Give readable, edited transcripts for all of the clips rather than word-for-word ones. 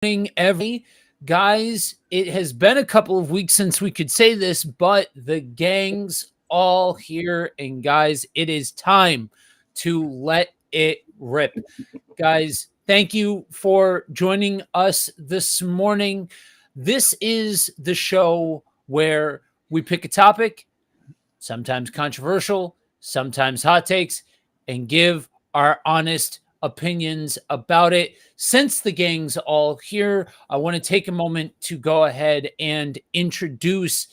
Every guys, it has been a couple of weeks since we could say this, but the gang's all here, and guys, it is time to let it rip. Guys, thank you for joining us this morning. This is the show where we pick a topic, sometimes controversial, sometimes hot takes, and give our honest opinions about it. Since the gang's all here, I want to take a moment to go ahead and introduce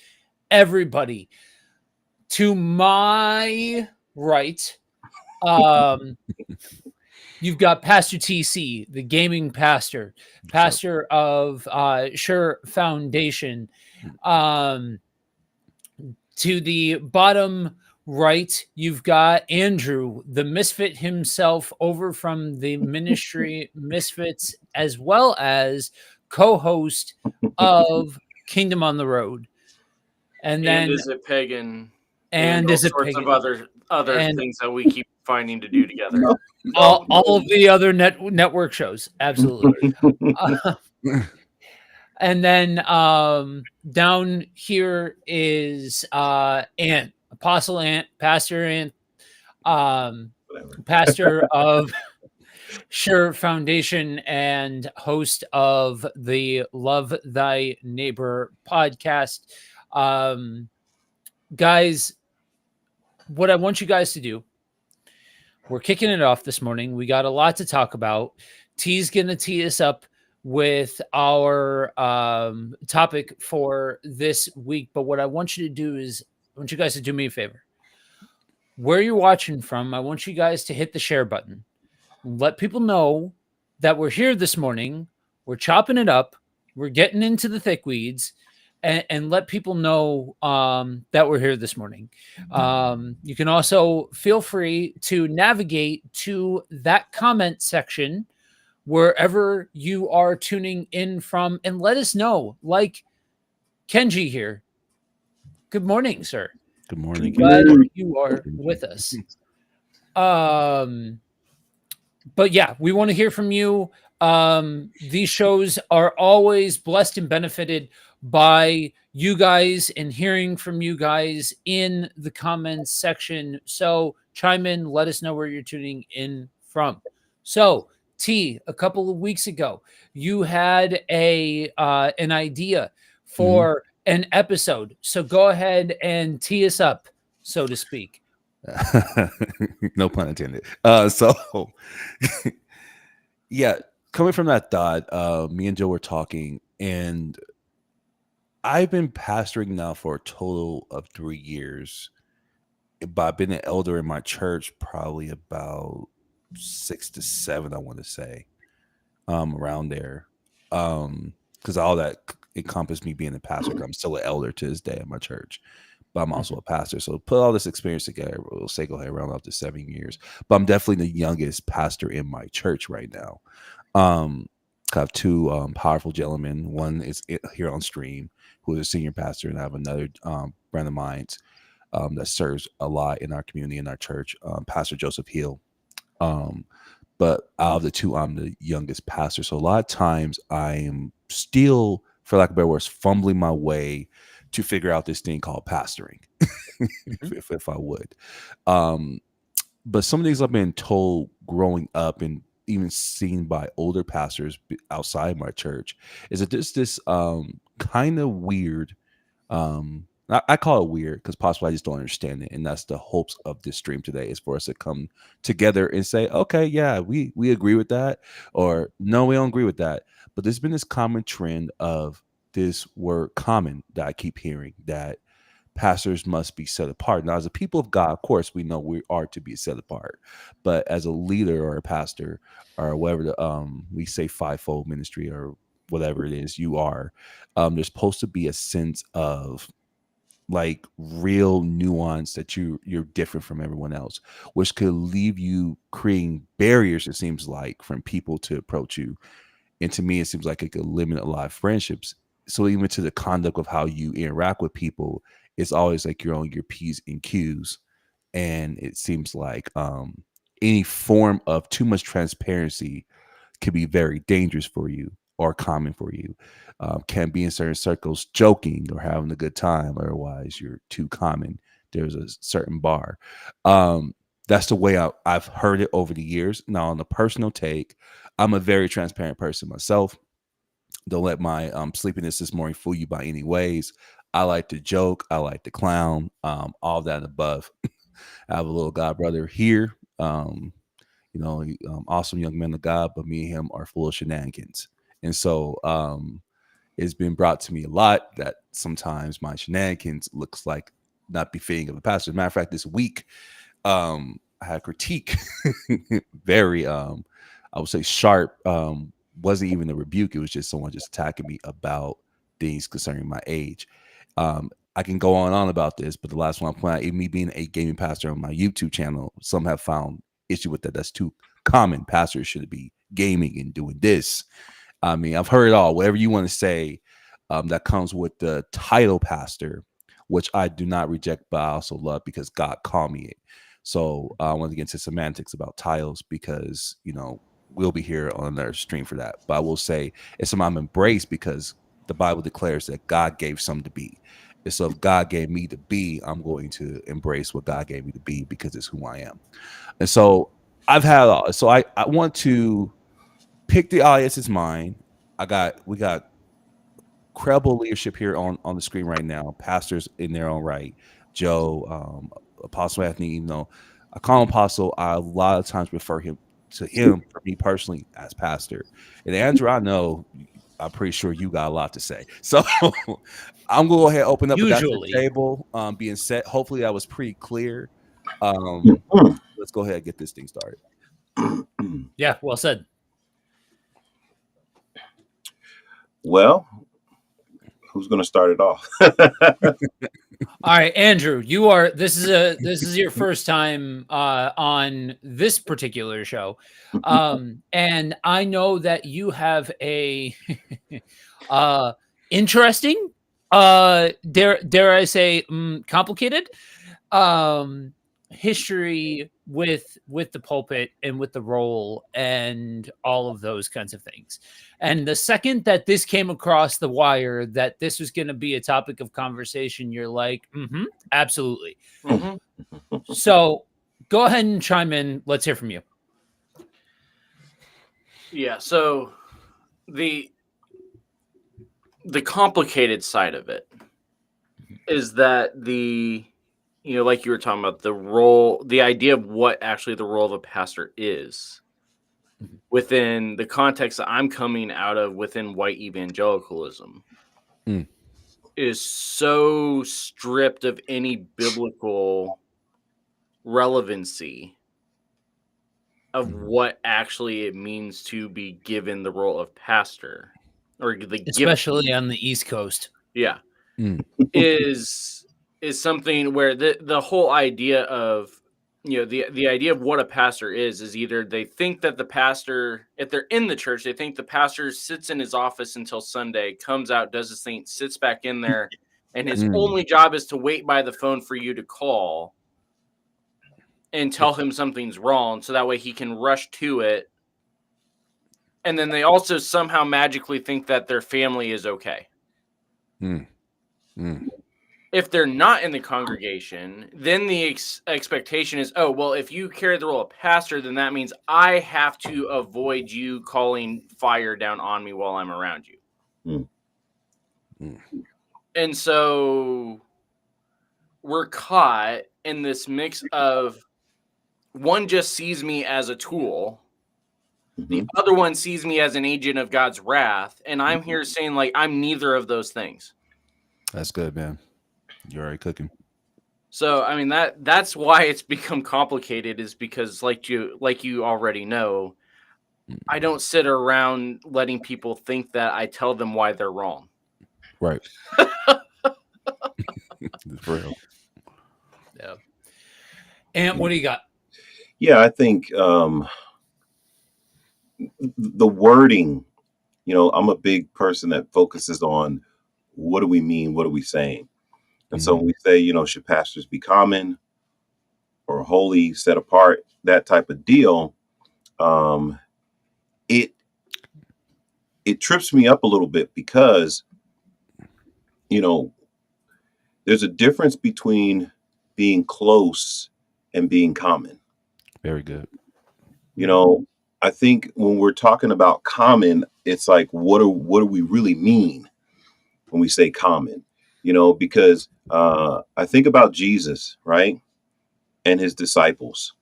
everybody. To my right, um, you've got Pastor TC, the gaming pastor, So, pastor of Sure Foundation. Um, to the bottom right, you've got Andrew, the misfit himself, over from the ministry Misfits, as well as co host of Kingdom on the Road. And And then, is it pagan? and all is it sorts of pagan? other And things that we keep finding to do together. all of the other network shows. Absolutely. And then down here is Ant, Apostle Ant, Pastor Ant, pastor of Sure Foundation and host of the Love Thy Neighbor podcast. Um, guys, what I want you guys to do, we're kicking it off this morning. We got a lot to talk about. T's going to tee us up with our topic for this week. But what I want you to do is, I want you guys to do me a favor. Where you're watching from, I want you guys to hit the share button. Let people know that we're here this morning. We're chopping it up. We're getting into the thick weeds. And let people know that we're here this morning. You can also feel free to navigate to that comment section wherever you are tuning in from and let us know. Like Kenji here. Good morning, sir. good morning. Glad you are with us. But yeah, we want to hear from you. These shows are always blessed and benefited by you guys and hearing from you guys in the comments section. So chime in, let us know where you're tuning in from. So T, a couple of weeks ago, you had an idea for an episode. So go ahead and tee us up, so to speak. No pun intended. Yeah, coming from that thought, me and Joe were talking, and I've been pastoring now for a total of 3 years, but I've been an elder in my church probably about 6 to 7, I want to say, around there. Because all that encompassed me being a pastor. 'Cause I'm still an elder to this day at my church, but I'm also a pastor. So put all this experience together, we'll say go ahead around up to 7 years. But I'm definitely the youngest pastor in my church right now. I have two powerful gentlemen. One is here on stream, who is a senior pastor, and I have another friend of mine that serves a lot in our community, in our church, Pastor Joseph Hill. But out of the two, I'm the youngest pastor. So a lot of times I am still, for lack of better words, fumbling my way to figure out this thing called pastoring, if I would. But some of things I've been told growing up and even seen by older pastors outside my church is that there's this kind of weird, I call it weird because possibly I just don't understand it. And that's the hopes of this stream today, is for us to come together and say, okay, yeah, we agree with that, or no, we don't agree with that. But there's been this common trend of this word common that I keep hearing, that pastors must be set apart. Now, as a people of God, of course, we know we are to be set apart. But as a leader or a pastor or whatever we say fivefold ministry or whatever it is you are, there's supposed to be a sense of like real nuance that you're different from everyone else, which could leave you creating barriers, it seems like, from people to approach you. And to me, it seems like it could limit a lot of friendships. So even to the conduct of how you interact with people, it's always like you're on your P's and Q's. And it seems like any form of too much transparency can be very dangerous for you. or common for you. Can be in certain circles joking or having a good time. Otherwise, you're too common. There's a certain bar. That's the way I've heard it over the years. Now, on the personal take, I'm a very transparent person myself. Don't let my sleepiness this morning fool you by any ways. I like to joke. I like to clown. All that and above. I have a little god brother here. Awesome young man of God, but me and him are full of shenanigans. And so it's been brought to me a lot that sometimes my shenanigans looks like not befitting of a pastor. As a matter of fact, this week, I had critique, very, I would say sharp, wasn't even a rebuke. It was just someone just attacking me about things concerning my age. I can go on about this, but the last one I'm pointing out, even me being a gaming pastor on my YouTube channel, some have found issue with that. That's too common. Pastors should be gaming and doing this. I mean, I've heard it all. Whatever you want to say, that comes with the title pastor, which I do not reject, but I also love because God called me it. So I want to get into semantics about titles because, we'll be here on another stream for that. But I will say it's something I'm embraced because the Bible declares that God gave some to be. And so if God gave me to be, I'm going to embrace what God gave me to be because it's who I am. And so I've had all. So I want to pick the audience's mind. We got credible leadership here on the screen right now. Pastors in their own right. Joe, Apostle Anthony, I call him Apostle. I a lot of times refer him for me personally as pastor. And Andrew, I know I'm pretty sure you got a lot to say. So I'm gonna go ahead and open up the table being set. Hopefully that was pretty clear. Let's go ahead and get this thing started. Yeah, well said. Well, who's going to start it off? All right, Andrew, this is your first time on this particular show. And I know that you have a interesting, dare I say, complicated history with the pulpit and with the role and all of those kinds of things. And the second that this came across the wire that this was going to be a topic of conversation, you're like, absolutely. So go ahead and chime in. Let's hear from you. Yeah, so the complicated side of it is that like you were talking about, the role, the idea of what actually the role of a pastor is within the context that I'm coming out of within white evangelicalism is so stripped of any biblical relevancy of what actually it means to be given the role of pastor, or especially on the East Coast. Yeah. Is something where the whole idea of, the idea of what a pastor is either they think that the pastor, if they're in the church, they think the pastor sits in his office until Sunday, comes out, does his thing, sits back in there, and his only job is to wait by the phone for you to call and tell him something's wrong, so that way he can rush to it. And then they also somehow magically think that their family is okay. If they're not in the congregation, then the expectation is, oh, well, if you carry the role of pastor, then that means I have to avoid you calling fire down on me while I'm around you. And so we're caught in this mix of one just sees me as a tool. The other one sees me as an agent of God's wrath. And I'm here saying, like, I'm neither of those things. That's good, man. You're already cooking. So, I mean, that's why it's become complicated, is because like you already know, I don't sit around letting people think that I tell them why they're wrong. Right. For real. Yeah. And what do you got? Yeah, I think the wording, I'm a big person that focuses on what do we mean? What are we saying? And so when we say, should pastors be common or holy, set apart, that type of deal, it it trips me up a little bit because, you know, there's a difference between being close and being common. Very good. You know, I think when we're talking about common, it's like, what do we really mean when we say common? You know, because I think about Jesus, right, and his disciples.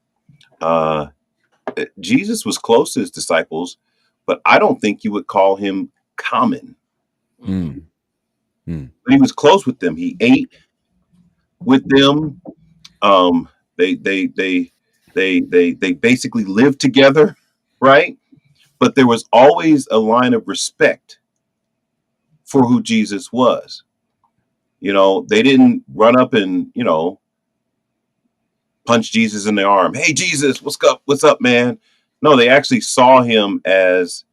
Jesus was close to his disciples, but I don't think you would call him common. Mm. Mm. But he was close with them. He ate with them. They basically lived together, right? But there was always a line of respect for who Jesus was. You know, they didn't run up and, you know, punch Jesus in the arm. Hey, Jesus, what's up? What's up, man? No, they actually saw him as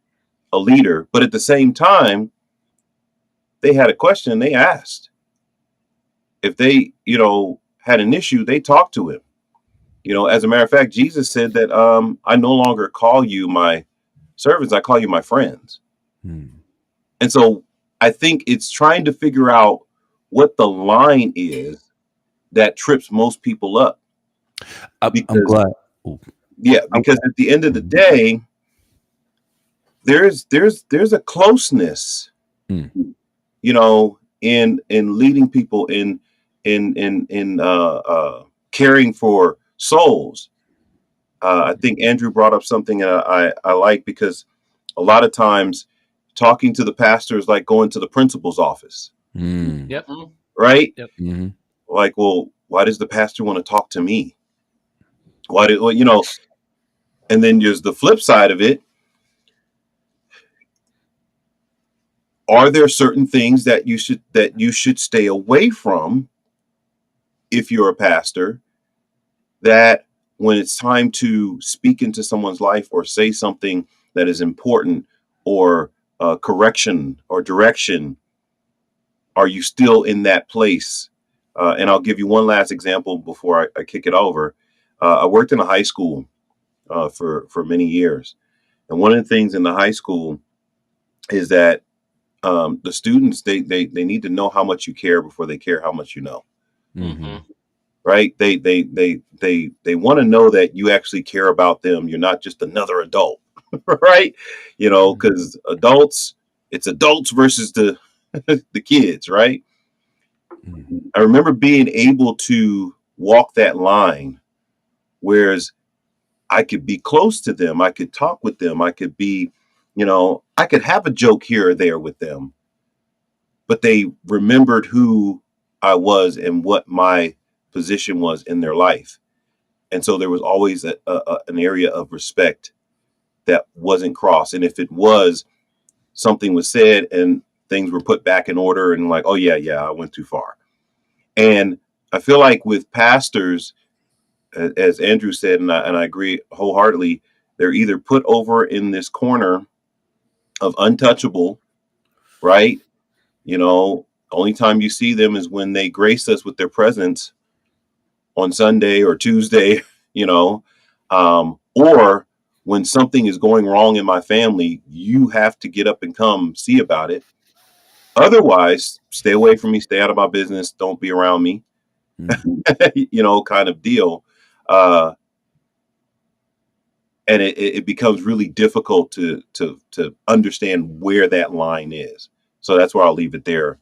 a leader, but at the same time, they had a question they asked. If they, you know, had an issue, they talked to him. You know, as a matter of fact, Jesus said that I no longer call you my servants, I call you my friends. Mm. And so I think it's trying to figure out what the line is that trips most people up. I'm Because- glad. Ooh. Yeah, because at the end of the day, there's a closeness, Mm. you know, in leading people in caring for souls. I think Andrew brought up something I like, because a lot of times talking to the pastor is like going to the principal's office, Mm. Yep. right? Mm-hmm. Like, well, why does the pastor want to talk to me? Why did, well, you know? And then there's the flip side of it. Are there certain things that you should stay away from if you're a pastor, that when it's time to speak into someone's life or say something that is important, or correction or direction, are you still in that place? And I'll give you one last example before I kick it over. I worked in a high school for many years. And one of the things in the high school is that the students, they need to know how much you care before they care how much you know. Mm-hmm. Right? They want to know that you actually care about them. You're not just another adult, right? You know, because it's adults versus the the kids, right? Mm-hmm. I remember being able to walk that line, whereas I could be close to them, I could talk with them, I could be, you know, I could have a joke here or there with them, but they remembered who I was and what my position was in their life. And so there was always an area of respect that wasn't crossed. And if it was, something was said and things were put back in order, and like, oh yeah, I went too far. And I feel like with pastors, as Andrew said, and I agree wholeheartedly, they're either put over in this corner of untouchable, right? You know, only time you see them is when they grace us with their presence on Sunday or Tuesday, you know, or when something is going wrong in my family, you have to get up and come see about it. Otherwise, stay away from me, stay out of my business, don't be around me, you know, kind of deal. And it becomes really difficult to understand where that line is. So that's where I'll leave it there.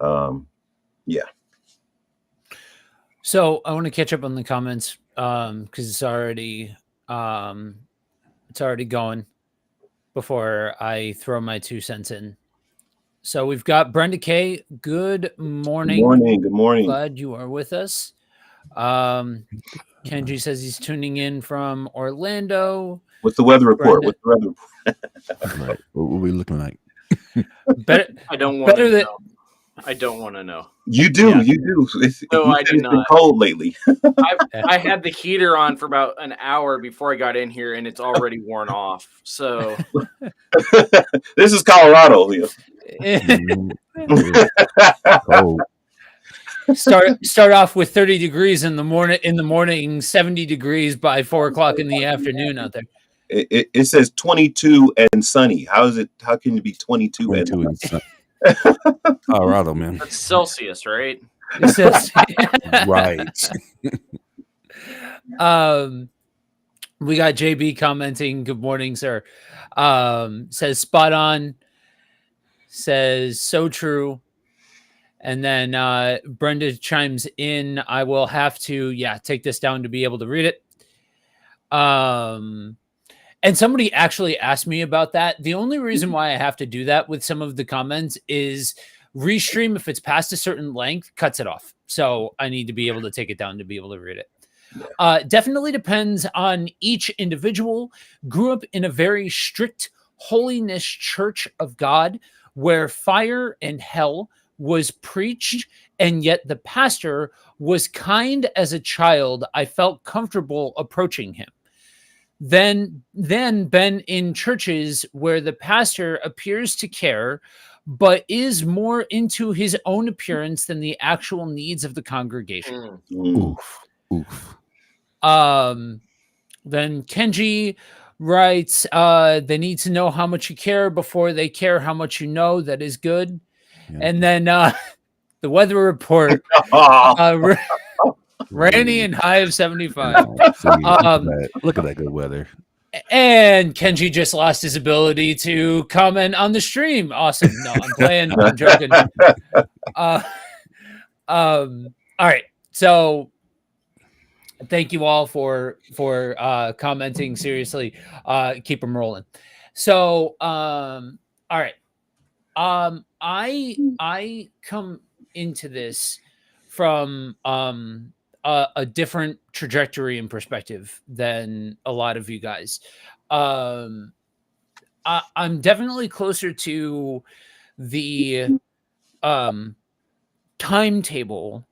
Yeah. So I want to catch up on the comments because it's already going before I throw my 2 cents in. So we've got Brenda K. Good morning. Good morning. Glad you are with us. Kenji says he's tuning in from Orlando. What's the weather report? Brenda- What's the weather? Right. What are we looking like? Better, I don't want better to than know. I don't want to know. You do. Yeah. You do. No, I do It's been not. cold lately. I had the heater on for about an hour before I got in here, and it's already worn off. So This is Colorado. You Oh, start off with 30 degrees in the morning, 70 degrees by 4 o'clock in the afternoon out there. It says 22 and sunny. How is it? How can you be 22 and 22 and Colorado, man. That's Celsius, right? It says, Right. we got JB commenting, good morning, sir. Says spot on, says so true. And then Brenda chimes in, I will have to, take this down to be able to read it. And somebody actually asked me about that. The only reason why I have to do that with some of the comments is Restream, if it's past a certain length, cuts it off. So I need to be able to take it down to be able to read it. Definitely depends on each individual. Grew up in a very strict holiness church of God where fire and hell was preached, and yet the pastor was kind as a child. I felt comfortable approaching him. Then been in churches where the pastor appears to care, but is more into his own appearance than the actual needs of the congregation. Oof. Then Kenji writes, they need to know how much you care before they care how much you know. That is good. Yeah. And then the weather report, rainy and high of 75. Look at that good weather. And Kenji just lost his ability to comment on the stream. Awesome. No, I'm playing. I'm joking. All right. So thank you all for commenting. Seriously, keep them rolling. So, all right. I come into this from a different trajectory and perspective than a lot of you guys. I'm definitely closer to the timetable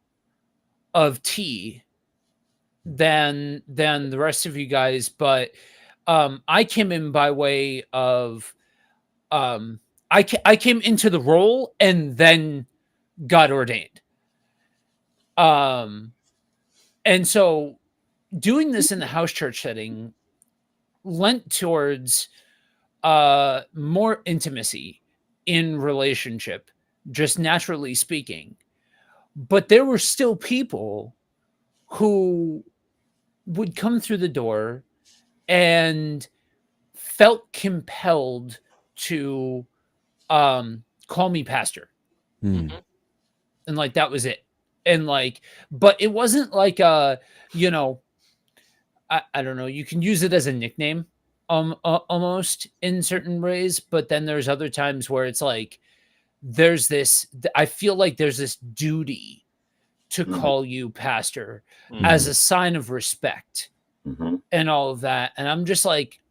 of tea than the rest of you guys, but I came in by way of I came into the role and then got ordained. And so doing this in the house church setting lent towards more intimacy in relationship, just naturally speaking. But there were still people who would come through the door and felt compelled to call me pastor. Mm. And like that was it. And like, but it wasn't like I don't know, you can use it as a nickname almost in certain ways, but then there's other times where it's like there's this, I feel like there's this duty to call you pastor as a sign of respect and all of that. And I'm just like,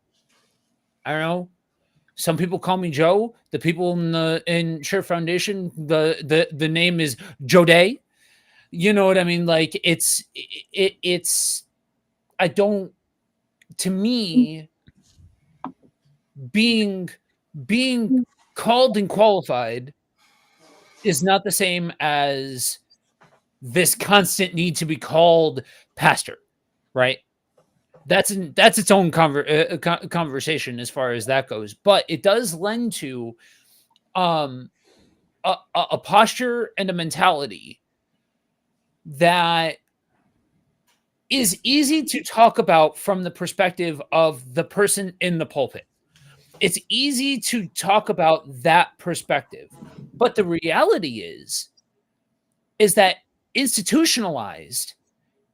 I don't know. Some people call me Joe. The people in Sure Foundation, the name is Joe Day. You know what I mean? Like it's I don't, to me, being called and qualified is not the same as this constant need to be called pastor, right? That's its own conversation as far as that goes, but it does lend to a posture and a mentality that is easy to talk about from the perspective of the person in the pulpit. It's easy to talk about that perspective, but the reality is that institutionalized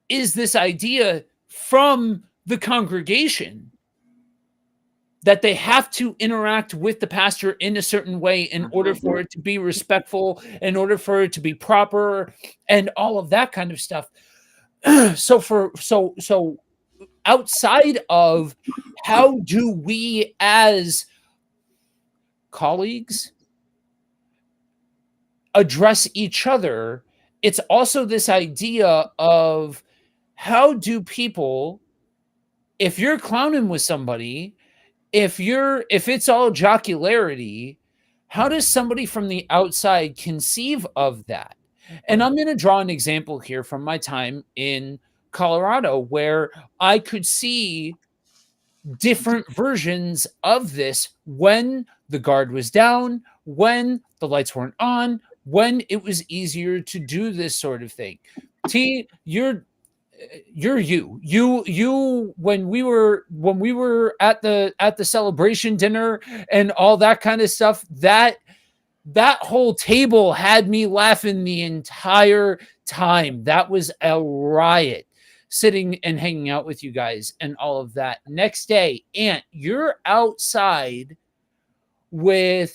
is this idea from the congregation that they have to interact with the pastor in a certain way in order for it to be respectful, in order for it to be proper, and all of that kind of stuff. So outside of how do we as colleagues address each other, it's also this idea of how do people, if you're clowning with somebody, if it's all jocularity, how does somebody from the outside conceive of that? And I'm going to draw an example here from my time in Colorado where I could see different versions of this when the guard was down, when the lights weren't on, when it was easier to do this sort of thing. T, you're you when we were at the celebration dinner and all that kind of stuff, that whole table had me laughing the entire time. That was a riot, sitting and hanging out with you guys and all of that. Next day, Ant, you're outside with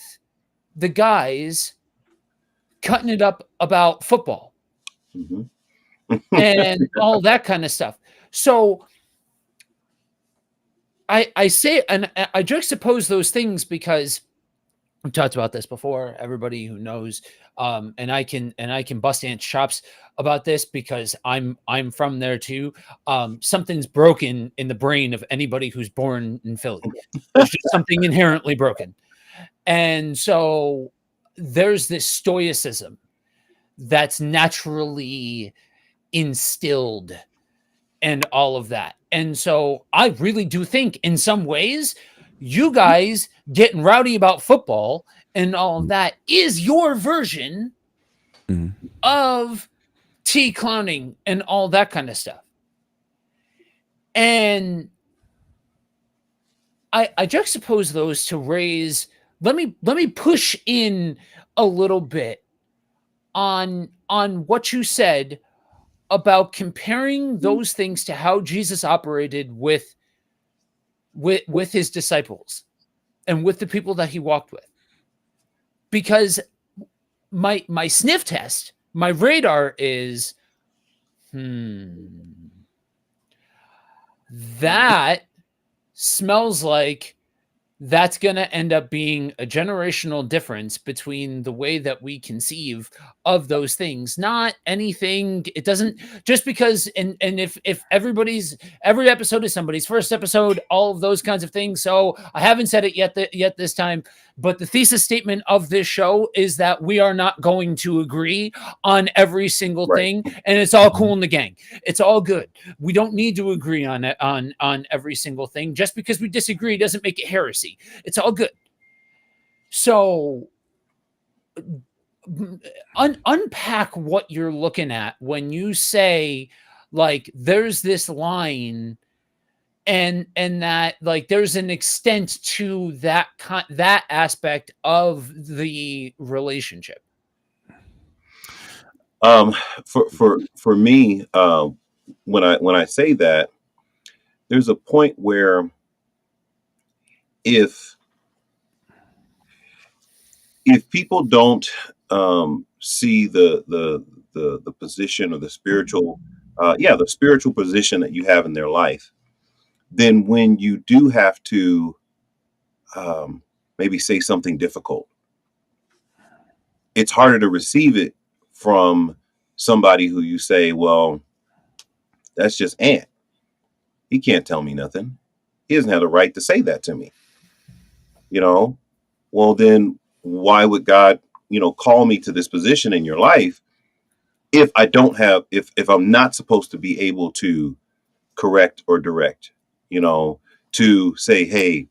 the guys cutting it up about football and all that kind of stuff. So I say, and I juxtapose those things because we've talked about this before. Everybody who knows, and I can bust Ant's chops about this because I'm from there too. Something's broken in the brain of anybody who's born in Philly. There's just something inherently broken, and so there's this stoicism that's naturally instilled and all of that. And so I really do think in some ways you guys getting rowdy about football and all of that is your version of T clowning and all that kind of stuff. And I juxtapose those to raise, let me push in a little bit on what you said about comparing those things to how Jesus operated with his disciples and with the people that he walked with. Because my sniff test, my radar is, that smells like that's going to end up being a generational difference between the way that we conceive of those things. Not anything. It doesn't, just because, and if every episode is somebody's first episode, all of those kinds of things. So I haven't said it yet this time, but the thesis statement of this show is that we are not going to agree on every single thing, and it's all cool in the gang. It's all good. We don't need to agree on it on every single thing. Just because we disagree doesn't make it heresy. It's all good. So unpack what you're looking at when you say, like, there's this line and that, like, there's an extent to that aspect of the relationship. For me, when I say that, there's a point where if people don't see the position or the spiritual position that you have in their life, then when you do have to maybe say something difficult, it's harder to receive it from somebody who you say, well, that's just Ant. He can't tell me nothing. He doesn't have the right to say that to me. Well, then why would God, call me to this position in your life if I don't have, if I'm not supposed to be able to correct or direct, to say, hey,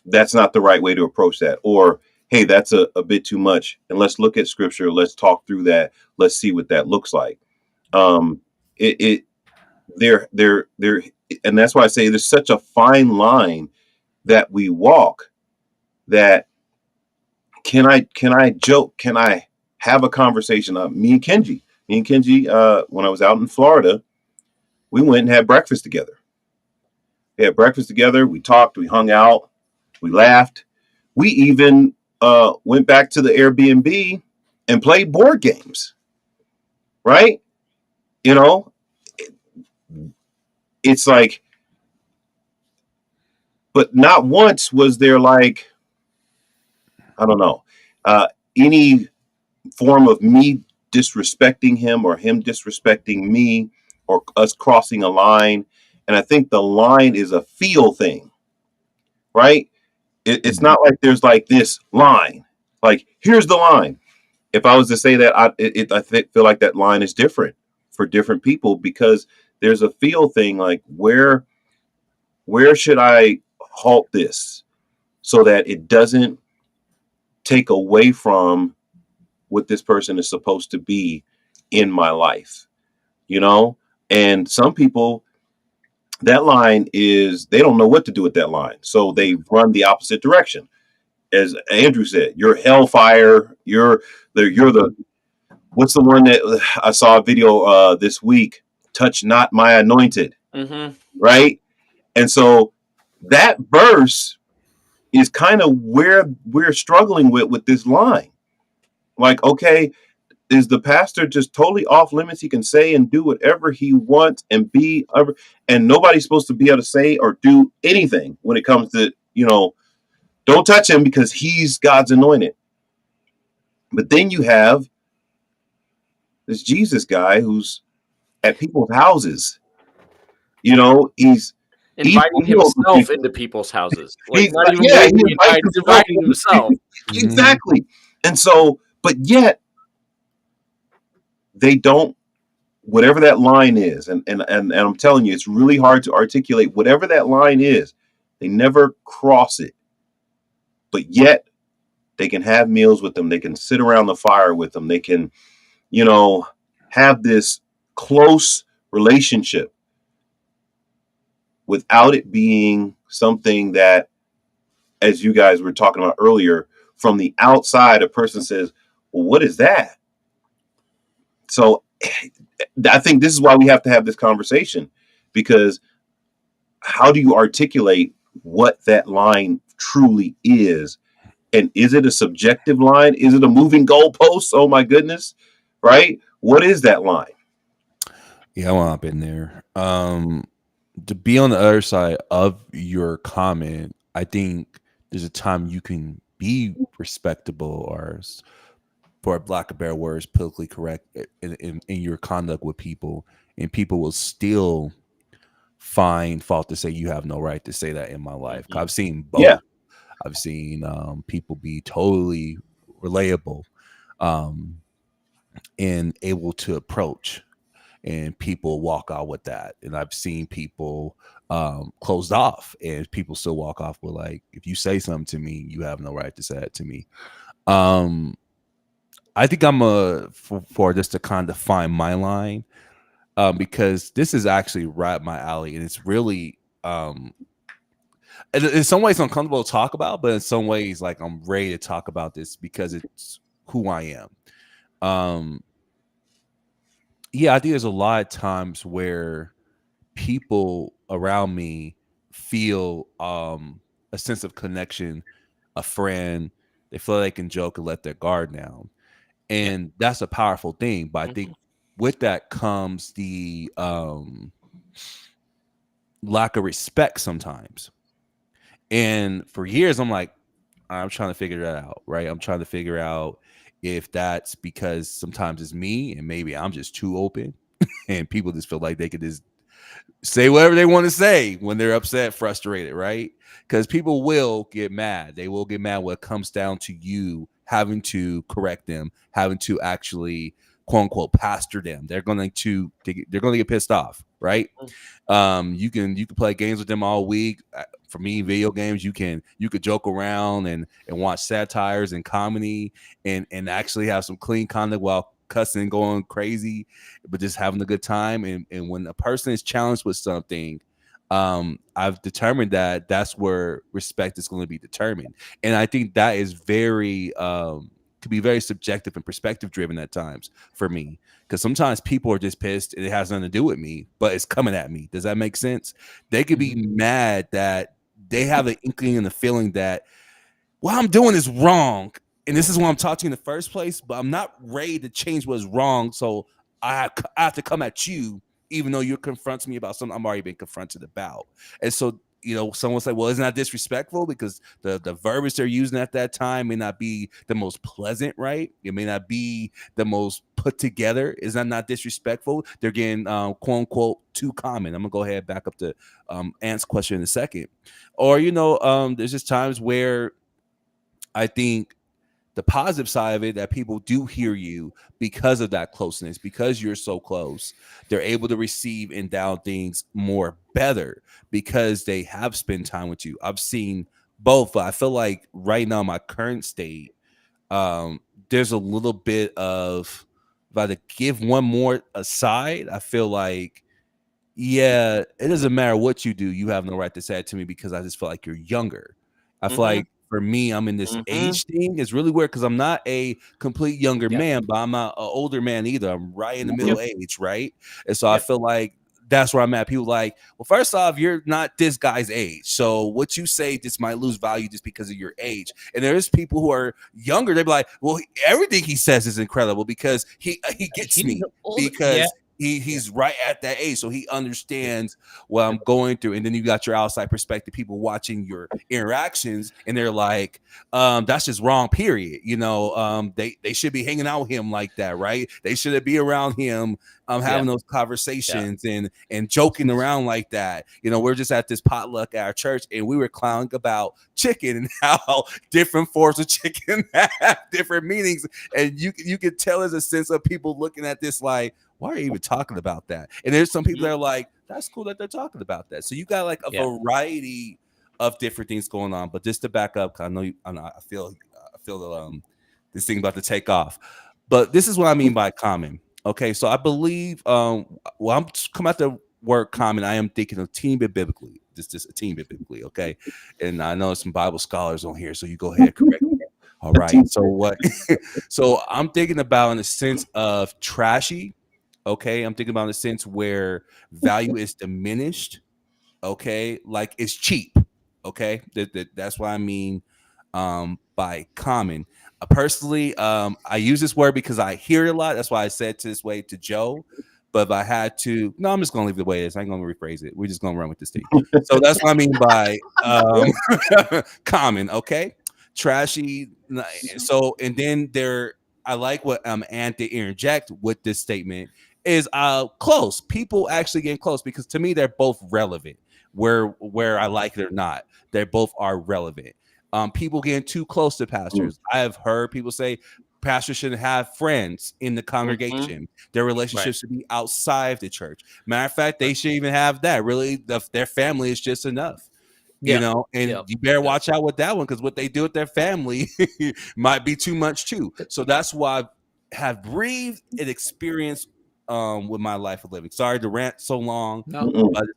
that's not the right way to approach that. Or, hey, that's a bit too much. And let's look at scripture. Let's talk through that. Let's see what that looks like. And that's why I say there's such a fine line that we walk, that can I joke? Can I have a conversation? Me and Kenji, when I was out in Florida, we went and had breakfast together. We had breakfast together. We talked, we hung out, we laughed. We even went back to the Airbnb and played board games. Right? It's like, but not once was there, like, I don't know, any form of me disrespecting him or him disrespecting me or us crossing a line. And I think the line is a feel thing, right? It's not like there's like this line, like, here's the line. If I was to say that, I feel like that line is different for different people, because there's a feel thing, like, where where should I halt this so that it doesn't take away from what this person is supposed to be in my life, you know? And some people, that line is, they don't know what to do with that line. So they run the opposite direction. As Andrew said, you're hellfire. You're the, what's the one that I saw a video this week? Touch not my anointed. Mm-hmm. Right. And so that verse is kind of where we're struggling with this line. Like, okay, is the pastor just totally off limits? He can say and do whatever he wants and be, and nobody's supposed to be able to say or do anything when it comes to, don't touch him because he's God's anointed. But then you have this Jesus guy who's at people's houses. He's inviting himself into people's houses. Like, not even he's inviting himself. Exactly. And so, but yet they don't, whatever that line is, and I'm telling you, it's really hard to articulate whatever that line is. They never cross it. But yet they can have meals with them. They can sit around the fire with them. They can, have this close relationship without it being something that, as you guys were talking about earlier, from the outside, a person says, well, what is that? So I think this is why we have to have this conversation, because how do you articulate what that line truly is? And is it a subjective line? Is it a moving goalpost? Oh my goodness. Right? What is that line? Yeah, well, I've been there. To be on the other side of your comment, I think there's a time you can be respectable, or, for lack of better words, politically correct in your conduct with people, and people will still find fault to say you have no right to say that in my life. I've seen both. Yeah. I've seen people be totally relatable and able to approach, and people walk out with that. And I've seen people closed off, and people still walk off with, like, if you say something to me, you have no right to say it to me. I think I'm for just to kind of find my line, because this is actually right up my alley, and it's really in some ways uncomfortable to talk about, but in some ways, like, I'm ready to talk about this because it's who I am. Yeah, I think there's a lot of times where people around me feel a sense of connection, a friend. They feel they can joke and let their guard down. And that's a powerful thing. But I think with that comes the lack of respect sometimes. And for years, I'm like, I'm trying to figure that out, right? I'm trying to figure out if that's because sometimes it's me and maybe I'm just too open and people just feel like they could just say whatever they want to say when they're upset, frustrated, right? Because people will get mad. They will get mad when it comes down to you having to correct them, having to actually, quote unquote, pastor them. They're going to get pissed off, right? You can play games with them all week. For me, video games, you could joke around and watch satires and comedy and actually have some clean conduct while cussing, going crazy, but just having a good time. And when a person is challenged with something, I've determined that that's where respect is going to be determined. And I think that is very could be very subjective and perspective driven at times for me, because sometimes people are just pissed and it has nothing to do with me, but it's coming at me. Does that make sense? They could be mad that they have an inkling and the feeling that what I'm doing is wrong, and this is why I'm talking in the first place, but I'm not ready to change what's wrong, so I have to come at you, even though you're confronting me about something I'm already been confronted about. And so, someone's like, well, isn't that disrespectful? Because the verbiage they're using at that time may not be the most pleasant, right? It may not be the most put together. Is that not disrespectful? They're getting, quote unquote, too common. I'm going to go ahead back up to Ant's question in a second. Or, there's just times where I think the positive side of it, that people do hear you because of that closeness, because you're so close. They're able to receive and down things more better because they have spent time with you. I've seen both. I feel like right now, my current state, there's a little bit of, if I had to give one more aside, I feel like, yeah, it doesn't matter what you do, you have no right to say it to me because I just feel like you're younger. I feel like for me, I'm in this age thing. It's really weird because I'm not a complete younger man, but I'm not an older man either. I'm right in the middle age, right? And so I feel like that's where I'm at. People like, well, first off, you're not this guy's age. So what you say just might lose value just because of your age. And there's people who are younger. They're like, well, everything he says is incredible because he gets me because he's right at that age. So he understands what I'm going through. And then you got your outside perspective, people watching your interactions, and they're like, that's just wrong, period. You know, they should be hanging out with him like that, right? They shouldn't be around him having those conversations and joking around like that. You know, we're just at this potluck at our church, and we were clowning about chicken and how different forms of chicken have different meanings. And you can tell there's a sense of people looking at this like, why are you even talking about that? And there's some people that are like, that's cool that they're talking about that. So you got like a variety of different things going on. But just to back up, I know I feel this thing about to take off. But this is what I mean by common. Okay, so I believe I'm coming out the word common. I am thinking of team biblically. Just a team biblically, okay? And I know some Bible scholars on here, so you go ahead, correct me. All right. So what? So I'm thinking about in the sense of trashy. Okay, I'm thinking about in a sense where value is diminished. Okay, like it's cheap. Okay, that's what I mean by common. Personally, I use this word because I hear it a lot. That's why I said to this way to Joe. But if I had to, no, I'm just gonna leave it the way it is. I ain't gonna rephrase it. We're just gonna run with this thing. So that's what I mean by common. Okay, trashy. So and then I like what Ant interject with this statement is close. People actually getting close because to me they're both relevant. Where I like it or not, they both are relevant. People getting too close to pastors. I have heard people say pastors shouldn't have friends in the congregation. Their relationships should be outside the church. Matter of fact, they should even have that. Really, their family is just enough. You know, and you better watch out with that one because what they do with their family might be too much too. So that's why I have breathed and experienced with my life of living. Sorry to rant so long, but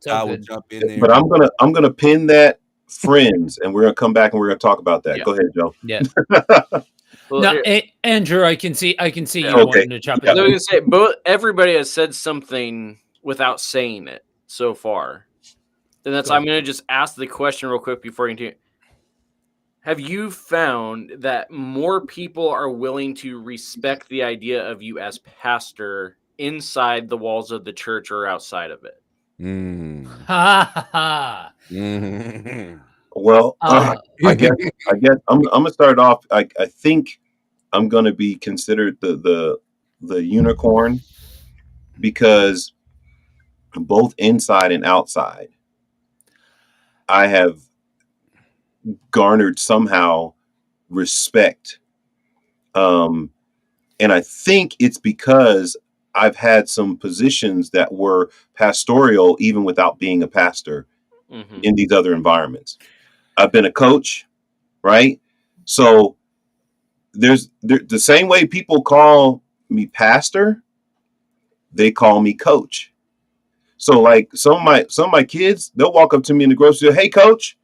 I will jump in there. But I'm gonna pin that friends, and we're gonna come back and we're gonna talk about that. Go ahead, Joe. Yeah. Well, no, Andrew, I can see you wanting to chop it. I was gonna say, everybody has said something without saying it so far. And that's I'm gonna just ask the question real quick before you continue. Have you found that more people are willing to respect the idea of you as pastor inside the walls of the church or outside of it? Well, I guess I'm gonna start off. I think I'm gonna be considered the unicorn because both inside and outside, I have garnered somehow respect. And I think it's because I've had some positions that were pastoral even without being a pastor in these other environments. I've been a coach, right? So there's the same way people call me pastor, they call me coach. So like some of my kids, they'll walk up to me in the grocery store, hey coach.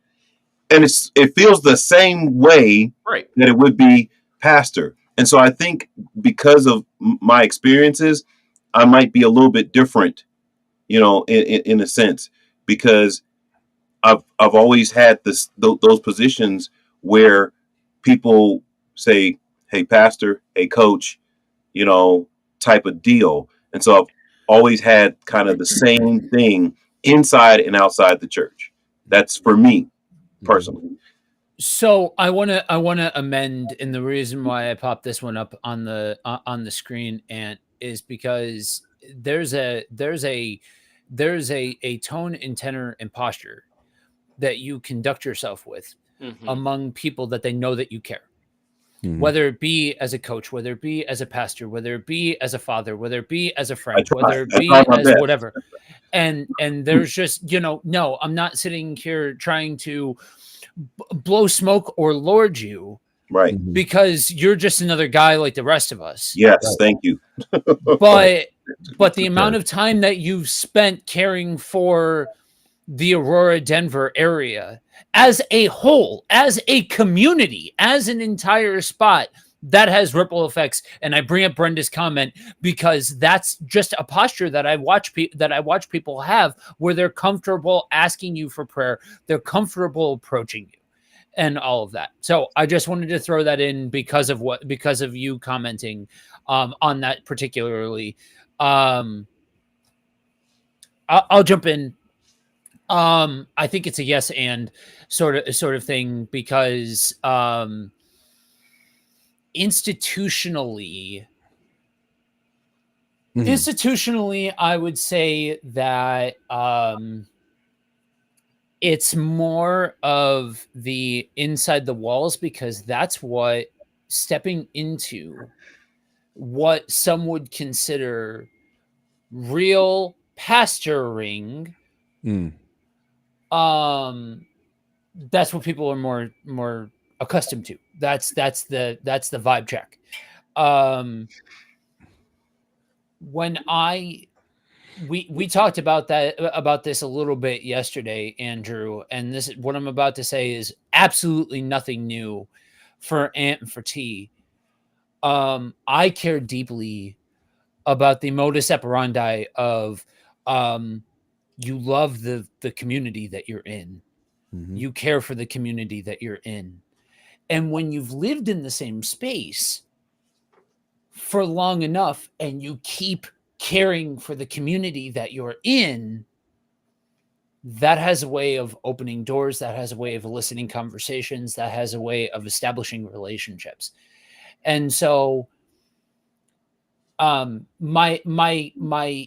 And it feels the same way that it would be pastor. And so I think because of my experiences, I might be a little bit different, you know, in a sense, because I've always had those positions where people say, hey, pastor, hey, coach, you know, type of deal. And so I've always had kind of the same thing inside and outside the church. That's for me. Personally. So I want to amend, and the reason why I popped this one up on the screen is because there's a tone and tenor and posture that you conduct yourself with among people that they know that you care. Mhm. whether it be as a coach, whether it be as a pastor, whether it be as a father, whether it be as a I friend, try. whether it I be try my as best. whatever. And there's just, no, I'm not sitting here trying to blow smoke or lord you, Right. Mhm. because you're just another guy like the rest of us. Yes. Right. Thank you. But the Sure. amount of time that you've spent caring for the Aurora, Denver area as a whole, as a community, as an entire spot, that has ripple effects. And I bring up Brenda's comment because that's just a posture that I watch people have, where they're comfortable asking you for prayer, they're comfortable approaching you, and all of that. So I just wanted to throw that in because of you commenting on that particularly. I'll jump in. I think it's a yes and sort of thing, because institutionally, Mhm. I would say that it's more of the inside the walls, because that's what stepping into what some would consider real pastoring, Mm. that's what people are more accustomed to. That's the vibe check. When we talked about this a little bit yesterday, Andrew, and this what I'm about to say is absolutely nothing new for Ant and for T. I care deeply about the modus operandi of you love the community that you're in. Mhm. You care for the community that you're in. And when you've lived in the same space for long enough and you keep caring for the community that you're in, that has a way of opening doors, that has a way of eliciting conversations, that has a way of establishing relationships. And so my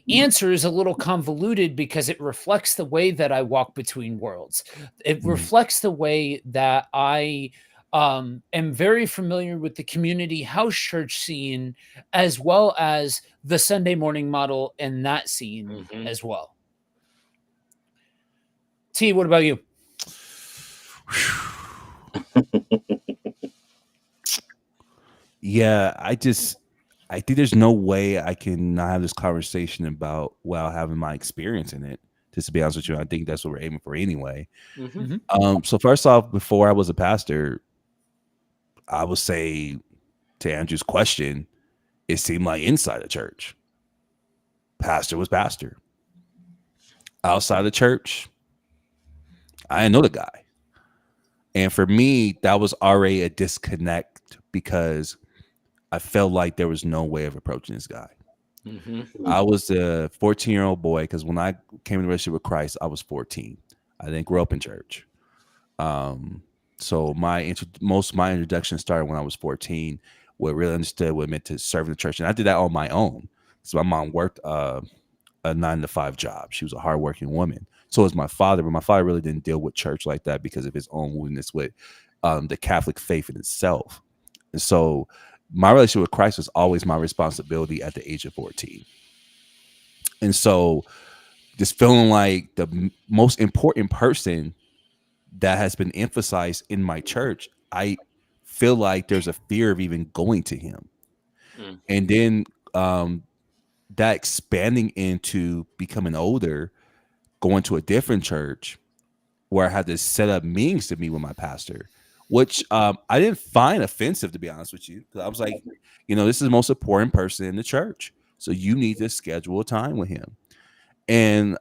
answer is a little convoluted because it reflects the way that I walk between worlds. It Mhm. reflects the way that I am very familiar with the community house church scene, as well as the Sunday morning model in that scene Mhm. as well. T, what about you? Yeah, I think there's no way I can not have this conversation about while having my experience in it. Just to be honest with you, I think that's what we're aiming for anyway. Mhm. So first off, before I was a pastor, I would say to Andrew's question, it seemed like inside the church, pastor was pastor. Outside the church, I didn't know the guy. And for me, that was already a disconnect because I felt like there was no way of approaching this guy. Mhm. I was a 14-year-old boy because when I came into relationship with Christ, I was 14. I didn't grow up in church. So most of my introduction started when I was 14, where I really understood what it meant to serve in the church. And I did that on my own. So my mom worked a 9-to-5 job. She was a hardworking woman. So was my father, but my father really didn't deal with church like that because of his own woundedness with the Catholic faith in itself. And so my relationship with Christ was always my responsibility at the age of 14. And so just feeling like the most important person that has been emphasized in my church, I feel like there's a fear of even going to him. Mm. And then that expanding into becoming older, going to a different church where I had to set up meetings to meet with my pastor, which I didn't find offensive, to be honest with you. Because I was like, this is the most important person in the church. So you need to schedule a time with him. And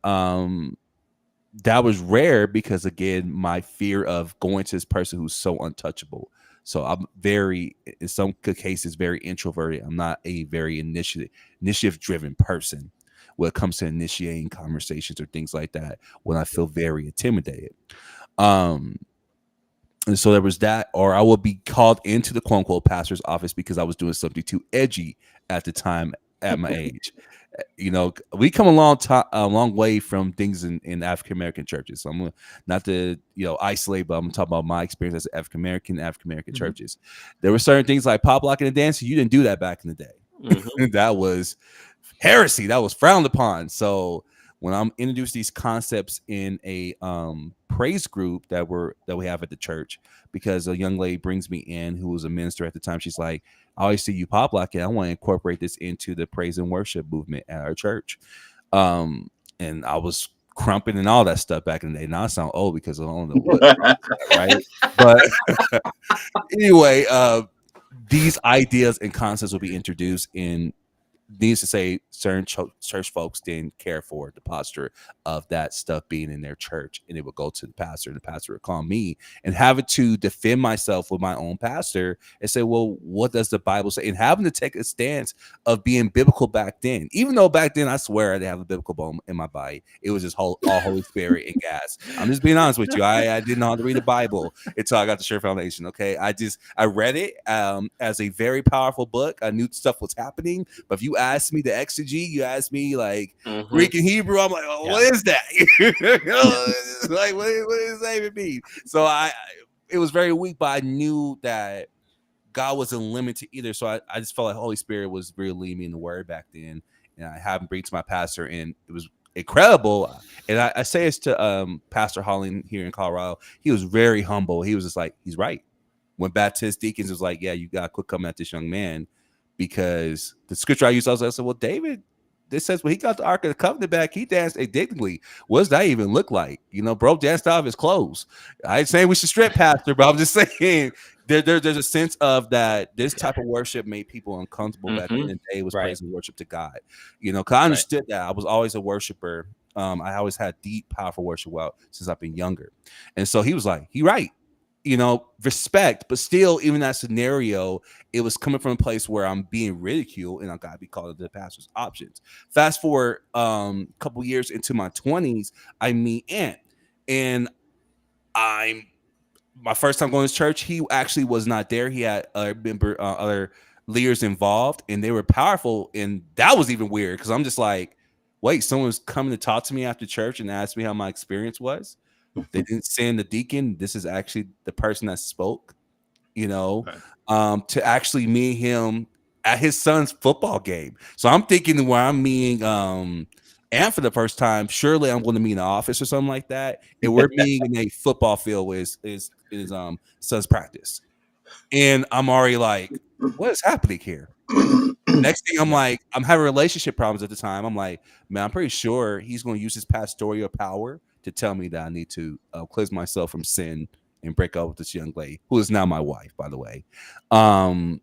that was rare because, again, my fear of going to this person who's so untouchable. So I'm in some cases, very introverted. I'm not a very initiative-driven person when it comes to initiating conversations or things like that, when I feel very intimidated. And so there was that, or I would be called into the quote unquote pastor's office because I was doing something too edgy at the time at my age. You know, we come a long way from things in African American churches. So I'm not to isolate, but I'm talking about my experience as African American churches. There were certain things like pop locking and dancing. You didn't do that back in the day. That was heresy. That was frowned upon. So when I'm introduced these concepts in a praise group that we have at the church, because a young lady brings me in who was a minister at the time, she's like, I always see you pop locking. I want to incorporate this into the praise and worship movement at our church. And I was crumping and all that stuff back in the day. Now I sound old because I don't know what, right? But anyway, these ideas and concepts will be introduced in. Needs to say certain church folks didn't care for the posture of that stuff being in their church, and it would go to the pastor, and the pastor would call me and having to defend myself with my own pastor and say, well, what does the Bible say? And having to take a stance of being biblical back then, even though back then I swear I didn't have a biblical bone in my body. It was just all Holy Spirit and gas. I'm just being honest with you. I didn't know how to read the Bible until I got the Sure Foundation. Okay, I read it as a very powerful book. I knew stuff was happening, but if you ask me the exegete, you ask me like Greek and Hebrew, I'm like, oh, what is that? Like, what does that even mean? So it was very weak, but I knew that God wasn't limited either. So I just felt like Holy Spirit was really leading me in the word back then. And I had him bring to my pastor, and it was incredible. And I say this to Pastor Holling here in Colorado. He was very humble. He was just like, he's right. When Baptist deacons was like, yeah, you got to quit coming at this young man. Because the scripture I used, I said, well, David, this says when he got the Ark of the Covenant back, he danced indignantly. What does that even look like? Bro danced out of his clothes. I ain't saying we should strip, Pastor, but I'm just saying there's a sense of that this type of worship made people uncomfortable back in the day. It was praise and worship to God. Because I understood that. I was always a worshiper. I always had deep, powerful worship since I've been younger. And so he was like, he right. Respect, but still, even that scenario, it was coming from a place where I'm being ridiculed and I gotta be called the pastor's options. Fast forward a couple years into my 20s, I meet Ant, and I'm my first time going to church. He actually was not there. He had other leaders involved, and they were powerful, and that was even weird because I'm just like, wait, someone's coming to talk to me after church and ask me how my experience was. They didn't send the deacon. This is actually the person that spoke, to actually meet him at his son's football game. So I'm thinking where I'm meeting Ant for the first time, surely I'm going to meet in the office or something like that. And we're meeting in a football field with his son's practice. And I'm already like, what is happening here? Next thing I'm like, I'm having relationship problems at the time. I'm like, man, I'm pretty sure he's going to use his pastoral power to tell me that I need to cleanse myself from sin and break up with this young lady, who is now my wife, by the way. That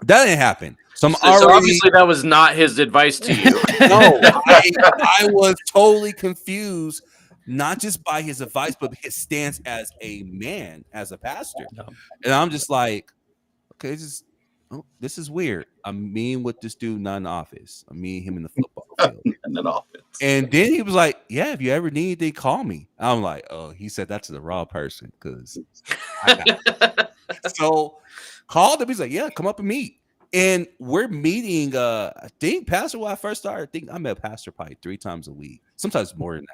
didn't happen. So obviously that was not his advice to you. No, I was totally confused, not just by his advice, but his stance as a man, as a pastor. No. And I'm just like, okay, this is weird. I'm meeting with this dude not in the office. I'm meeting him in the football field. In the office. And then he was like, yeah, if you ever need anything, call me. I'm like, oh, he said that's the wrong person because so called him. He's like, yeah, come up and meet. And we're meeting, I think Pastor, when I first started, I think I met Pastor probably 3 times a week, sometimes more than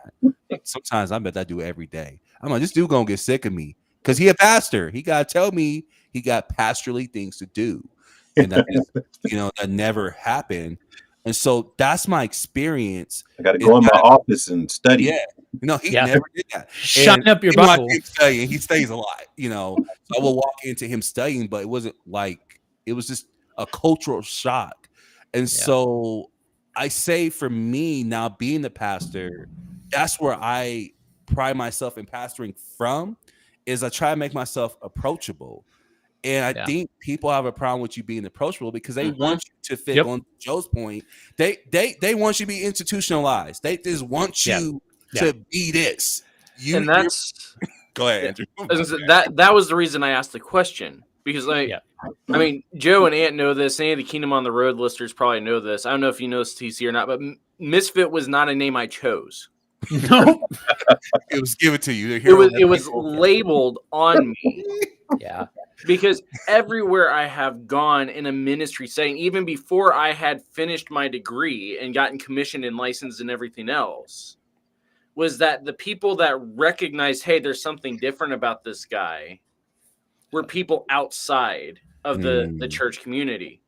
that. Sometimes I bet I do every day. I'm like, this dude gonna get sick of me because he a pastor. He gotta tell me he got pastorally things to do. And that is, that never happened. And so that's my experience. I got to go in my office and study. Yeah, he never did that. Shine up your Bible. Studying, he studies a lot, So I will walk into him studying, but it wasn't like it was just a cultural shock. And so I say for me now being the pastor, that's where I pride myself in pastoring from. Is I try to make myself approachable. And I think people have a problem with you being approachable because they want you to fit on Joe's point. They want you to be institutionalized. They just want you to be this. And that's go ahead, Andrew. That was the reason I asked the question. Because I mean, Joe and Ant know this. Any of the Kingdom on the Road listeners probably know this. I don't know if you know this, TC, or not, but Misfit was not a name I chose. No, it was given to you. It was labeled on me. Yeah. Because everywhere I have gone in a ministry setting, even before I had finished my degree and gotten commissioned and licensed and everything else, was that the people that recognized, hey, there's something different about this guy, were people outside of the church community.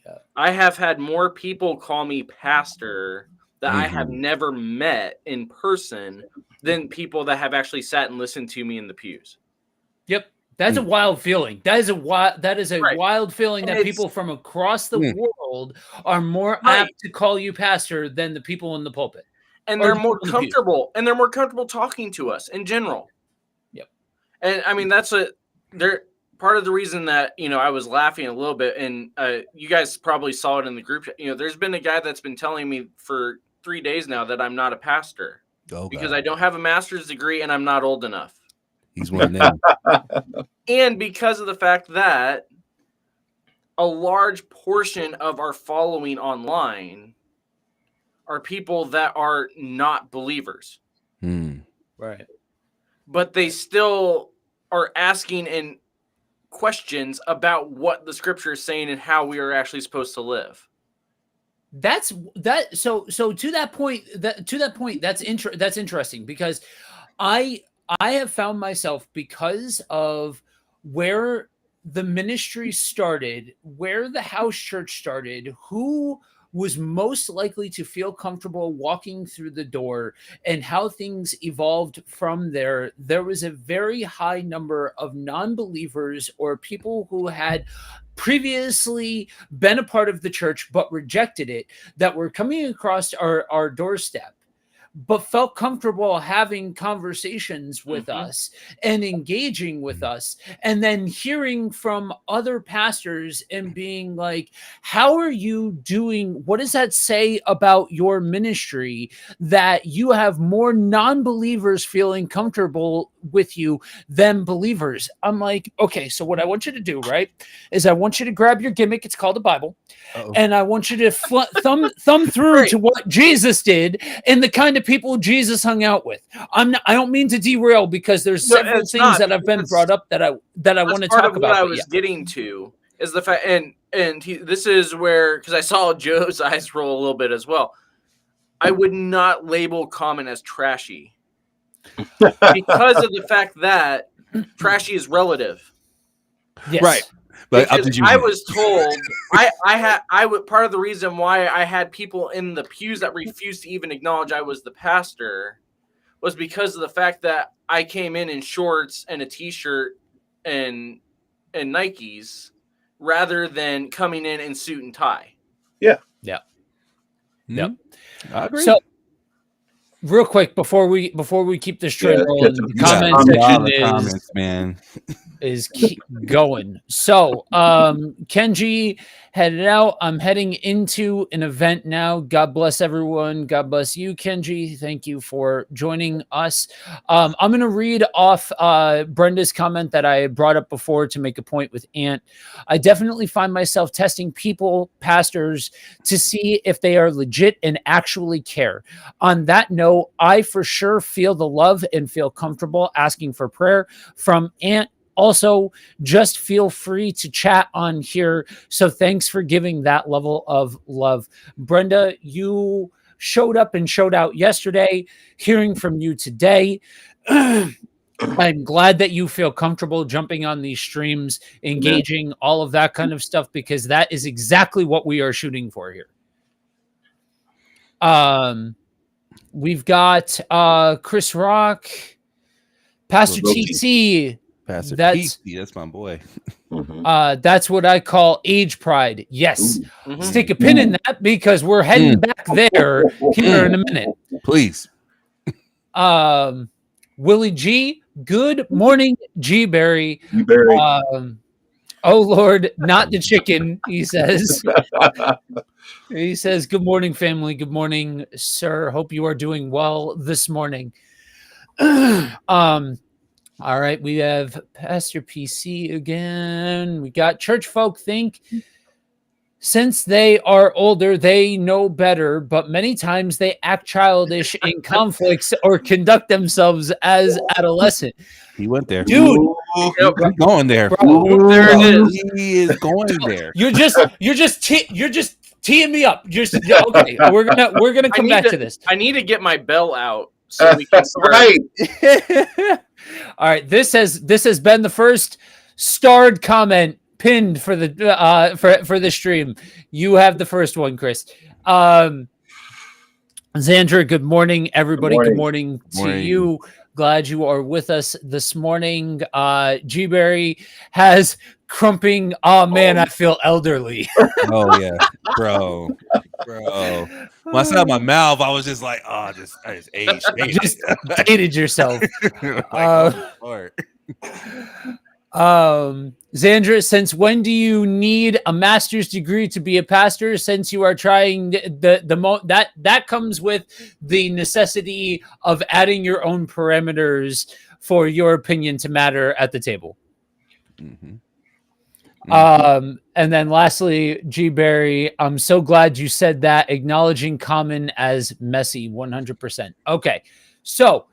Yeah. I have had more people call me pastor that I have never met in person than people that have actually sat and listened to me in the pews. Yep. That's a wild feeling. That is a Right. wild feeling And that it's- people from across the world are more Right. apt to call you pastor than the people in the pulpit. And Or they're the more people in the pews. comfortable, and they're more comfortable talking to us in general. Yep. And I mean, they're part of the reason that, I was laughing a little bit, and you guys probably saw it in the group chat. There's been a guy that's been telling me for 3 days now that I'm not a pastor because I don't have a master's degree and I'm not old enough. He's one of them. And because of the fact that a large portion of our following online are people that are not believers, Right. but they still are asking and questions about what the scripture is saying and how we are actually supposed to live. So to that point, that's interesting because I have found myself, because of where the ministry started, where the house church started, who was most likely to feel comfortable walking through the door, and how things evolved from there. There was a very high number of non-believers or people who had previously been a part of the church but rejected it, that were coming across our doorstep, but felt comfortable having conversations with us and engaging with us, and then hearing from other pastors and being like, how are you doing? What does that say about your ministry that you have more non-believers feeling comfortable with you than believers? I'm like, okay, so what I want you to do, right, is I want you to grab your gimmick. It's called a Bible. And I want you to thumb through to what Jesus did and the kind of people Jesus hung out with. I don't mean to derail, because there's several things that have been brought up that I want to talk about. What I was getting to is the fact, this is where, because I saw Joe's eyes roll a little bit as well. I would not label Common as trashy because of the fact that trashy is relative. Yes. Right. But I was told part of the reason why I had people in the pews that refused to even acknowledge I was the pastor was because of the fact that I came in shorts and a t-shirt and Nikes rather than coming in suit and tie. Yeah. Yep. I agree. So real quick, before we keep this train rolling, the comments, man, is keep going. So Kenji headed out. I'm heading into an event now. God bless everyone. God bless you, Kenji. Thank you for joining us. I'm going to read off Brenda's comment that I brought up before to make a point with Ant. I definitely find myself testing people, pastors, to see if they are legit and actually care. On that note, I for sure feel the love and feel comfortable asking for prayer from Ant. Also, just feel free to chat on here. So thanks for giving that level of love. Brenda, you showed up and showed out yesterday. Hearing from you today, I'm glad that you feel comfortable jumping on these streams, engaging, all of that kind of stuff, because that is exactly what we are shooting for here. We've got Chris Rock, Pastor TC. Pastor that's my boy. That's what I call age pride. Yes. Stick a pin in that, because we're heading back there here in a minute. Please. Willie G, good morning, G Berry. Berry. Oh Lord, not the chicken, he says. He says, good morning, family. Good morning, sir. Hope you are doing well this morning. All right, we have Pastor PC again. We got church folk think Since they are older, they know better, but many times they act childish in conflicts or conduct themselves as adolescent. He went there. Dude, Ooh, Yep. He's going there. bro, There it Bro, is. He is going there. you're just teeing me up. Yeah, okay, we're gonna come back to this. I need to get my bell out so we can start. right. All right, this has been the first starred comment pinned for the for the stream. You have the first one, Chris. Xandra, good morning, everybody. Good morning to Morning. you. Glad you are with us this morning. G Berry has crumping. Oh man, I feel elderly. Oh yeah, bro. When I said out my mouth, I was just like, I just aged. Just dated yourself. Like, oh, Lord. Xandra, since when do you need a master's degree to be a pastor? Since you are trying that comes with the necessity of adding your own parameters for your opinion to matter at the table. Mhm. And then lastly, G Berry, I'm so glad you said that, acknowledging Common as messy 100%. Okay. So,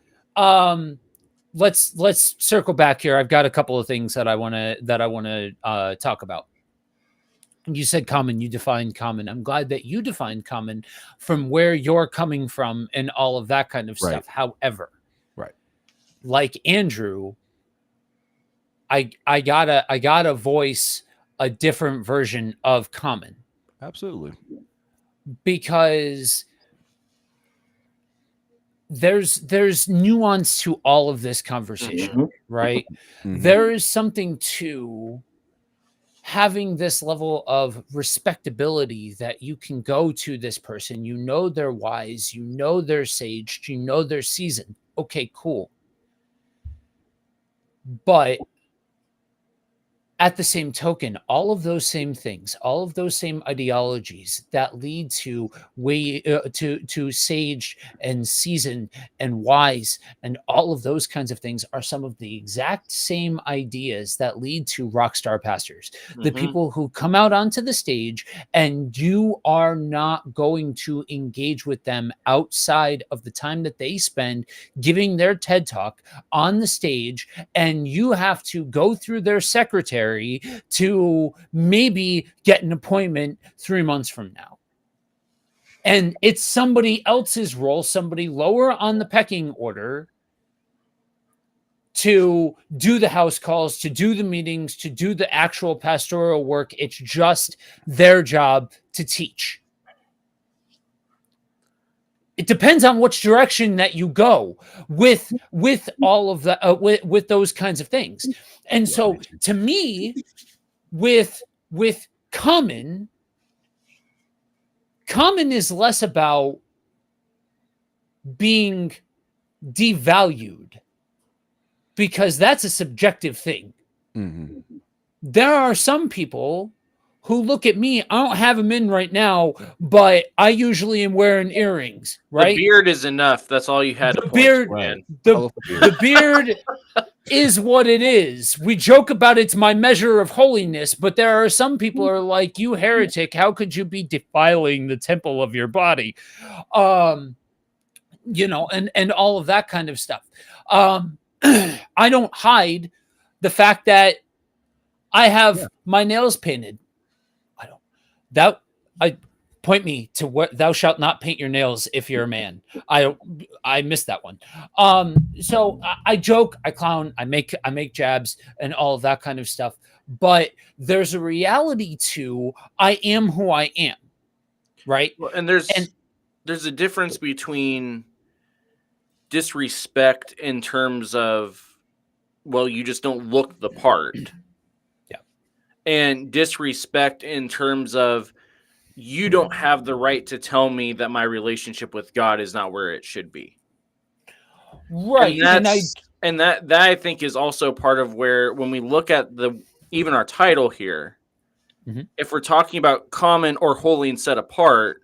let's circle back here. I've got a couple of things that I want to talk about. You said Common, you defined Common. I'm glad that you defined Common from where you're coming from and all of that kind of Right. stuff. However, Right. like Andrew, I gotta voice a different version of Common, Absolutely. because there's nuance to all of this conversation, Mhm. right? Mhm. There is something to having this level of respectability that you can go to this person. You know they're wise, you know they're sage, you know they're seasoned. Okay, cool. But at the same token, all of those same things, all of those same ideologies that lead to to sage and seasoned and wise and all of those kinds of things are some of the exact same ideas that lead to rock star pastors. The Mhm. people who come out onto the stage and you are not going to engage with them outside of the time that they spend giving their TED talk on the stage, and you have to go through their secretary to maybe get an appointment 3 months from now. And it's somebody else's role, somebody lower on the pecking order, to do the house calls, to do the meetings, to do the actual pastoral work. It's just their job to teach. It depends on which direction that you go with all of the with those kinds of things. And so to me, with Common is less about being devalued, because that's a subjective thing. Mhm. There are some people who look at me. I don't have them in right now, but I usually am wearing earrings, right? The beard is enough. That's all you had The to point beard- to, man. The beard is what it is. We joke about it's my measure of holiness, but there are some people who are like, you heretic, how could you be defiling the temple of your body? You know, and all of that kind of stuff. I don't hide the fact that I have my nails painted. I point me to what thou shalt not paint your nails if you're a man. I missed that one. So I joke, I clown, I make jabs and all of that kind of stuff. But there's a reality to I am who I am, right? Well, and there's a difference between disrespect in terms of, well, you just don't look the part. Yeah. And disrespect in terms of, you don't have the right to tell me that my relationship with God is not where it should be. Right. And that I think is also part of where, when we look at even our title here, Mhm. if we're talking about common or holy and set apart,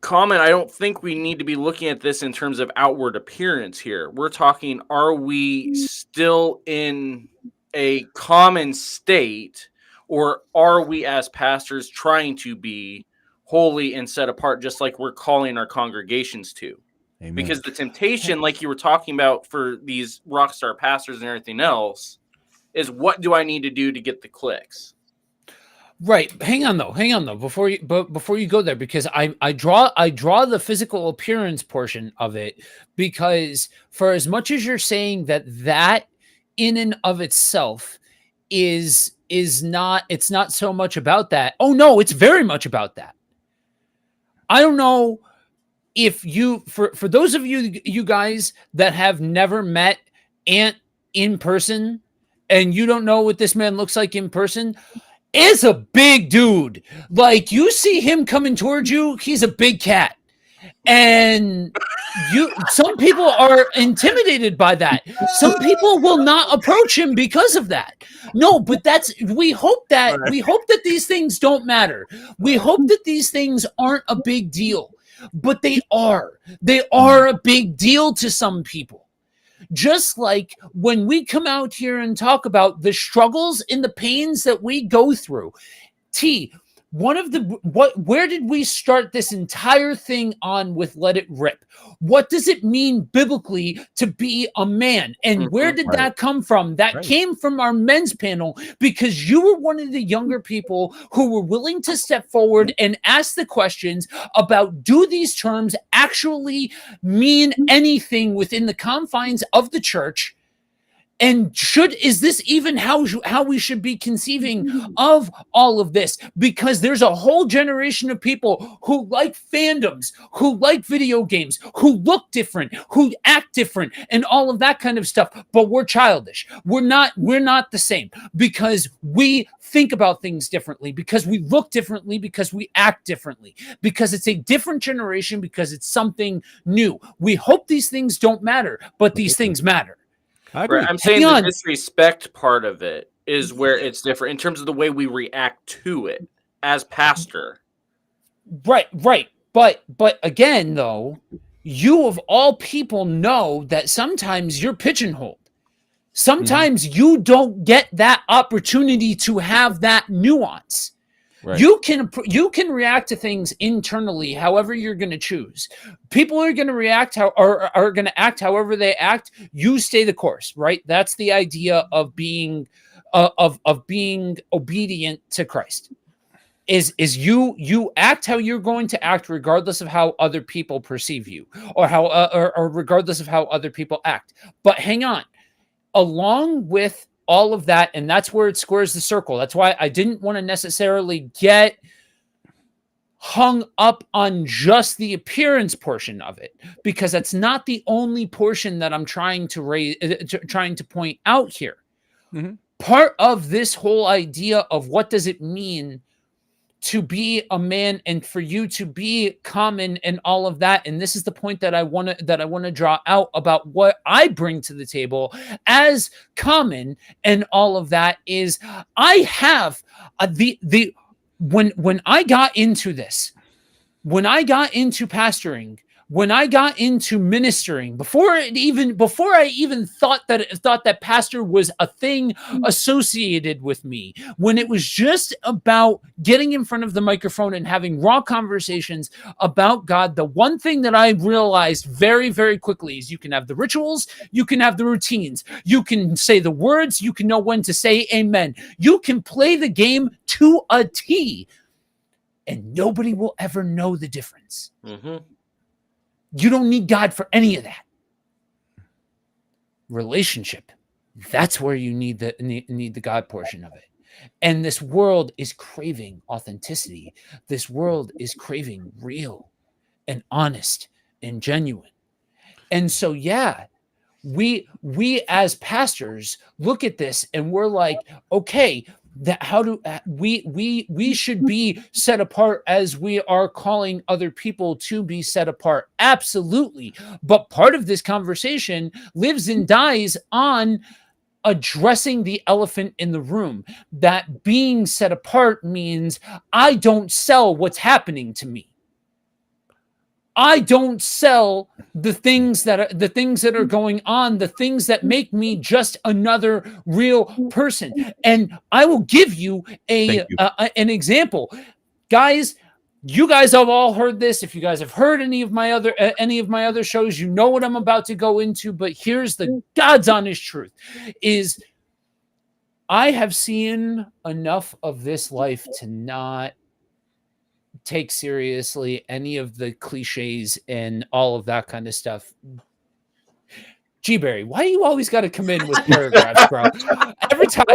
common, I don't think we need to be looking at this in terms of outward appearance here. We're talking, are we still in a common state Or are we as pastors trying to be holy and set apart, just like we're calling our congregations to? Amen. Because the temptation, like you were talking about for these rock star pastors and everything else, is what do I need to do to get the clicks? Right. Hang on though, before you go there, because I draw the physical appearance portion of it, because for as much as you're saying that in and of itself is not, it's not so much about that. Oh no, it's very much about that. I don't know if you, for those of you guys that have never met Ant in person and you don't know what this man looks like in person, is a big dude. Like, you see him coming towards you, he's a big cat. And some people are intimidated by that. Some people will not approach him because of that. No, but we hope that these things don't matter. We hope that these things aren't a big deal, but they are. They are a big deal to some people. Just like when we come out here and talk about the struggles and the pains that we go through. Where did we start this entire thing on with Let It Rip? What does it mean biblically to be a man? And where did that come from? That came from our men's panel, because you were one of the younger people who were willing to step forward and ask the questions about, do these terms actually mean anything within the confines of the church? And is this even how we should be conceiving of all of this? Because there's a whole generation of people who like fandoms, who like video games, who look different, who act different, and all of that kind of stuff. But we're childish. We're not the same, because we think about things differently, because we look differently, because we act differently, because it's a different generation, because it's something new. We hope these things don't matter, but these things matter. Right. I'm saying the disrespect part of it is where it's different in terms of the way we react to it as pastor. Right. But again, though, you of all people know that sometimes you're pigeonholed. Sometimes you don't get that opportunity to have that nuance. Right. You can react to things internally however you're going to choose. People are going to react or are going to act however they act. You stay the course, right? That's the idea of being being obedient to Christ. Is you act how you're going to act regardless of how other people perceive you, or how or regardless of how other people act. But hang on, along with all of that, and that's where it squares the circle. That's why I didn't want to necessarily get hung up on just the appearance portion of it, because that's not the only portion that I'm trying to point out here. Part of this whole idea of what does it mean to be a man and for you to be common and all of that. And this is the point that I want to draw out about what I bring to the table as common and all of that is I have when I got into this, when I got into pastoring, when I got into ministering, before I even thought that pastor was a thing associated with me, when it was just about getting in front of the microphone and having raw conversations about God, the one thing that I realized very, very quickly is you can have the rituals, you can have the routines, you can say the words, you can know when to say amen, you can play the game to a T, and nobody will ever know the difference. You don't need God for any of that. Relationship, that's where you need the God portion of it. And this world is craving authenticity. This world is craving real and honest and genuine. And so, yeah, we as pastors look at this and we're like, okay, that how do we should be set apart as we are calling other people to be set apart. Absolutely. But part of this conversation lives and dies on addressing the elephant in the room. That being set apart means I don't sell what's happening to me. I don't sell the things that are going on, the things that make me just another real person. And I will give you an example, guys. You guys have all heard this. If you guys have heard any of my other shows, you know what I'm about to go into. But here's the God's honest truth: is I have seen enough of this life to not take seriously any of the cliches and all of that kind of stuff. G Barry, why do you always got to come in with paragraphs, bro? Every time,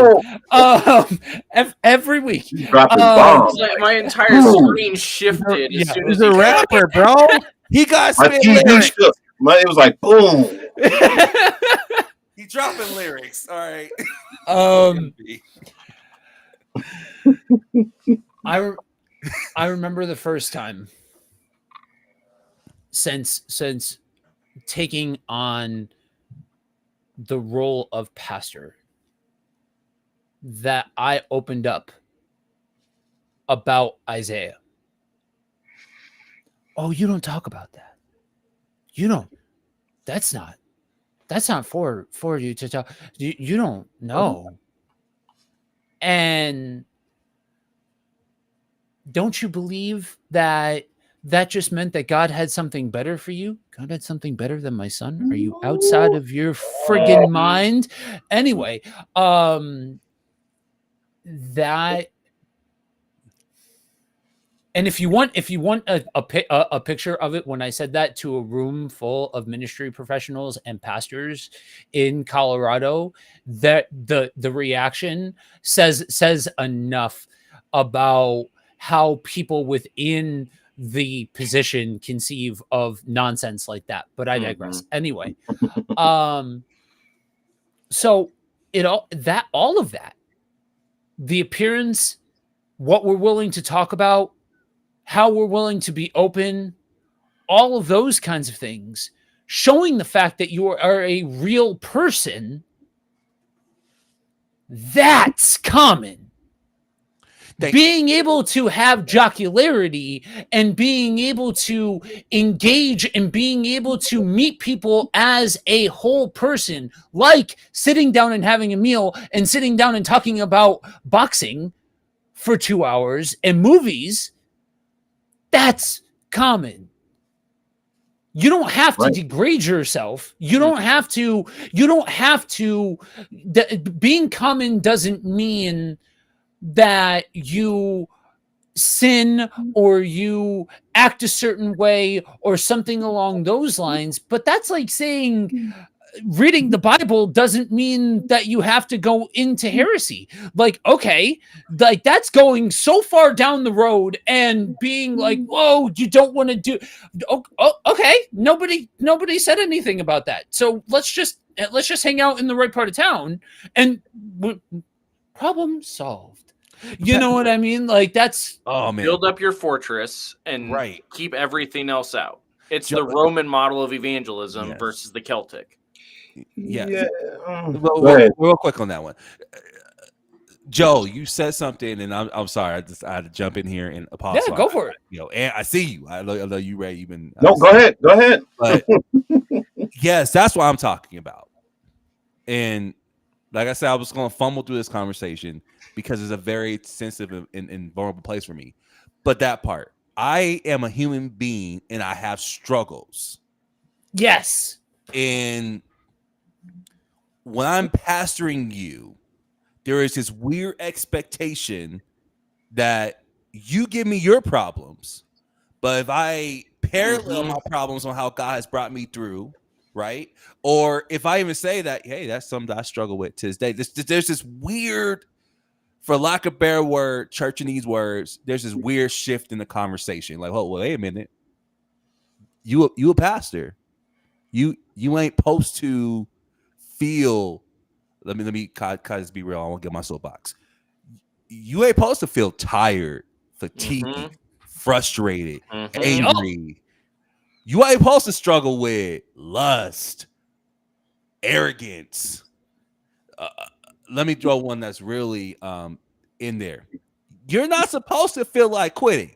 every week. Dropping bombs. My entire screen shifted as soon as He's a rapper, bro. He got My spit TV lyrics. shook. It was like boom. He dropping lyrics. All right. I remember the first time since taking on the role of pastor that I opened up about Isaiah. Oh, you don't talk about that. You don't. That's not for you to talk. You don't know. And don't you believe that just meant that God had something better for you? God had something better than my son? Are you outside of your friggin' mind? Anyway, that. And if you want a picture of it, when I said that to a room full of ministry professionals and pastors in Colorado, that the reaction says enough about how people within the position conceive of nonsense like that. But I digress. Anyway, so all of that, the appearance, what we're willing to talk about, how we're willing to be open, all of those kinds of things, showing the fact that you are a real person, that's common. Being able to have jocularity and being able to engage and being able to meet people as a whole person, like sitting down and having a meal and sitting down and talking about boxing for 2 hours and movies, that's common. You don't have to degrade yourself. You don't have to. Being common doesn't mean that you sin or you act a certain way or something along those lines. But that's like saying reading the Bible doesn't mean that you have to go into heresy. Like, okay, like that's going so far down the road and being like, whoa, you don't want to do. Okay, nobody said anything about that. So let's just hang out in the right part of town and problem solved. You know what I mean? Like that's build up your fortress and keep everything else out. It's the Roman model of evangelism versus the Celtic. Yeah. Real quick on that one. Joe, you said something, and I'm sorry. I had to jump in here and apologize. Yeah, go for it. And I see you. I know you ready. You've been. No, go ahead. Go ahead. But yes, that's what I'm talking about. And like I said, I was going to fumble through this conversation because it's a very sensitive and vulnerable place for me. But that part, I am a human being and I have struggles. Yes. And when I'm pastoring you, there is this weird expectation that you give me your problems, but if I parallel my problems on how God has brought me through, right? Or if I even say that, hey, that's something that I struggle with to this day. There's this weird, for lack of a better word, church in these words, there's this weird shift in the conversation. Like, oh, well, wait a minute. You a pastor. You ain't supposed to feel. Let me just be real. I won't get my soapbox. You ain't supposed to feel tired, fatigued, frustrated, angry. You ain't supposed to struggle with lust, arrogance. Let me throw one that's really in there. You're not supposed to feel like quitting.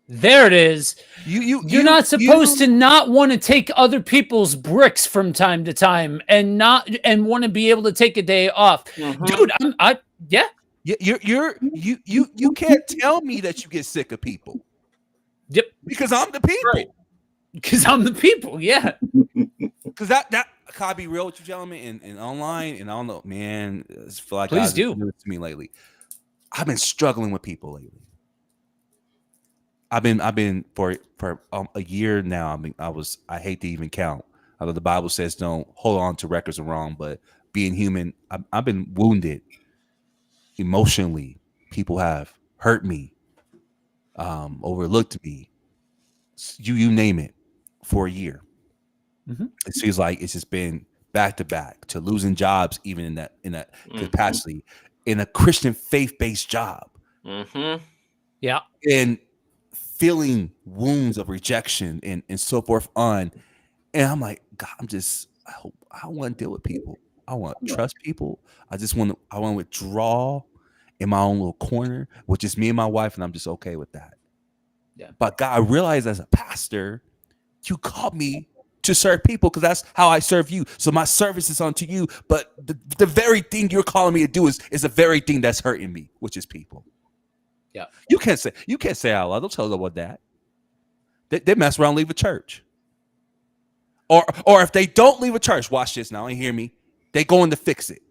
There it is. You're not supposed to not want to take other people's bricks from time to time and want to be able to take a day off. Dude, yeah. You can't tell me that you get sick of people. Yep. Because I'm the people. Right. Because I'm the people, yeah. Because that can I be real with you, gentlemen, and online, and I don't know, man. I feel like Please God's been do. doing this to me lately. I've been struggling with people lately. I've been for a year now. I hate to even count. Although the Bible says don't hold on to records of wrong, but being human, I've been wounded emotionally. People have hurt me, overlooked me. You name it, for a year. Mm-hmm. It feels like it's just been back to back to losing jobs, even in that capacity, in a Christian faith-based job. Yeah. And feeling wounds of rejection and so forth on. And I'm like, God, I want to deal with people. I want to trust people. I want to withdraw in my own little corner, which is me and my wife, and I'm just okay with that. Yeah. But God, I realized as a pastor, you called me to serve people because that's how I serve you. So my service is unto you. But the very thing you're calling me to do is the very thing that's hurting me, which is people. Yeah. You can't say out loud. Don't tell them about that. They mess around, leave a church. Or if they don't leave a church, watch this now and hear me. They going to fix it.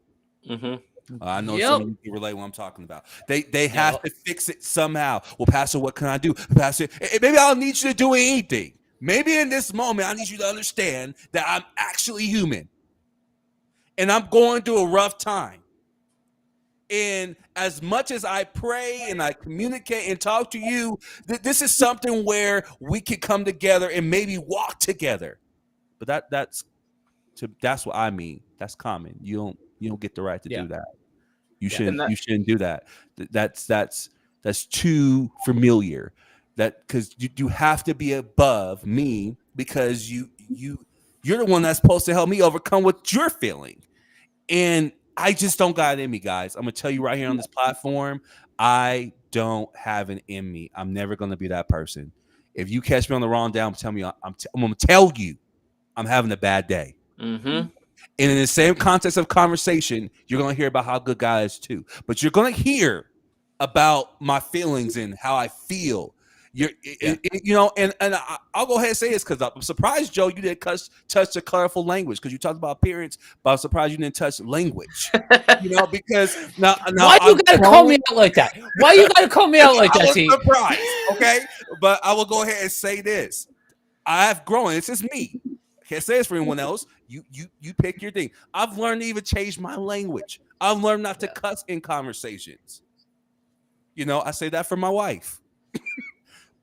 I know some of you can relate what I'm talking about. They have to fix it somehow. Well, Pastor, what can I do? Pastor, maybe I don't need you to do anything. Maybe in this moment, I need you to understand that I'm actually human. And I'm going through a rough time. And as much as I pray and I communicate and talk to you, this is something where we can come together and maybe walk together. But that's what I mean. That's common. You don't get the right to do that. You shouldn't do that. That's too familiar. That because you have to be above me because you're the one that's supposed to help me overcome what you're feeling. And I just don't got it in me, guys. I'm gonna tell you right here on this platform, I don't have it in me. I'm never gonna be that person. If you catch me on the wrong day, I'm gonna tell you I'm having a bad day. And in the same context of conversation, you're gonna hear about how good God is too. But you're gonna hear about my feelings and how I feel. And I'll go ahead and say this because I'm surprised, Joe, you didn't touch the colorful language because you talked about appearance, but I'm surprised you didn't touch language. Because now why you gotta call me out like that? Why you gotta call me out like that? I was surprised, okay? But I will go ahead and say this: I have grown. It's just me. I can't say this for anyone else. You pick your thing. I've learned to even change my language. I've learned not to cuss in conversations. I say that for my wife.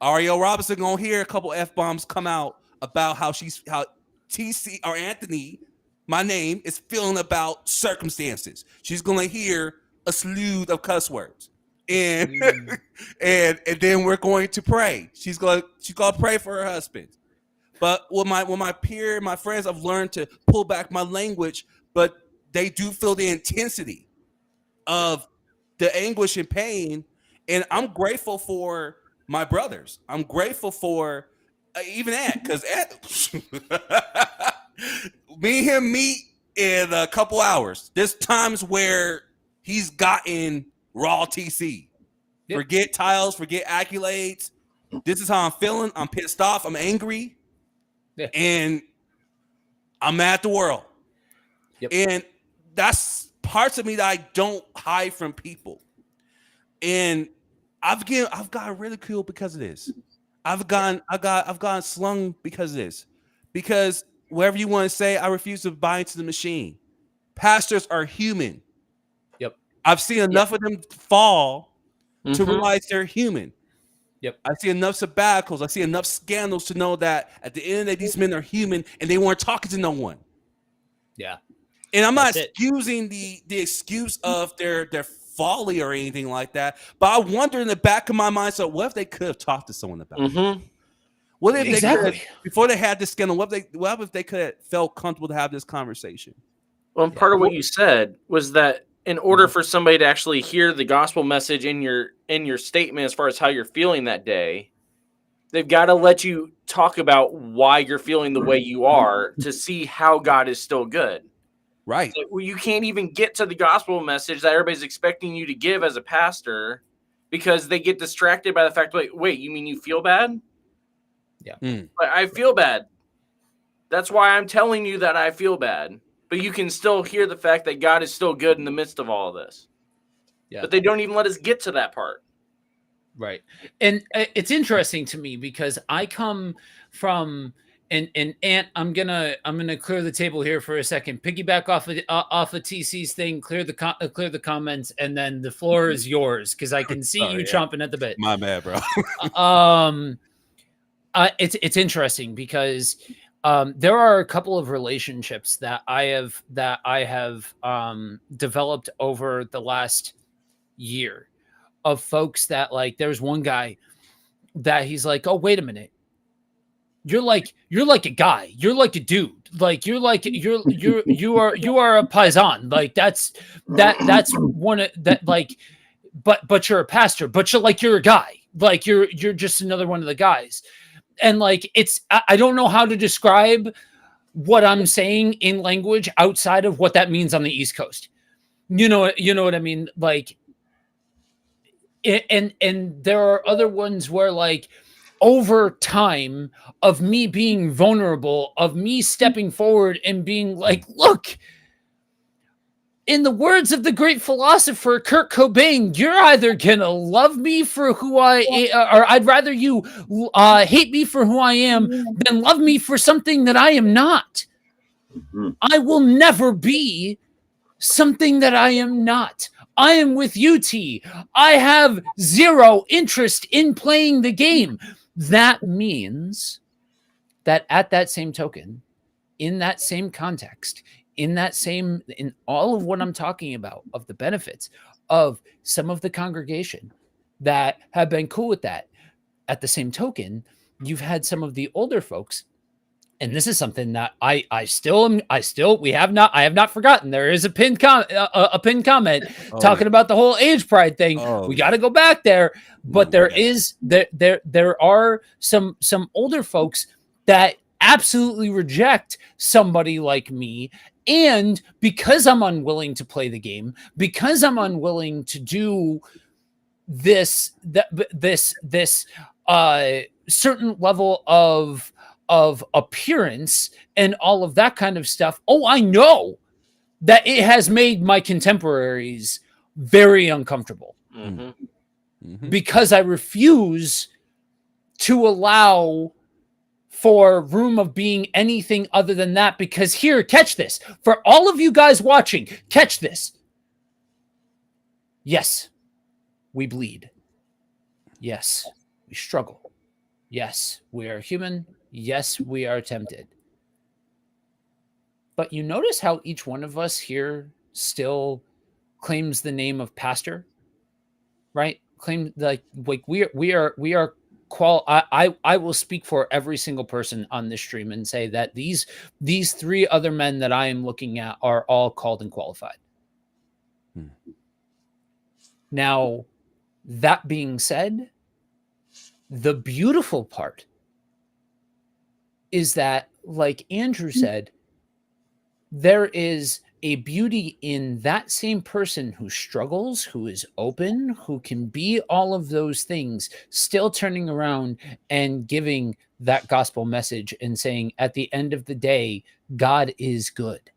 Ariel Robinson gonna hear a couple F-bombs come out about how TC or Anthony, my name, is feeling about circumstances. She's gonna hear a slew of cuss words. And and then we're going to pray. She's gonna pray for her husband. But with my friends, I've learned to pull back my language, but they do feel the intensity of the anguish and pain. And I'm grateful for my brothers. I'm grateful for even Ant, because me and him meet in a couple hours. There's times where he's gotten raw TC. Yep. Forget titles, forget accolades. This is how I'm feeling. I'm pissed off. I'm angry. Yeah. And I'm mad at the world. Yep. And that's parts of me that I don't hide from people. And I've gotten ridiculed because of this. I've gotten slung because of this. Because whatever you want to say, I refuse to buy into the machine. Pastors are human. Yep. I've seen enough of them fall to realize they're human. Yep. I see enough sabbaticals. I see enough scandals to know that at the end of the day, these men are human and they weren't talking to no one. Yeah. And I'm not excusing the excuse of their folly or anything like that, but I wonder in the back of my mind, so what if they could have talked to someone about it? What if they could, before they had this scandal, what if they could have felt comfortable to have this conversation? Well, and part of what you said was that in order for somebody to actually hear the gospel message in your statement as far as how you're feeling that day, They've got to let you talk about why you're feeling the way you are to see how God is still good. Right. Like, well, you can't even get to the gospel message that everybody's expecting you to give as a pastor because they get distracted by the fact, like, wait, you mean you feel bad? Yeah. But I feel bad. That's why I'm telling you that I feel bad. But you can still hear the fact that God is still good in the midst of all of this. Yeah. But they don't even let us get to that part. Right. And it's interesting to me because I come from and Ant, I'm gonna clear the table here for a second. Piggyback off of TC's thing. Clear the comments, and then the floor is yours because I can see you chomping at the bit. My bad, bro. It's interesting because there are a couple of relationships that I have developed over the last year of folks that, like, there's one guy that he's like, oh, wait a minute. You're like a guy. You're like a dude. Like you are a paisan. Like that's one of that, like, but you're a pastor, but you're a guy. Like you're just another one of the guys. And like, I don't know how to describe what I'm saying in language outside of what that means on the East Coast. You know what I mean? Like, and there are other ones where, like, over time of me being vulnerable, of me stepping forward and being like, look, in the words of the great philosopher Kurt Cobain, you're either gonna love me for who I am, or I'd rather you hate me for who I am than love me for something that I am not. Mhm. I will never be something that I am not. I am with UT. I have zero interest in playing the game. That means that at that same token, in that same context, in all of what I'm talking about, of the benefits of some of the congregation that have been cool with that, at the same token, you've had some of the older folks. And this is something that I have not forgotten. There is a pinned comment talking about the whole age pride thing. We got to go back there, but there are some older folks that absolutely reject somebody like me. And because I'm unwilling to play the game, because I'm unwilling to do this certain level of appearance and all of that kind of stuff. Oh, I know that it has made my contemporaries very uncomfortable because I refuse to allow for room of being anything other than that. Because here, catch this. For all of you guys watching, catch this. Yes, we bleed. Yes, we struggle. Yes, we are human. Yes, we are tempted. But you notice how each one of us here still claims the name of pastor, right? Claim like we are I will speak for every single person on this stream and say that these three other men that I am looking at are all called and qualified. Now, that being said, the beautiful part is that, like Andrew said, there is a beauty in that same person who struggles, who is open, who can be all of those things, still turning around and giving that gospel message and saying, at the end of the day, God is good.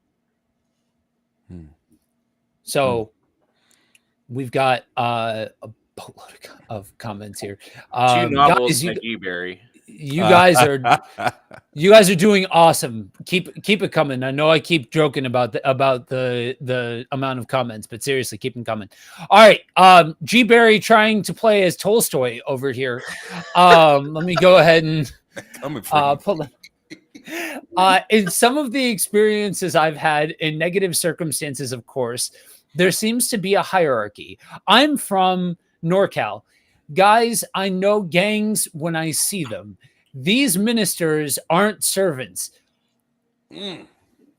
So we've got a boatload of comments here. Two novels, guys, Barry. you guys are doing awesome. Keep it coming. I know I keep joking about the amount of comments, but seriously, keep them coming. All right. G Barry trying to play as Tolstoy over here. Let me go ahead and pull up. In some of the experiences I've had in negative circumstances, of course, there seems to be a hierarchy. I'm from NorCal. Guys, I know gangs when I see them. These ministers aren't servants.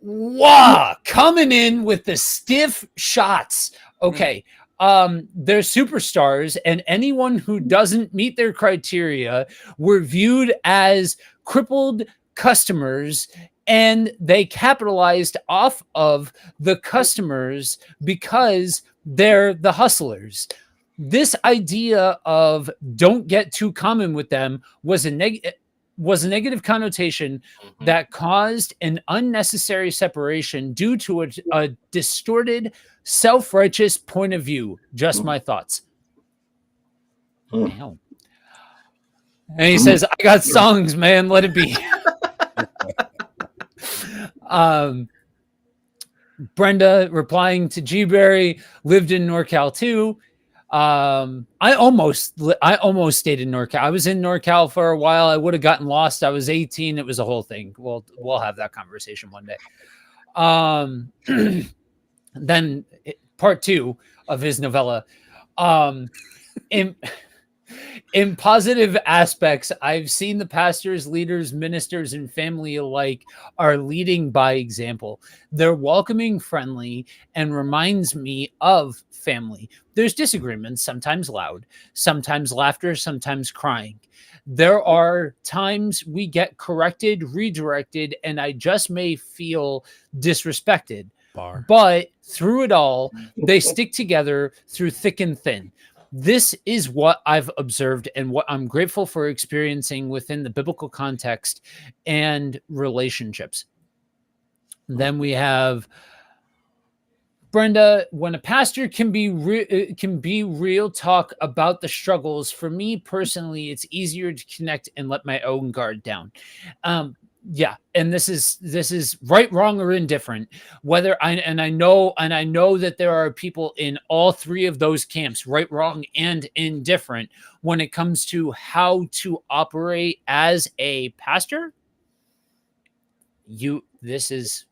Wow, coming in with the stiff shots. Okay. they're superstars, and anyone who doesn't meet their criteria were viewed as crippled customers, and they capitalized off of the customers because they're the hustlers. This idea of don't get too common with them was a negative connotation Mhm. that caused an unnecessary separation due to a distorted, self-righteous point of view. Just my thoughts. Hmm. Damn. And he says, I got songs, man. Let it be. Brenda replying to G-Berry, lived in NorCal too. I almost stayed in NorCal. I was in NorCal for a while. I would have gotten lost. I was 18. It was a whole thing. We'll have that conversation one day. Then part 2 of his novella. In positive aspects, I've seen the pastors, leaders, ministers, and family alike are leading by example. They're welcoming, friendly, and reminds me of family. There's disagreements, sometimes loud, sometimes laughter, sometimes crying. There are times we get corrected, redirected, and I just may feel disrespected. But through it all, they stick together through thick and thin. This is what I've observed and what I'm grateful for experiencing within the biblical context and relationships. Then we have Brenda. When a pastor can be real talk about the struggles, for me personally, it's easier to connect and let my own guard down. Yeah, and this is right, wrong, or indifferent. I know that there are people in all 3 of those camps, right, wrong, and indifferent, when it comes to how to operate as a pastor. This is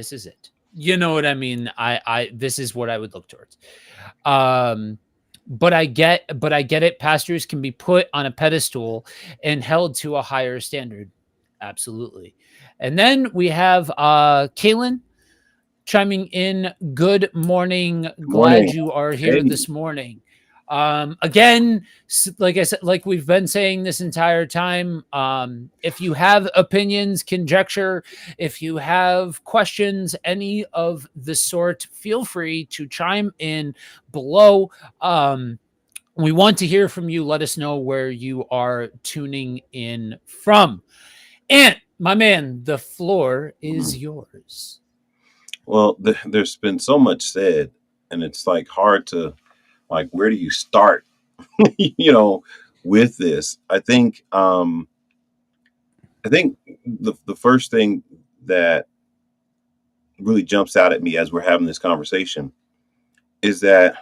it. You know what I mean? This is what I would look towards. But I get it. Pastors can be put on a pedestal and held to a higher standard. Absolutely. And then we have Kaylin chiming in. Good morning. Glad you are here this morning. Again, like I said, like we've been saying this entire time, if you have opinions, conjecture, if you have questions, any of the sort, feel free to chime in below. We want to hear from you. Let us know where you are tuning in from. And my man, the floor is yours. Well, there's been so much said, and it's like hard to, like, where do you start, with this? I think the first thing that really jumps out at me as we're having this conversation is that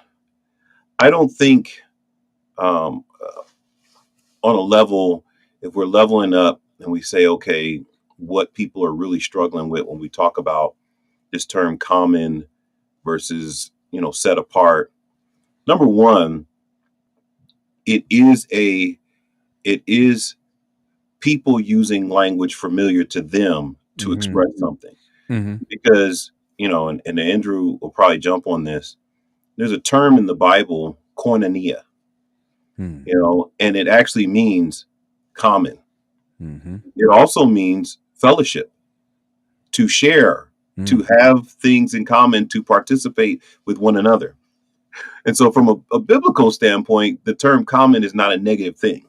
I don't think on a level, if we're leveling up and we say, okay, what people are really struggling with when we talk about this term common versus, set apart. Number one, it is people using language familiar to them to express something. Because, and Andrew will probably jump on this. There's a term in the Bible, koinonia, and it actually means common. It also means fellowship, to share, to have things in common, to participate with one another. And so from a biblical standpoint, the term common is not a negative thing.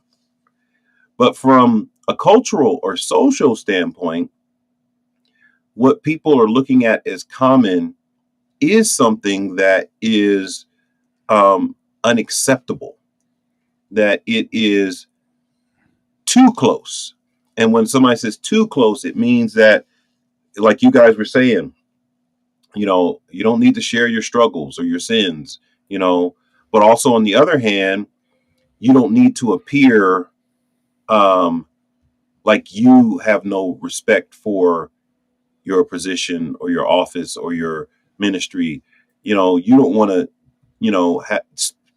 But from a cultural or social standpoint, what people are looking at as common is something that is unacceptable, that it is too close. And when somebody says too close, it means that, like you guys were saying, you don't need to share your struggles or your sins, but also on the other hand, you don't need to appear like you have no respect for your position or your office or your ministry. You don't want to,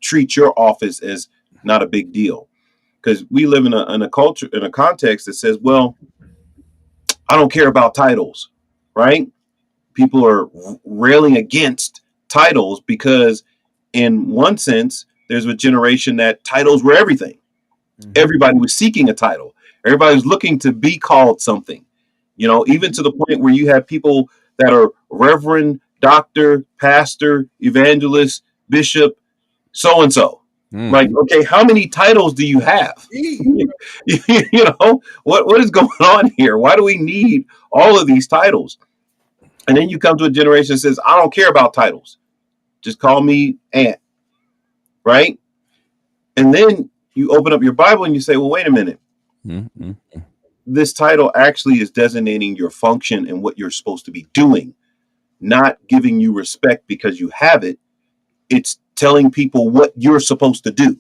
treat your office as not a big deal, because we live in a culture, in a context that says, well, I don't care about titles, right? People are railing against titles because in one sense, there's a generation that titles were everything. Mhm. Everybody was seeking a title. Everybody was looking to be called something, even to the point where you have people that are reverend, doctor, pastor, evangelist, bishop, so and so. Mm. Like, okay, how many titles do you have? What is going on here? Why do we need all of these titles? And then you come to a generation that says, I don't care about titles. Just call me Aunt. Right? And then you open up your Bible and you say, well, wait a minute. Mm. This title actually is designating your function and what you're supposed to be doing, not giving you respect because you have it. It's telling people what you're supposed to do.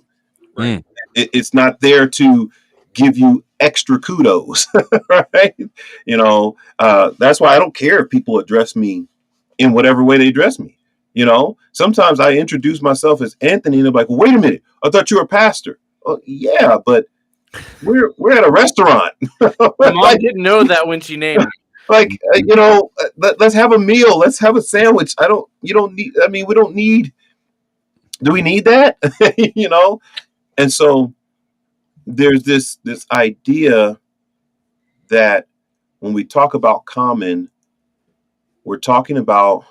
Right. It's not there to give you extra kudos. Right? That's why I don't care if people address me in whatever way they address me. Sometimes I introduce myself as Anthony and they're like, well, wait a minute, I thought you were a pastor. Oh, yeah, but we're at a restaurant. My mom didn't know that when she named me. Let's have a meal. Let's have a sandwich. We don't need, do we need that? And so there's this idea that when we talk about common, we're talking about,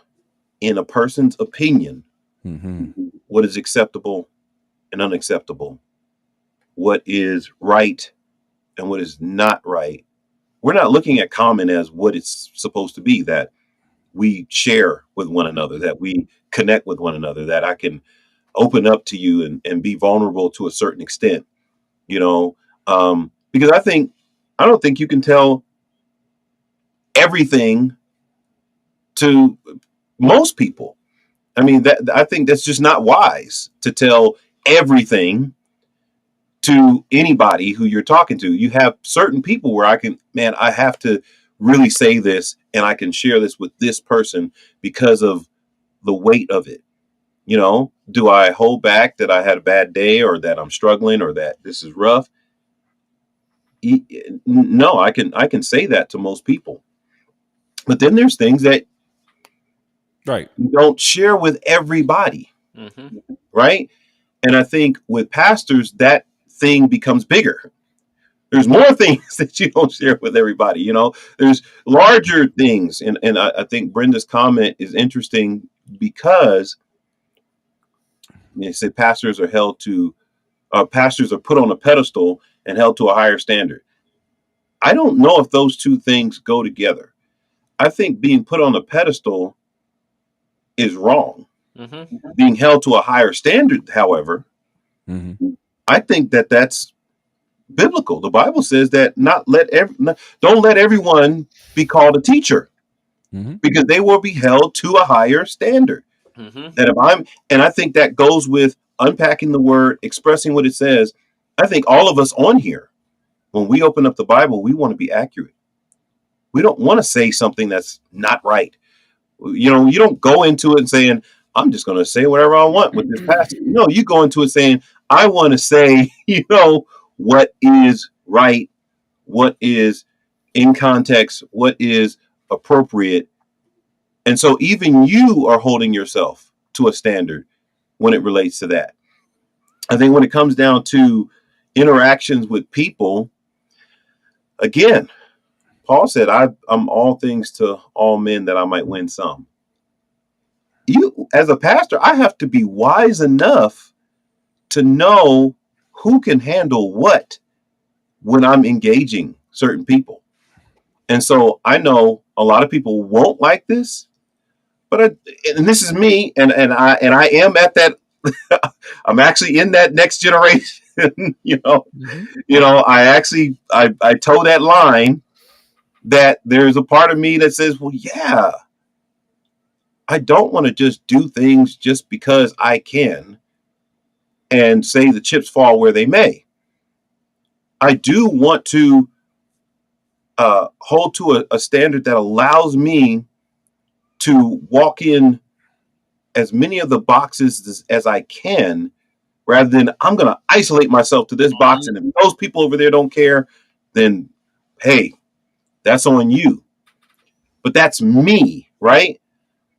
in a person's opinion, what is acceptable and unacceptable, what is right and what is not right. We're not looking at common as what it's supposed to be, that we share with one another, that we connect with one another, that I can open up to you and be vulnerable to a certain extent, because I don't think you can tell everything to most people. I mean, I think that's just not wise to tell everything to anybody who you're talking to. You have certain people where I have to really say this and I can share this with this person because of the weight of it. Do I hold back that I had a bad day or that I'm struggling or that this is rough? No, I can say that to most people. But then there's things that Right. you don't share with everybody. Mm-hmm. Right? And I think with pastors, that thing becomes bigger. There's more things that you don't share with everybody. There's larger things. And I think Brenda's comment is interesting because they say pastors are put on a pedestal and held to a higher standard. I don't know if those two things go together. I think being put on a pedestal is wrong. Mm-hmm. Being held to a higher standard, however, I think that's biblical. The Bible says that don't let everyone be called a teacher, because they will be held to a higher standard. Mm-hmm. And I think that goes with unpacking the word, expressing what it says. I think all of us on here, when we open up the Bible, we want to be accurate. We don't want to say something that's not right. You don't go into it and saying, I'm just going to say whatever I want with this passage. No, you go into it saying, I want to say, what is right, what is in context, what is appropriate. And so even you are holding yourself to a standard when it relates to that. I think when it comes down to interactions with people, again, Paul said, I'm all things to all men that I might win some. You, as a pastor, I have to be wise enough to know who can handle what when I'm engaging certain people. And so I know a lot of people won't like this, and this is me, and I am at that. I'm actually in that next generation. I toe that line, that there's a part of me that says, well, yeah, I don't want to just do things just because I can and say the chips fall where they may. I do want to hold to a standard that allows me to walk in as many of the boxes as I can, rather than I'm going to isolate myself to this box. And if those people over there don't care, then, hey, that's on you. But that's me, right?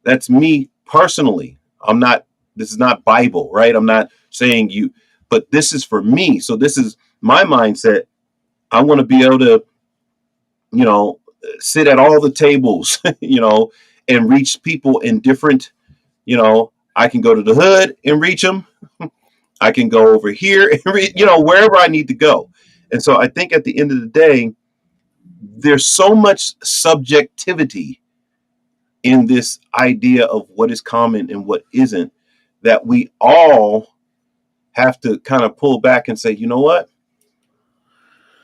That's me personally. this is not Bible, right? I'm not saying you, but this is for me. So this is my mindset. I want to be able to, you know, sit at all the tables, you know, and reach people in different, you know, I can go to the hood and reach them. I can go over here and you know, wherever I need to go. And so I think at the end of the day, there's so much subjectivity in this idea of what is common and what isn't, that we all have to kind of pull back and say, you know what?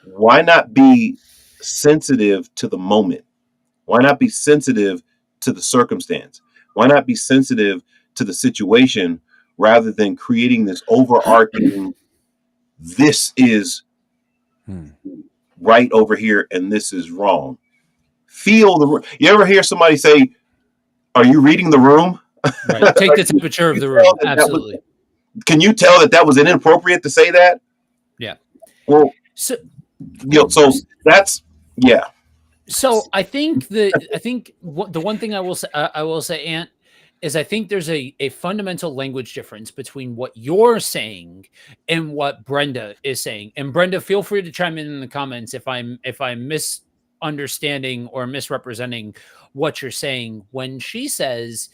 Why not be sensitive to the moment? Why not be sensitive to the circumstance? Why not be sensitive to the situation rather than creating this overarching, this is right over here and this is wrong? Feel the, you ever hear somebody say, are you reading the room? Right. Take the temperature of the room. Absolutely. Can you tell that was inappropriate to say that? Yeah. Well, so, you know, so that's, yeah. So I think the one thing I will say, Ant, is I think there's a fundamental language difference between what you're saying and what Brenda is saying. And Brenda, feel free to chime in the comments if I'm misunderstanding or misrepresenting what you're saying. When she says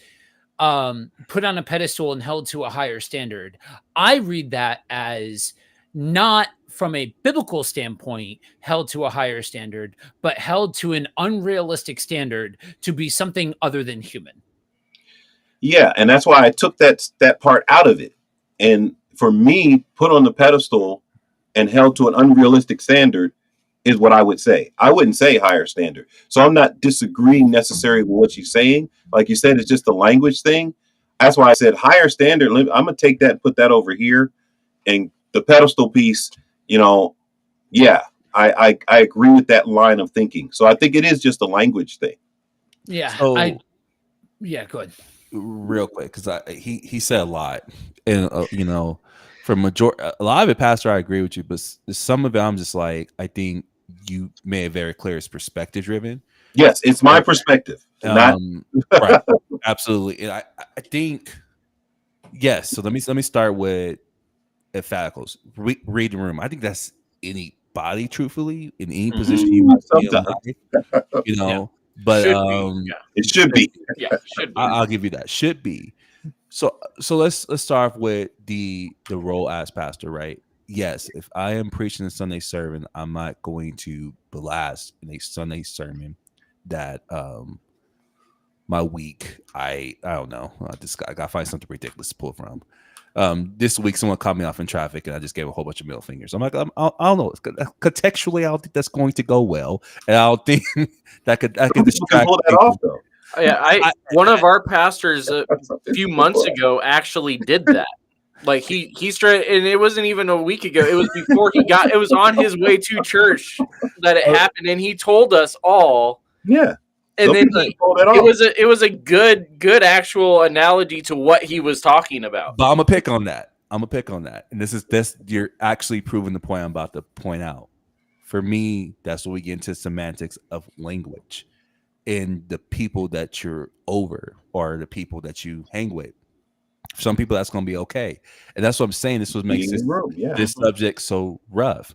put on a pedestal and held to a higher standard, I read that as not from a biblical standpoint held to a higher standard, but held to an unrealistic standard to be something other than human. Yeah, and that's why I took that part out of it. And for me, put on the pedestal and held to an unrealistic standard is what I would say. I wouldn't say higher standard. So I'm not disagreeing necessarily with what she's saying. Like you said, it's just a language thing. That's why I said higher standard. I'm going to take that and put that over here. And the pedestal piece, you know, yeah, I agree with that line of thinking. So I think it is just a language thing. Yeah. So, yeah, go ahead. Real quick, because he said a lot, and you know, for a lot of it, Pastor, I agree with you, but some of it, I'm just like, I think you made it very clear it's perspective driven. Yes, it's my perspective. Not right, absolutely. And I think yes. So let me start with emphaticals. Read the room. I think that's anybody, truthfully, in any position you might be in life, you know. Yeah. But it should be. Yeah, should be. I'll give you that. Should be. So let's start off with the role as pastor, right? Yes, if I am preaching a Sunday sermon, I'm not going to blast in a Sunday sermon that my week, I don't know. I gotta find something ridiculous to pull from. This week someone cut me off in traffic and I just gave a whole bunch of middle fingers. I'm like, I don't know. Contextually, I don't think that's going to go well, and I don't think that could distract pull that off though. Yeah, one of our pastors a few months ago actually did that. Like he's trying, and it wasn't even a week ago. It was before it was on his way to church that it happened, and he told us all. Yeah. And then it was a good actual analogy to what he was talking about. But I'm gonna pick on that. And this you're actually proving the point I'm about to point out. For me, that's when we get into semantics of language and the people that you're over or the people that you hang with. For some people, that's gonna be okay, and that's what I'm saying. This was makes this subject so rough.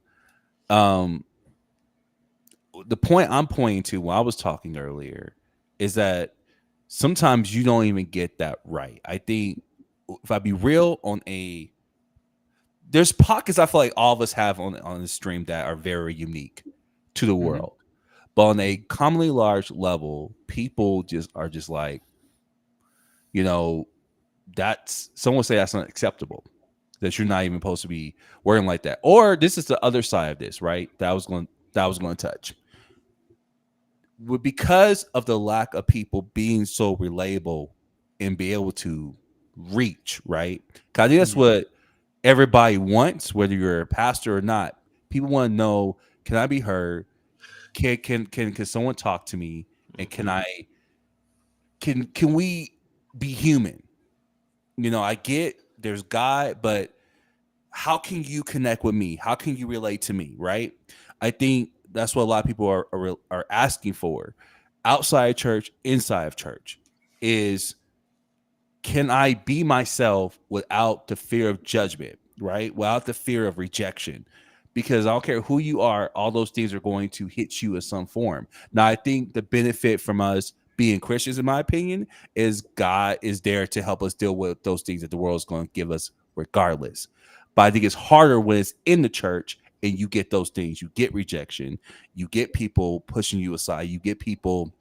The point I'm pointing to when I was talking earlier is that sometimes you don't even get that right. I think if I be real there's pockets I feel like all of us have on the stream that are very unique to the world. But on a commonly large level, people are just like, you know, someone say that's unacceptable, that you're not even supposed to be wearing like that. Or this is the other side of this, right? That I was going to touch. Because of the lack of people being so relatable and be able to reach, right? Because I think that's what everybody wants, whether you're a pastor or not. People want to know, can I be heard? Can someone talk to me? And can we be human? You know, I get there's God, but how can you connect with me? How can you relate to me, right? I think that's what a lot of people are asking for outside church, inside of church, is can I be myself without the fear of judgment, right? Without the fear of rejection? Because I don't care who you are, all those things are going to hit you in some form. Now, I think the benefit from us being Christians, in my opinion, is God is there to help us deal with those things that the world is going to give us regardless. But I think it's harder when it's in the church and you get those things. You get rejection. You get people pushing you aside. You get people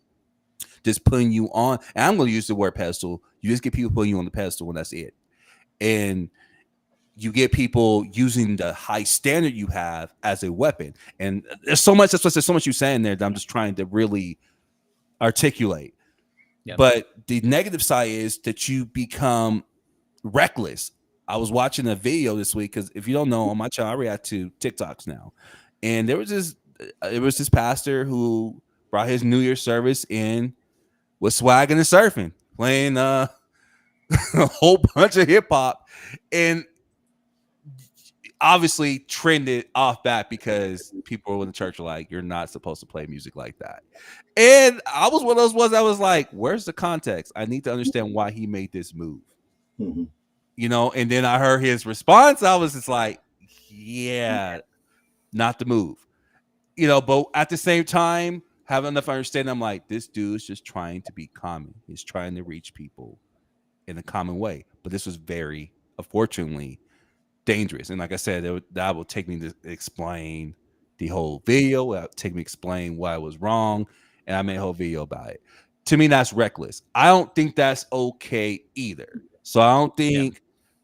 just putting you on. And I'm going to use the word pedestal. You just get people putting you on the pedestal, and that's it. And you get people using the high standard you have as a weapon. And there's so much. There's so much you saying there that I'm just trying to really articulate. Yep. But the negative side is that you become reckless. I was watching a video this week because if you don't know, on my channel, I react to TikToks now, and there was this pastor who brought his New Year's service in with swagging and surfing, playing a whole bunch of hip hop, and obviously trended off that because people in the church are like, you're not supposed to play music like that. And I was one of those ones that was like, where's the context? I need to understand why he made this move. Mm-hmm. You know, and then I heard his response. I was just like, yeah, not the move. You know, but at the same time, having enough understanding, I'm like, this dude's just trying to be common. He's trying to reach people in a common way. But this was very, unfortunately, dangerous. And like I said, that will take me to explain the whole video. That would take me to explain why it was wrong. And I made a whole video about it. To me, that's reckless. I don't think that's okay either. So I don't think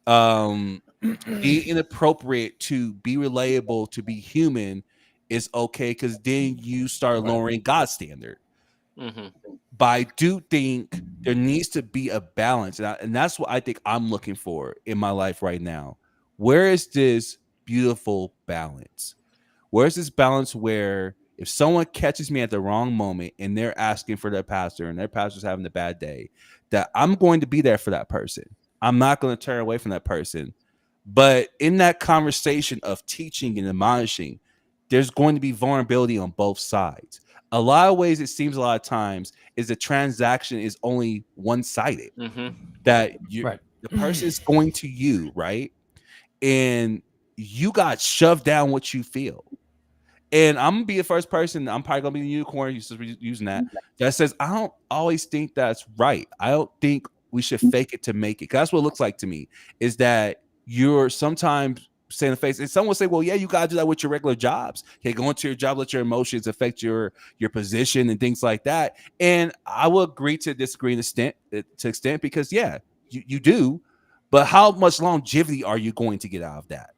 being inappropriate to be relatable, to be human is okay, because then you start lowering God's standard. Mm-hmm. But I do think there needs to be a balance. And that's what I think I'm looking for in my life right now. Where is this beautiful balance? Where is this balance where if someone catches me at the wrong moment and they're asking for their pastor and their pastor's having a bad day, that I'm going to be there for that person. I'm not going to turn away from that person. But in that conversation of teaching and admonishing, there's going to be vulnerability on both sides. A lot of ways, it seems a lot of times, is the transaction is only one-sided. Mm-hmm. That Right. the person is going to you, right? And you got shoved down what you feel. And I'm gonna be the first person. I'm probably gonna be the unicorn using that says I don't always think that's right. I don't think we should fake it to make it. 'Cause that's what it looks like to me. Is that you're sometimes saying the face, and someone will say, "Well, yeah, you gotta do that with your regular jobs. Okay, go into your job, let your emotions affect your position and things like that." And I will agree to disagree to extent because yeah, you do. But how much longevity are you going to get out of that?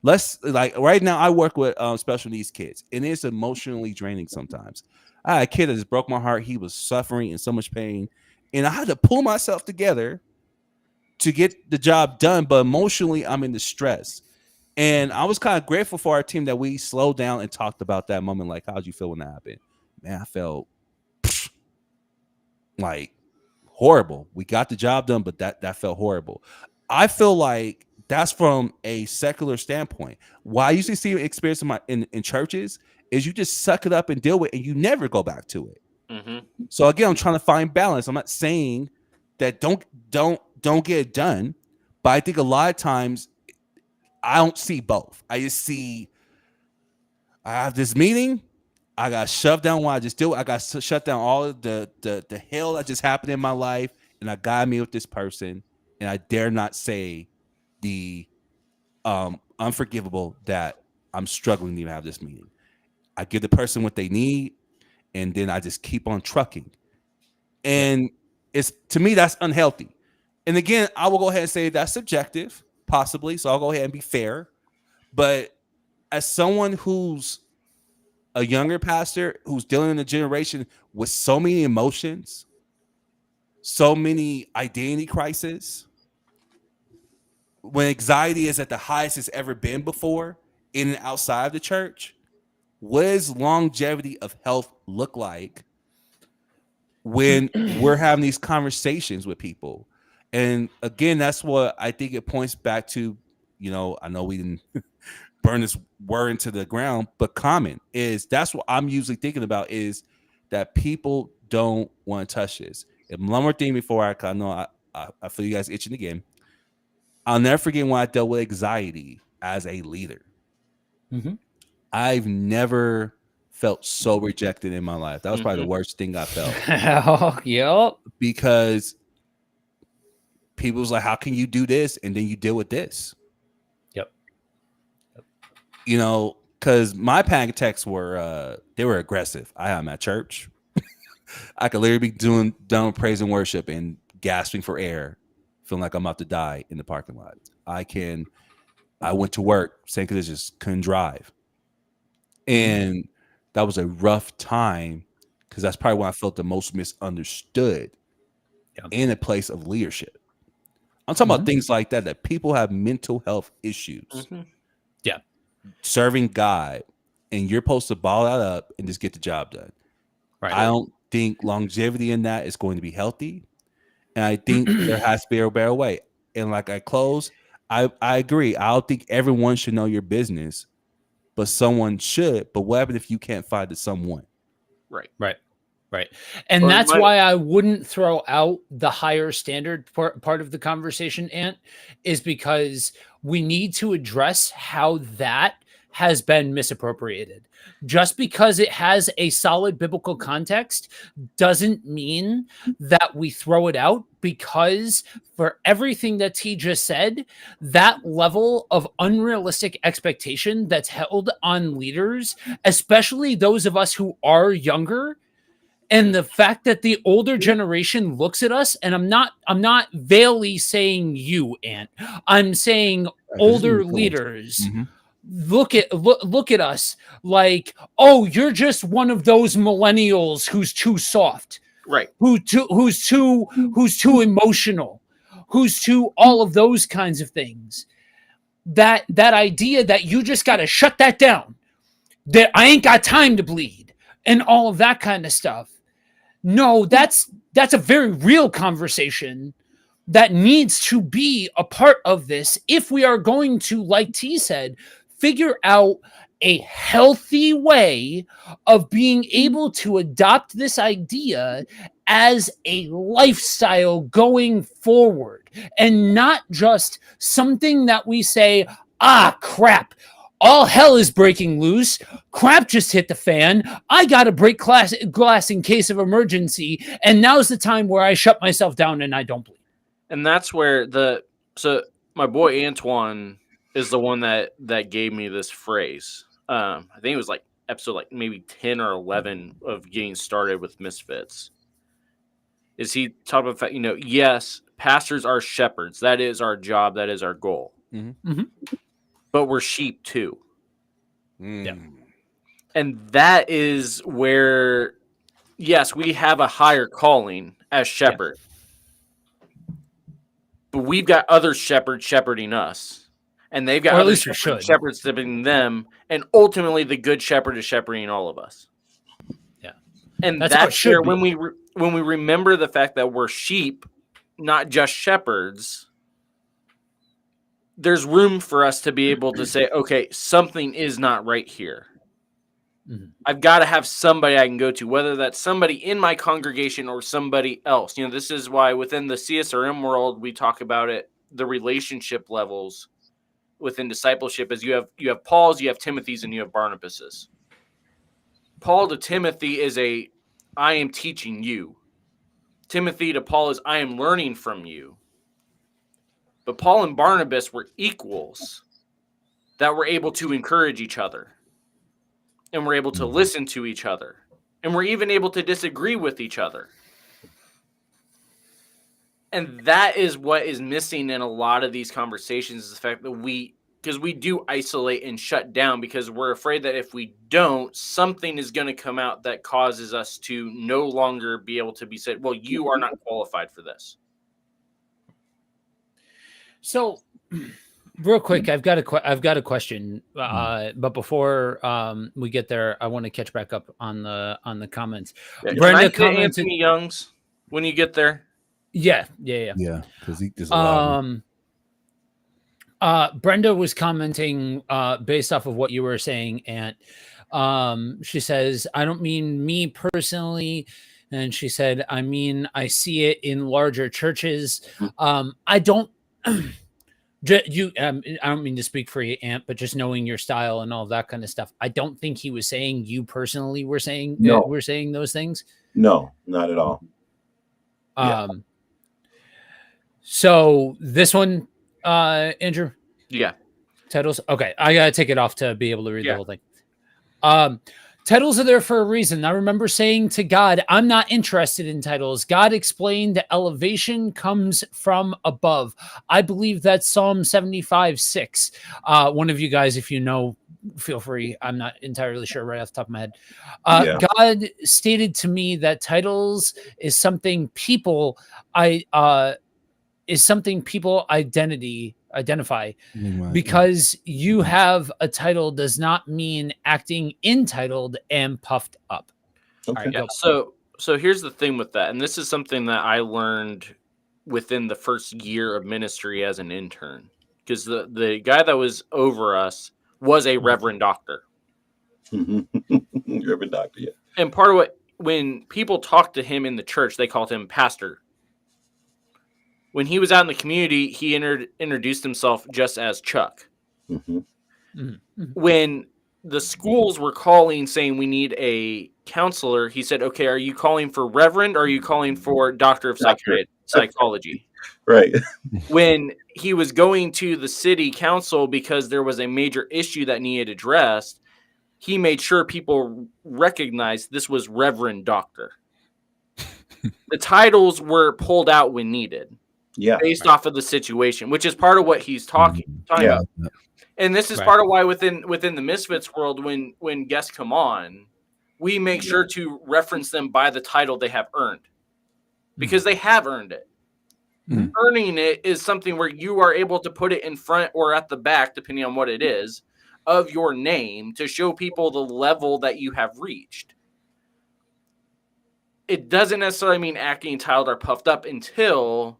Let's like right now, I work with special needs kids, and it's emotionally draining sometimes. I had a kid that just broke my heart. He was suffering in so much pain, and I had to pull myself together to get the job done. But emotionally, I'm in distress, and I was kind of grateful for our team that we slowed down and talked about that moment. Like, how'd you feel when that happened? Man, I felt like horrible. We got the job done, but that felt horrible. I feel like that's from a secular standpoint. What I usually see experience in churches is you just suck it up and deal with it, and you never go back to it. Mm-hmm. So again, I'm trying to find balance. I'm not saying that don't get it done, but I think a lot of times I don't see both. I just see I have this meeting. I got shoved down while I just do it. I got shut down all of the hell that just happened in my life, and I got me with this person, and I dare not say the unforgivable that I'm struggling to even have this meeting. I give the person what they need, and then I just keep on trucking. And it's to me that's unhealthy. And again, I will go ahead and say that's subjective, possibly. So I'll go ahead and be fair. But as someone who's a younger pastor who's dealing in a generation with so many emotions, so many identity crises, when anxiety is at the highest it's ever been before in and outside of the church, what does longevity of health look like when we're having these conversations with people? And again, that's what I think it points back to. You know, I know we didn't burn this word into the ground, but common is that's what I'm usually thinking about is that people don't want to touch this. And one more thing before I know I feel you guys itching again. I'll never forget when I dealt with anxiety as a leader. Mm-hmm. I've never felt so rejected in my life. That was probably the worst thing I felt. Yep. Because people was like, how can you do this? And then you deal with this. Yep. You know, because my panic attacks were they were aggressive. I am at church. I could literally be done praise and worship and gasping for air, feeling like I'm about to die in the parking lot. I went to work, same conditions, just couldn't drive. And that was a rough time because that's probably when I felt the most misunderstood in a place of leadership. I'm talking about things like that people have mental health issues. Yeah. Serving God, and you're supposed to ball that up and just get the job done. Right. I don't think longevity in that is going to be healthy. And I think there has to be a better way. And like I close, I agree. I don't think everyone should know your business, but someone should. But what happens if you can't find the someone? Right. And Well, that's why I wouldn't throw out the higher standard part of the conversation, Ant, is because we need to address how that has been misappropriated. Just because it has a solid biblical context doesn't mean that we throw it out, because for everything that T just said, that level of unrealistic expectation that's held on leaders, especially those of us who are younger, and the fact that the older generation looks at us, and I'm not vaguely saying you, Ant. I'm saying older leaders look at us like, oh, you're just one of those millennials who's too soft, Right. who's too emotional, who's too all of those kinds of things. That idea that you just got to shut that down, that I ain't got time to bleed, and all of that kind of stuff. No, that's a very real conversation that needs to be a part of this if we are going to, like T said, figure out a healthy way of being able to adopt this idea as a lifestyle going forward, and not just something that we say, crap, all hell is breaking loose. Crap just hit the fan. I got to break glass in case of emergency. And now's the time where I shut myself down and I don't bleed. And that's where so my boy Antoine is the one that gave me this phrase. I think it was like episode like maybe 10 or 11 of getting started with Misfits. Is he talking about, yes, pastors are shepherds. That is our job. That is our goal. But we're sheep too. Yeah. And that is where, yes, we have a higher calling as shepherd. But we've got other shepherds shepherding us. And they've got Or at other least we should. shepherds shepherding them. And ultimately, the good shepherd is shepherding all of us. Yeah. And That's how it should where be. when we remember the fact that we're sheep, not just shepherds, there's room for us to be able to say, okay, something is not right here. I've got to have somebody I can go to, whether that's somebody in my congregation or somebody else. This is why within the CSRM world, we talk about it, the relationship levels within discipleship is you have Paul's, you have Timothy's, and you have Barnabas's. Paul to Timothy is I am teaching you. Timothy to Paul is I am learning from you. But Paul and Barnabas were equals that were able to encourage each other. And were able to listen to each other. And were even able to disagree with each other. And that is what is missing in a lot of these conversations, is the fact that because we do isolate and shut down because we're afraid that if we don't, something is going to come out that causes us to no longer be able to be said, well, you are not qualified for this. So, real quick, I've got a question, but before we get there, I want to catch back up on the comments. Yeah, Brenda can I get commented, Anthony Young's when you get there. yeah. Because he does a lot. Brenda was commenting based off of what you were saying, and she says, I don't mean me personally, And she said, I mean, I see it in larger churches. I don't. I don't mean to speak for you, Ant, but just knowing your style and all that kind of stuff, I don't think he was saying you personally were saying No. were saying those things. No, not at all. Yeah. So this one, Andrew, Yeah. titles. Okay, I gotta take it off to be able to read Yeah. the whole thing. Titles are there for a reason. I remember saying to God, I'm not interested in titles. God explained elevation comes from above. I believe that's Psalm 75:6. One of you guys, if you know, feel free. I'm not entirely sure right off the top of my head. Yeah. God stated to me that titles is something people identify. Because you have a title does not mean acting entitled and puffed up. Okay. All right, Yeah. go. So here's the thing with that, and this is something that I learned within the first year of ministry as an intern, because the guy that was over us was a reverend doctor. Reverend Doctor, yeah. And part of when people talked to him in the church, they called him pastor. When he was out in the community, he introduced himself just as Chuck. When the schools were calling saying we need a counselor, he said, okay, are you calling for reverend or are you calling for doctor of psychology? Right. When he was going to the city council because there was a major issue that needed addressed, he made sure people recognized this was reverend doctor. The titles were pulled out when needed. Yeah. Based off of the situation, which is part of what he's talking about. And this is part of why within the Misfits world, when guests come on, we make sure to reference them by the title they have earned, because they have earned it. Earning it is something where you are able to put it in front or at the back, depending on what it is, of your name to show people the level that you have reached. It doesn't necessarily mean acting entitled or puffed up until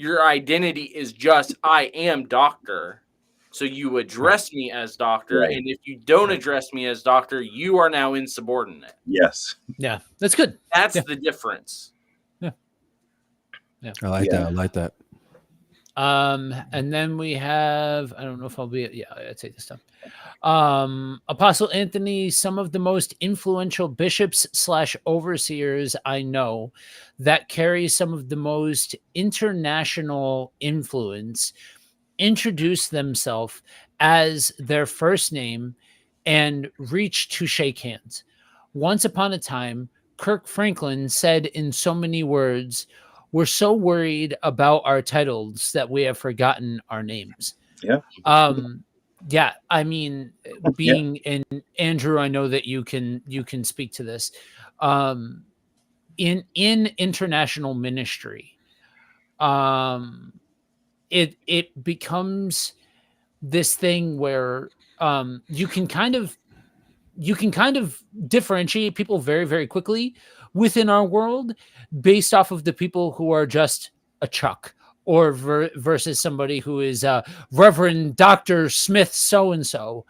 your identity is just, I am doctor. So you address me as doctor. Right. And if you don't address me as doctor, you are now insubordinate. Yes. Yeah, that's good. That's the difference. Yeah. I like that. I like that. And then we have, I don't know if I'll be, I'd say this time. Apostle Anthony, some of the most influential bishops / overseers I know that carry some of the most international influence introduce themselves as their first name and reach to shake hands. Once upon a time, Kirk Franklin said in so many words, we're so worried about our titles that we have forgotten our names. Yeah. Yeah, I mean, being in Andrew, I know that you can speak to this. In international ministry, it becomes this thing where you can kind of differentiate people very, very quickly within our world based off of the people who are just a Chuck, or versus somebody who is Reverend Dr. Smith so-and-so.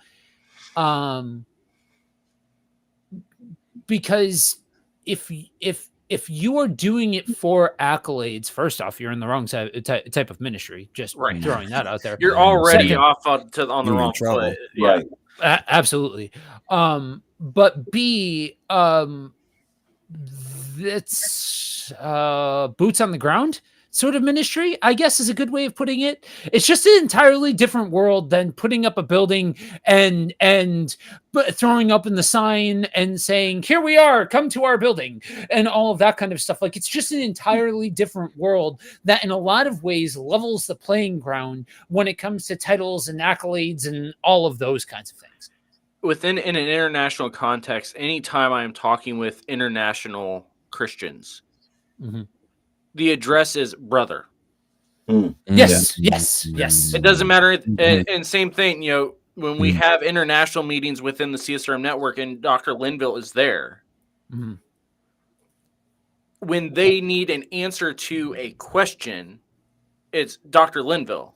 Because if you are doing it for accolades, first off, you're in the wrong type of ministry. Just throwing that out there. You're already off on the wrong trouble. foot. Yeah. Right. Absolutely. But B, it's boots on the ground sort of ministry, I guess, is a good way of putting it. It's just an entirely different world than putting up a building and throwing up in the sign and saying, here we are, come to our building, and all of that kind of stuff. Like, it's just an entirely different world that in a lot of ways levels the playing ground when it comes to titles and accolades and all of those kinds of things. In an international context, anytime I'm talking with international Christians, the address is brother. Yes. It doesn't matter. And same thing, when we have international meetings within the CSRM network and Dr. Linville is there, when they need an answer to a question, it's Dr. Linville.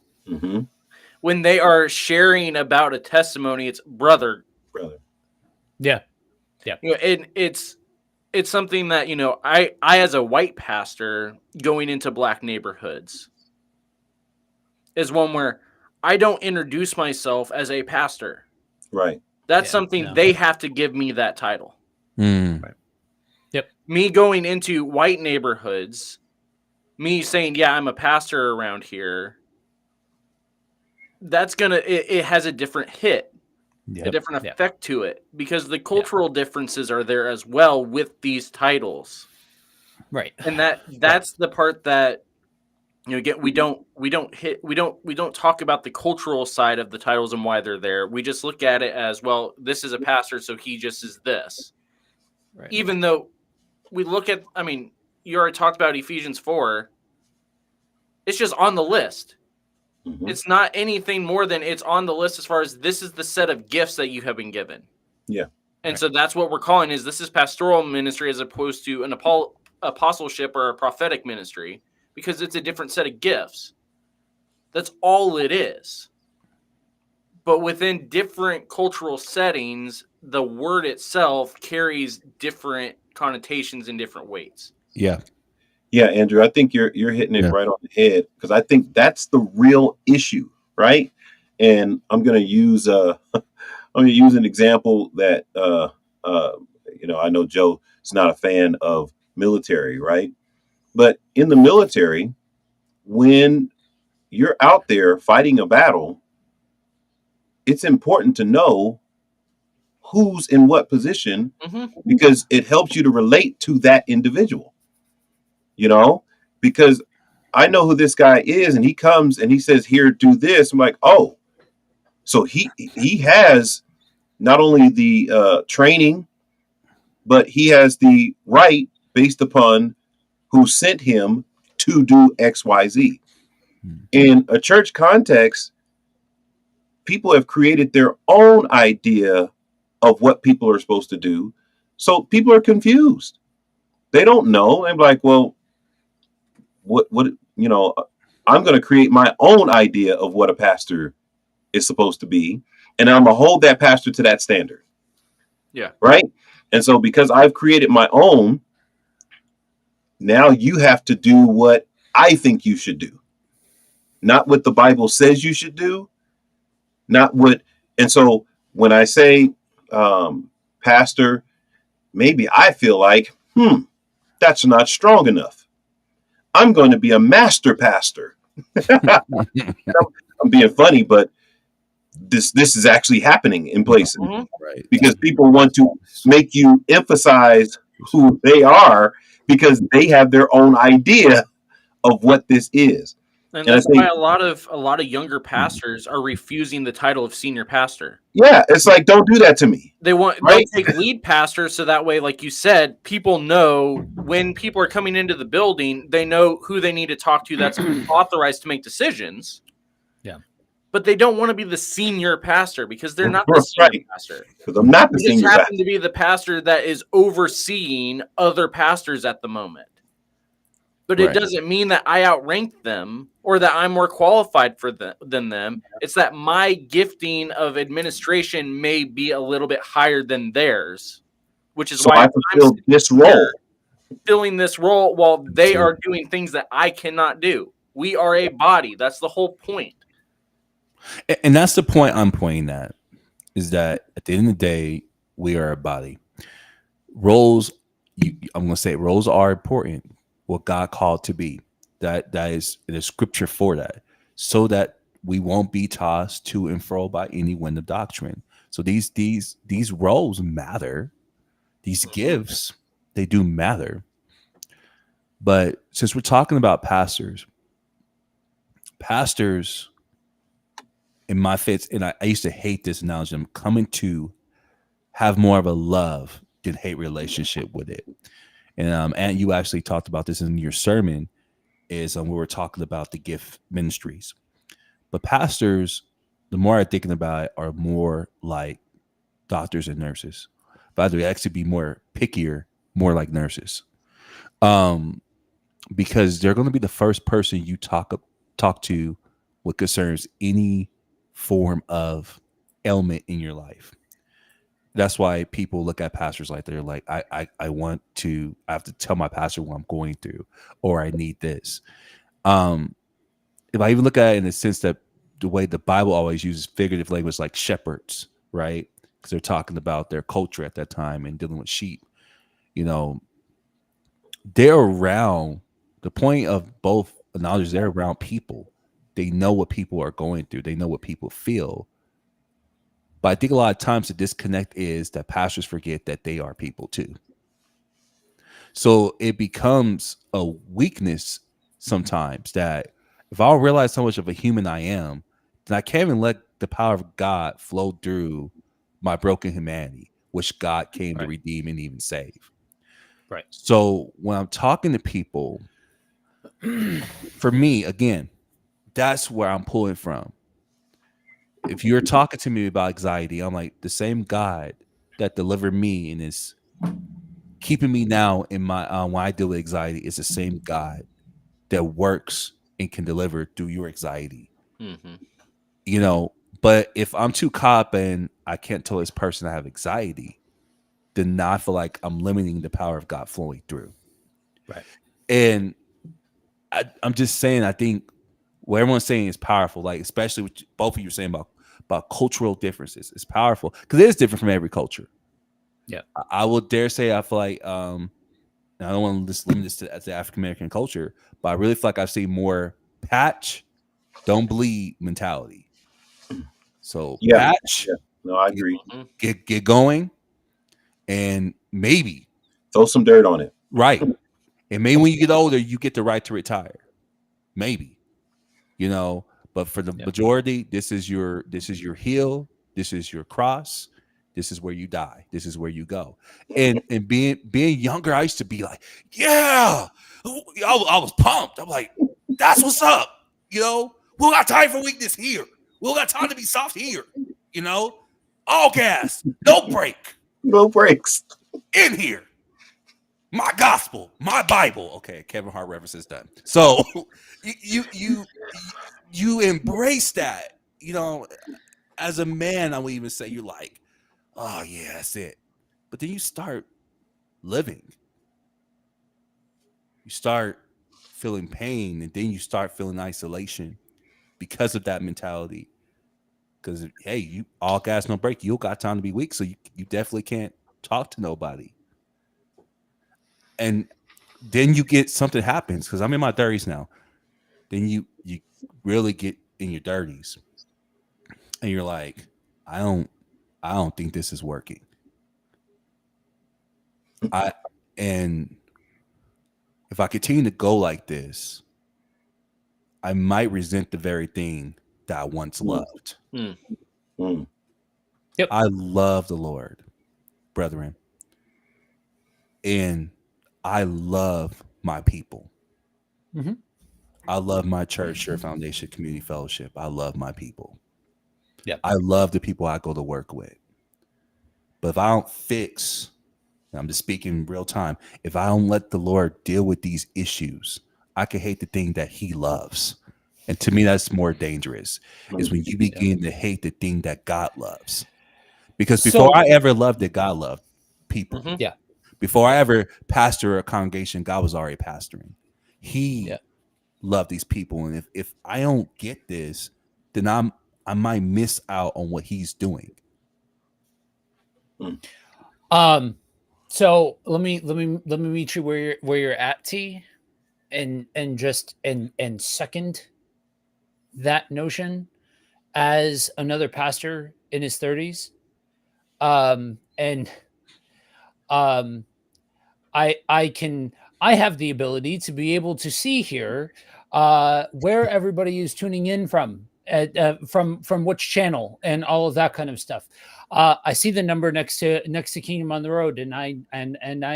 When they are sharing about a testimony, it's brother. Yeah. And it's it's something that, I as a white pastor going into black neighborhoods is one where I don't introduce myself as a pastor. Right. That's Yeah, something no. they have to give me that title. Mm. Me going into white neighborhoods, me saying, yeah, I'm a pastor around here, that's it has a different hit, a Yep. different Yeah. effect to it, because the cultural differences are there as well with these titles. Right. And that's the part that, again, we don't talk about the cultural side of the titles and why they're there. We just look at it as, well, this is a pastor, so he just is this. Right. Even though we look at, you already talked about Ephesians 4. It's just on the list. Mhm. It's not anything more than it's on the list as far as this is the set of gifts that you have been given. Yeah. And so that's what we're calling is this is pastoral ministry as opposed to an apostleship or a prophetic ministry, because it's a different set of gifts. That's all it is. But within different cultural settings, the word itself carries different connotations and different weights. Yeah. Yeah, Andrew, I think you're hitting it Yeah. right on the head, because I think that's the real issue, right? And I'm going to use an example that I know Joe is not a fan of military, right? But in the military, when you're out there fighting a battle, it's important to know who's in what position, because it helps you to relate to that individual, because I know who this guy is, and he comes and he says, here, do this. I'm like, oh, so he has not only the training, but he has the right based upon who sent him to do X, Y, Z. In a church context, people have created their own idea of what people are supposed to do. So people are confused. They don't know. I'm like, well, what, I'm going to create my own idea of what a pastor is supposed to be. And I'm going to hold that pastor to that standard. Yeah. Right. And so because I've created my own, now you have to do what I think you should do, not what the Bible says you should do, not what. And so when I say pastor, maybe I feel like, that's not strong enough. I'm going to be a master pastor. I'm being funny, but this is actually happening in places, Right. because people want to make you emphasize who they are because they have their own idea of what this is. And And I that's think- why a lot of younger pastors are refusing the title of senior pastor. Yeah, it's like, don't do that to me. They'll Right. take lead pastor, so that way, like you said, people know when people are coming into the building, they know who they need to talk to that's authorized to make decisions. Yeah. But they don't want to be the senior pastor because they're not the senior Right. pastor. Because I'm not the They just senior happen pastor. to be the pastor that is overseeing other pastors at the moment. But it Right. doesn't mean that I outrank them or that I'm more qualified than them. It's that my gifting of administration may be a little bit higher than theirs, which is So why I I'm fulfill this role. filling this role while they are doing things that I cannot do. We are a body. That's the whole point. And that's the point I'm pointing at, is that at the end of the day, we are a body. Roles, I'm going to say roles are important. What God called to be. That is the scripture for that, so that we won't be tossed to and fro by any wind of doctrine. So these roles matter. These gifts, they do matter. But since we're talking about pastors, in my fits, and I used to hate this analogy, I'm coming to have more of a love than hate relationship with it. And you actually talked about this in your sermon, is we were talking about the gift ministries. But pastors, the more I'm thinking about it, are more like doctors and nurses. By the way, actually be more pickier, more like nurses. Because they're going to be the first person you talk to what concerns any form of ailment in your life. That's why people look at pastors like they're like, I have to tell my pastor what I'm going through, or I need this. If I even look at it in the sense that the way the Bible always uses figurative language, like shepherds, right? Because they're talking about their culture at that time and dealing with sheep. You know, they're around. The point of both analogies, they're around people. They know what people are going through. They know what people feel. But I think a lot of times the disconnect is that pastors forget that they are people too. So it becomes a weakness sometimes that if I don't realize how much of a human I am, then I can't even let the power of God flow through my broken humanity, which God came to redeem and even save. Right. So when I'm talking to people, for me, again, that's where I'm pulling from. If you're talking to me about anxiety, I'm like, the same God that delivered me and is keeping me now in my when I deal with anxiety is the same God that works and can deliver through your anxiety. Mm-hmm. You know, but if I'm too caught up and I can't tell this person I have anxiety, then now I feel like I'm limiting the power of God flowing through. Right. And I'm just saying, I think what everyone's saying is powerful, like especially what both of you are saying about cultural differences. It's powerful because it is different from every culture. Yeah. I will dare say I feel like I don't want to just limit this to the African American culture, but I really feel like I've seen more patch, don't bleed mentality. So patch, no, I agree. Get going, and maybe throw some dirt on it. Right, and maybe when you get older, you get the right to retire. Maybe, you know, but for the majority, this is your heel, this is your cross. This is where you die. This is where you go. And being younger, I used to be like, yeah, I was pumped. I'm like, that's what's up. You know, we got time for weakness here. We got time to be soft here. You know, all gas, no break, no breaks in here. My gospel, my Bible. Okay, Kevin Hart reference is done. So you embrace that. You know, as a man, I would even say you're like, oh yeah, that's it. But then you start living. You start feeling pain, and then you start feeling isolation because of that mentality. Because hey, you all gas no break. You got time to be weak, so you definitely can't talk to nobody. And then you get something happens because I'm in my 30s now. Then you really get in your 30s, and you're like, I don't think this is working. And if I continue to go like this, I might resent the very thing that I once loved. Yep. I love the Lord, brethren. And I love my people. Mm-hmm. I love my church, Sure Foundation Community Fellowship. I love my people. Yeah. I love the people I go to work with. But if I don't fix, and I'm just speaking real time, if I don't let the Lord deal with these issues, I can hate the thing that he loves. And to me, that's more dangerous, is when you begin to hate the thing that God loves. Because before I ever loved it, God loved people. Yeah. Before I ever pastor a congregation, God was already pastoring. He loved these people. And if I don't get this, then I might miss out on what he's doing. So let me meet you where you're at, T, and just and second that notion as another pastor in his 30s. I have the ability to be able to see here where everybody is tuning in from which channel and all of that kind of stuff. I see the number next to Kingdom on the Road, and I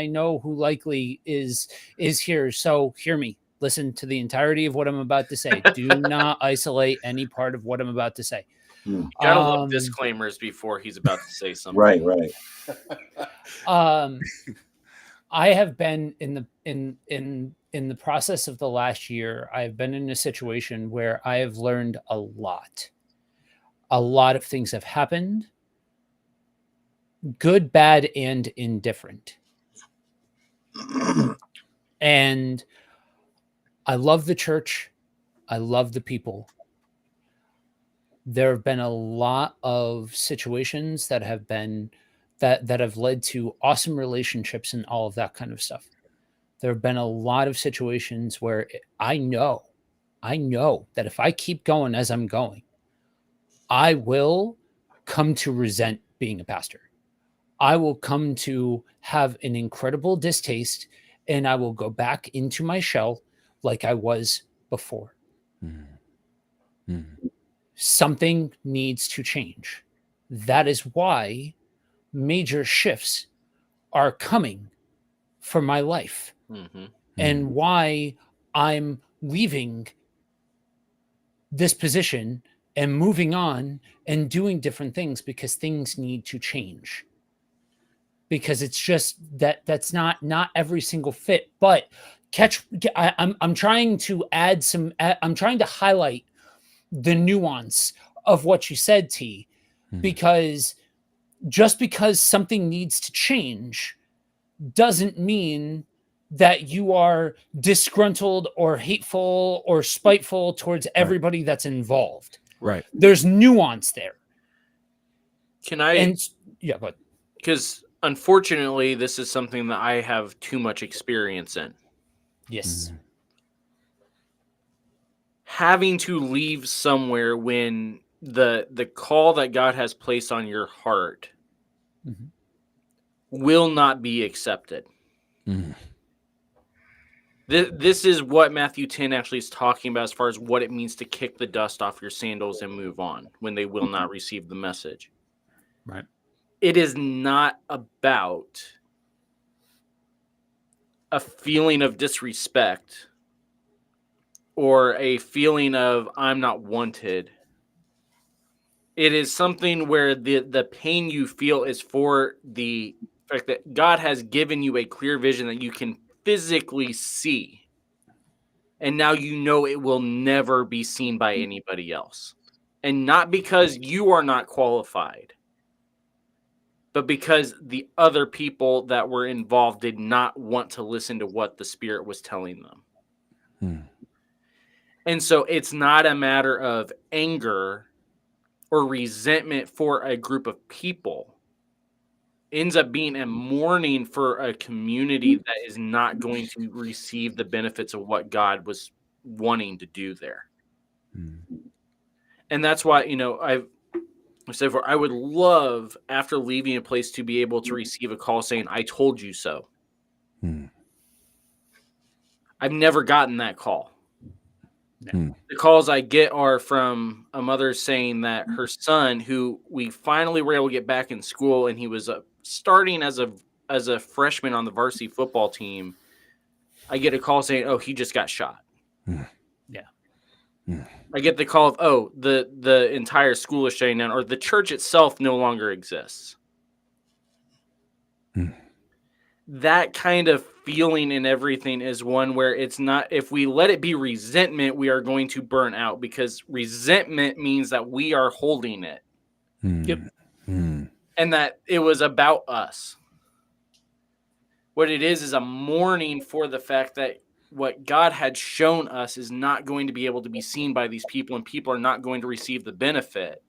know who likely is here. So hear me. Listen to the entirety of what I'm about to say. Do not isolate any part of what I'm about to say. Gotta love disclaimers before he's about to say something. Right. I have been in the process of the last year. I've been in a situation where I have learned a lot. A lot of things have happened good, bad, and indifferent. And I love the church. I love the people. There have been a lot of situations that have been that have led to awesome relationships and all of that kind of stuff. There have been a lot of situations where I know that if I keep going as I'm going, I will come to resent being a pastor. I will come to have an incredible distaste, and I will go back into my shell like I was before. Something needs to change. That is why major shifts are coming for my life, and why I'm leaving this position and moving on and doing different things, because things need to change. Because it's just that's not every single fit. But I'm trying to add some. I'm trying to highlight the nuance of what you said, T, because just because something needs to change doesn't mean that you are disgruntled or hateful or spiteful towards everybody that's involved. Right. There's nuance there. Can I? And yeah, but Because unfortunately, this is something that I have too much experience in. yes. Having to leave somewhere when the call that God has placed on your heart will not be accepted. This is what Matthew 10 actually is talking about as far as what it means to kick the dust off your sandals and move on when they will not receive the message. Right. It is not about a feeling of disrespect or a feeling of I'm not wanted. It is something where the pain you feel is for the fact that God has given you a clear vision that you can physically see. And now you know it will never be seen by anybody else. And not because you are not qualified, but because the other people that were involved did not want to listen to what the Spirit was telling them. And so it's not a matter of anger or resentment for a group of people. It ends up being a mourning for a community that is not going to receive the benefits of what God was wanting to do there. And that's why, I've said before, I would love, after leaving a place, to be able to receive a call saying, I told you so. I've never gotten that call. The calls I get are from a mother saying that her son, who we finally were able to get back in school, and he was starting as a freshman on the varsity football team. I get a call saying, "Oh, he just got shot." I get the call of, the entire school is shutting down, or the church itself no longer exists. That kind of feeling and everything is one where it's not, if we let it be resentment, we are going to burn out, because resentment means that we are holding it. Yep. And that it was about us. What it is a mourning for the fact that what God had shown us is not going to be able to be seen by these people, and people are not going to receive the benefit.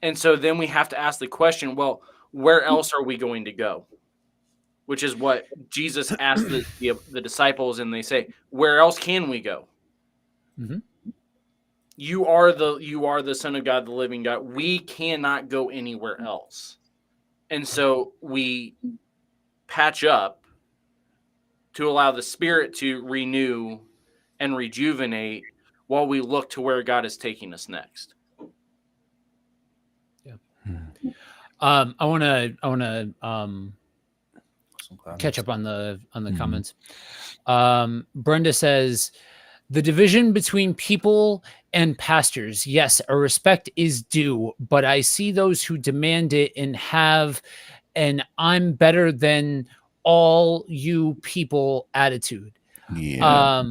And so then we have to ask the question, well, where else are we going to go? Which is what Jesus asked the disciples, and they say, where else can we go? You are the Son of God, the living God. We cannot go anywhere else. And so we patch up to allow the Spirit to renew and rejuvenate while we look to where God is taking us next. I want to catch up on the comments. Brenda says, the division between people and pastors, yes, a respect is due, but I see those who demand it and have an I'm better than all you people attitude. Yeah.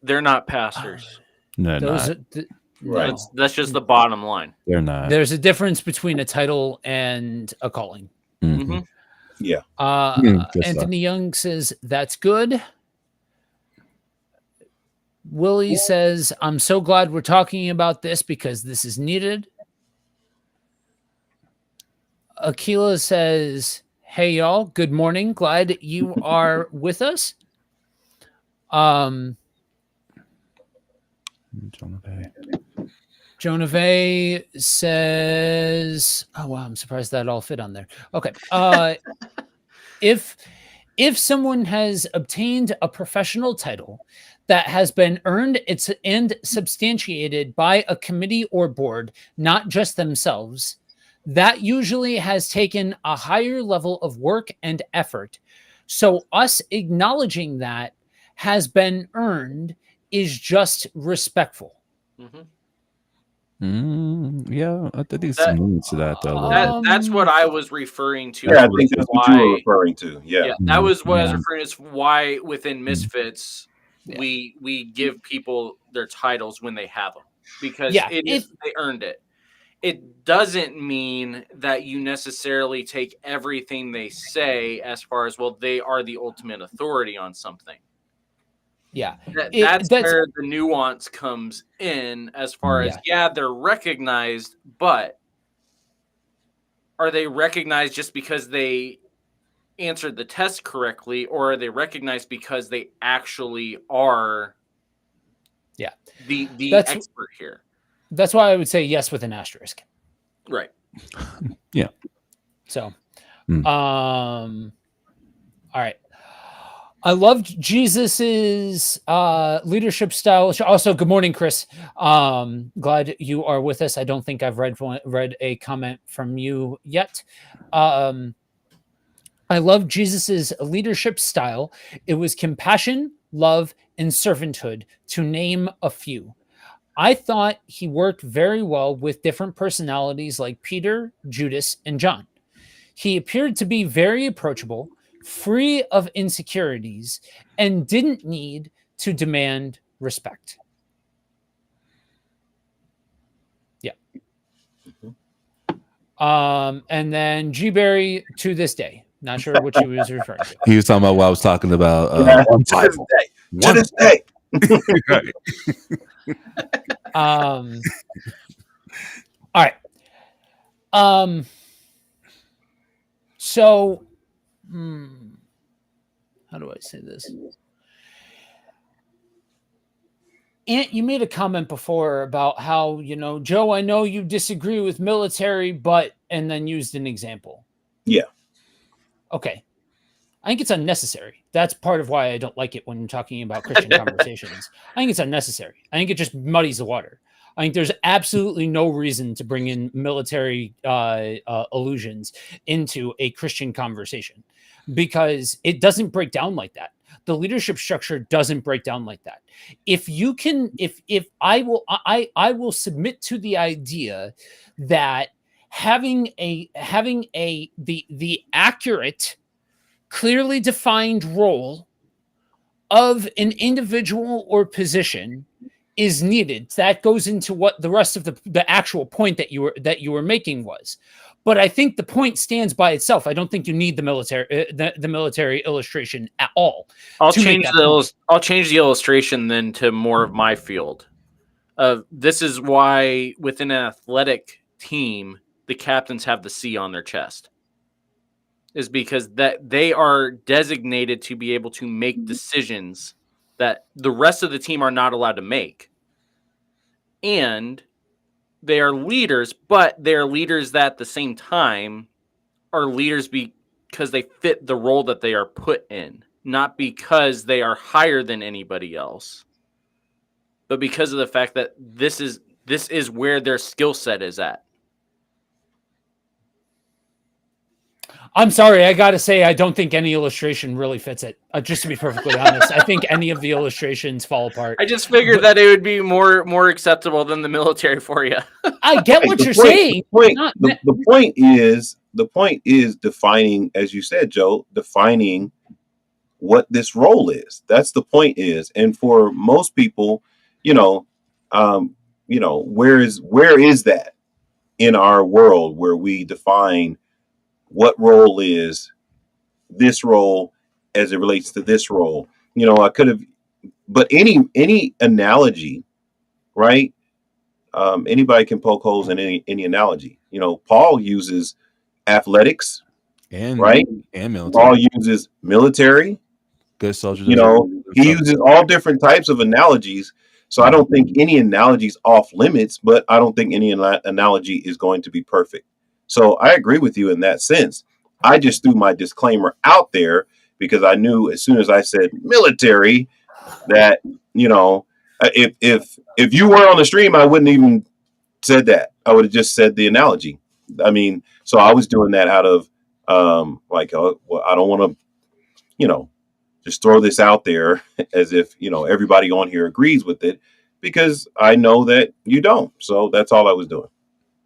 They're not pastors. No, Those not. Right. No. That's just the bottom line. They're not. There's a difference between a title and a calling. Mhm. Mhm. Yeah. Good Anthony Young says that's good. Willie says, I'm so glad we're talking about this because this is needed. Aquila says, hey, y'all. Good morning. Glad you are with us. Jonave says, oh, wow. I'm surprised that all fit on there. Okay. If someone has obtained a professional title that has been earned and substantiated by a committee or board, not just themselves, that usually has taken a higher level of work and effort. So us acknowledging that has been earned is just respectful. Mhm. Yeah, I think some meaning to that though. That's what I was referring to. Yeah, I think that's what you were referring to. Yeah. That was what I was Yeah. referring to. Is why within Misfits Yeah. we give people their titles when they have them, because Yeah, they earned it. It doesn't mean that you necessarily take everything they say as far as, well, they are the ultimate authority on something. Yeah. That's where the nuance comes in, as far as, they're recognized, but are they recognized just because they answered the test correctly, or are they recognized because they actually are the expert here? That's why I would say yes with an asterisk. Right. Yeah. So, all right. I loved Jesus's leadership style. Also, good morning, Chris. Glad you are with us. I don't think I've read a comment from you yet. I love Jesus's leadership style. It was compassion, love, and servanthood, to name a few. I thought he worked very well with different personalities like Peter, Judas, and John. He appeared to be very approachable, free of insecurities, and didn't need to demand respect. Yeah. And then G. Berry, to this day. Not sure what he was referring to. He was talking about what I was talking about. To this day. All right. So, how do I say this? Ant, you made a comment before about how, Joe, I know you disagree with military, but, and then used an example. Yeah. Okay. I think it's unnecessary. That's part of why I don't like it when you're talking about Christian conversations. I think it's unnecessary. I think it just muddies the water. I think there's absolutely no reason to bring in military allusions into a Christian conversation, because it doesn't break down like that. The leadership structure doesn't break down like that. If you can, if I will submit to the idea that having the accurate, clearly defined role of an individual or position is needed. That goes into what the rest of the actual point that you were making was. But I think the point stands by itself. I don't think you need the military illustration at all. I'll change the illustration then to more of my field. This is why within an athletic team, the captains have the C on their chest. Is because that they are designated to be able to make decisions that the rest of the team are not allowed to make. And they are leaders, but they are leaders that at the same time are leaders because they fit the role that they are put in, not because they are higher than anybody else, but because of the fact that this is where their skill set is at. I'm sorry, I got to say, I don't think any illustration really fits it. Just to be perfectly honest, I think any of the illustrations fall apart. I just figured that it would be more acceptable than the military for you. I get what you're saying. The point is defining, as you said, Joe, defining what this role is. That's the point is. And for most people, where is that in our world where we define what role is this role as it relates to this role? I could have, but any analogy, right? Anybody can poke holes in any analogy. Paul uses athletics, and right? and military. Paul uses military. Good soldiers. He uses all different types of analogies. So I don't think any analogy is off limits, but I don't think any analogy is going to be perfect. So I agree with you in that sense. I just threw my disclaimer out there because I knew as soon as I said military that, if you were on the stream, I wouldn't even said that. I would have just said the analogy. I mean, so I was doing that out of well, I don't want to, just throw this out there as if, everybody on here agrees with it, because I know that you don't. So that's all I was doing.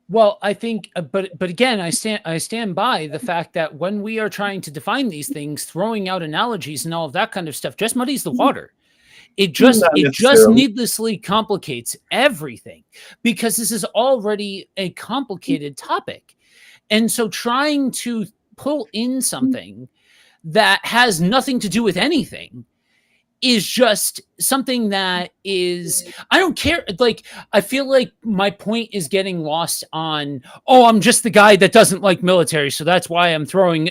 Well, I think, but again, I stand by the fact that when we are trying to define these things, throwing out analogies and all of that kind of stuff just muddies the water. It just needlessly complicates everything, because this is already a complicated topic. And so trying to pull in something that has nothing to do with anything is just something that is, I don't care. Like, I feel like my point is getting lost on, I'm just the guy that doesn't like military, so that's why I'm throwing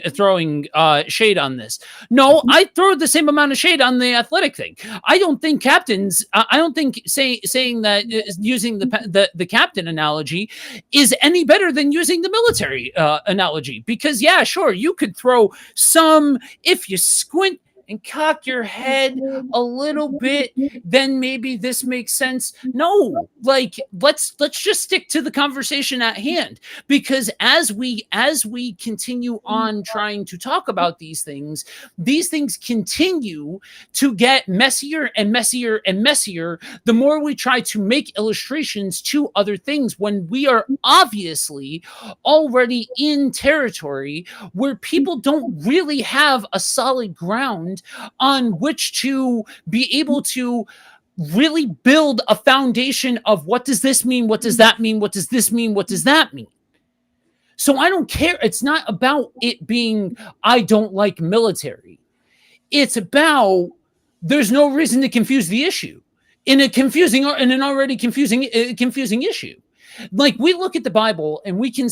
shade on this. No, I throw the same amount of shade on the athletic thing. I don't think captains, I don't think saying that using the captain analogy is any better than using the military analogy, because yeah, sure, you could throw some, if you squint and cock your head a little bit, then maybe this makes sense. No, like let's just stick to the conversation at hand, because as we continue on trying to talk about these things continue to get messier and messier and messier the more we try to make illustrations to other things, when we are obviously already in territory where people don't really have a solid ground on which to be able to really build a foundation of what does this mean? What does that mean? What does this mean? What does that mean? So I don't care. It's not about it being, I don't like military. It's about, there's no reason to confuse the issue in an already confusing issue. Like, we look at the Bible and we can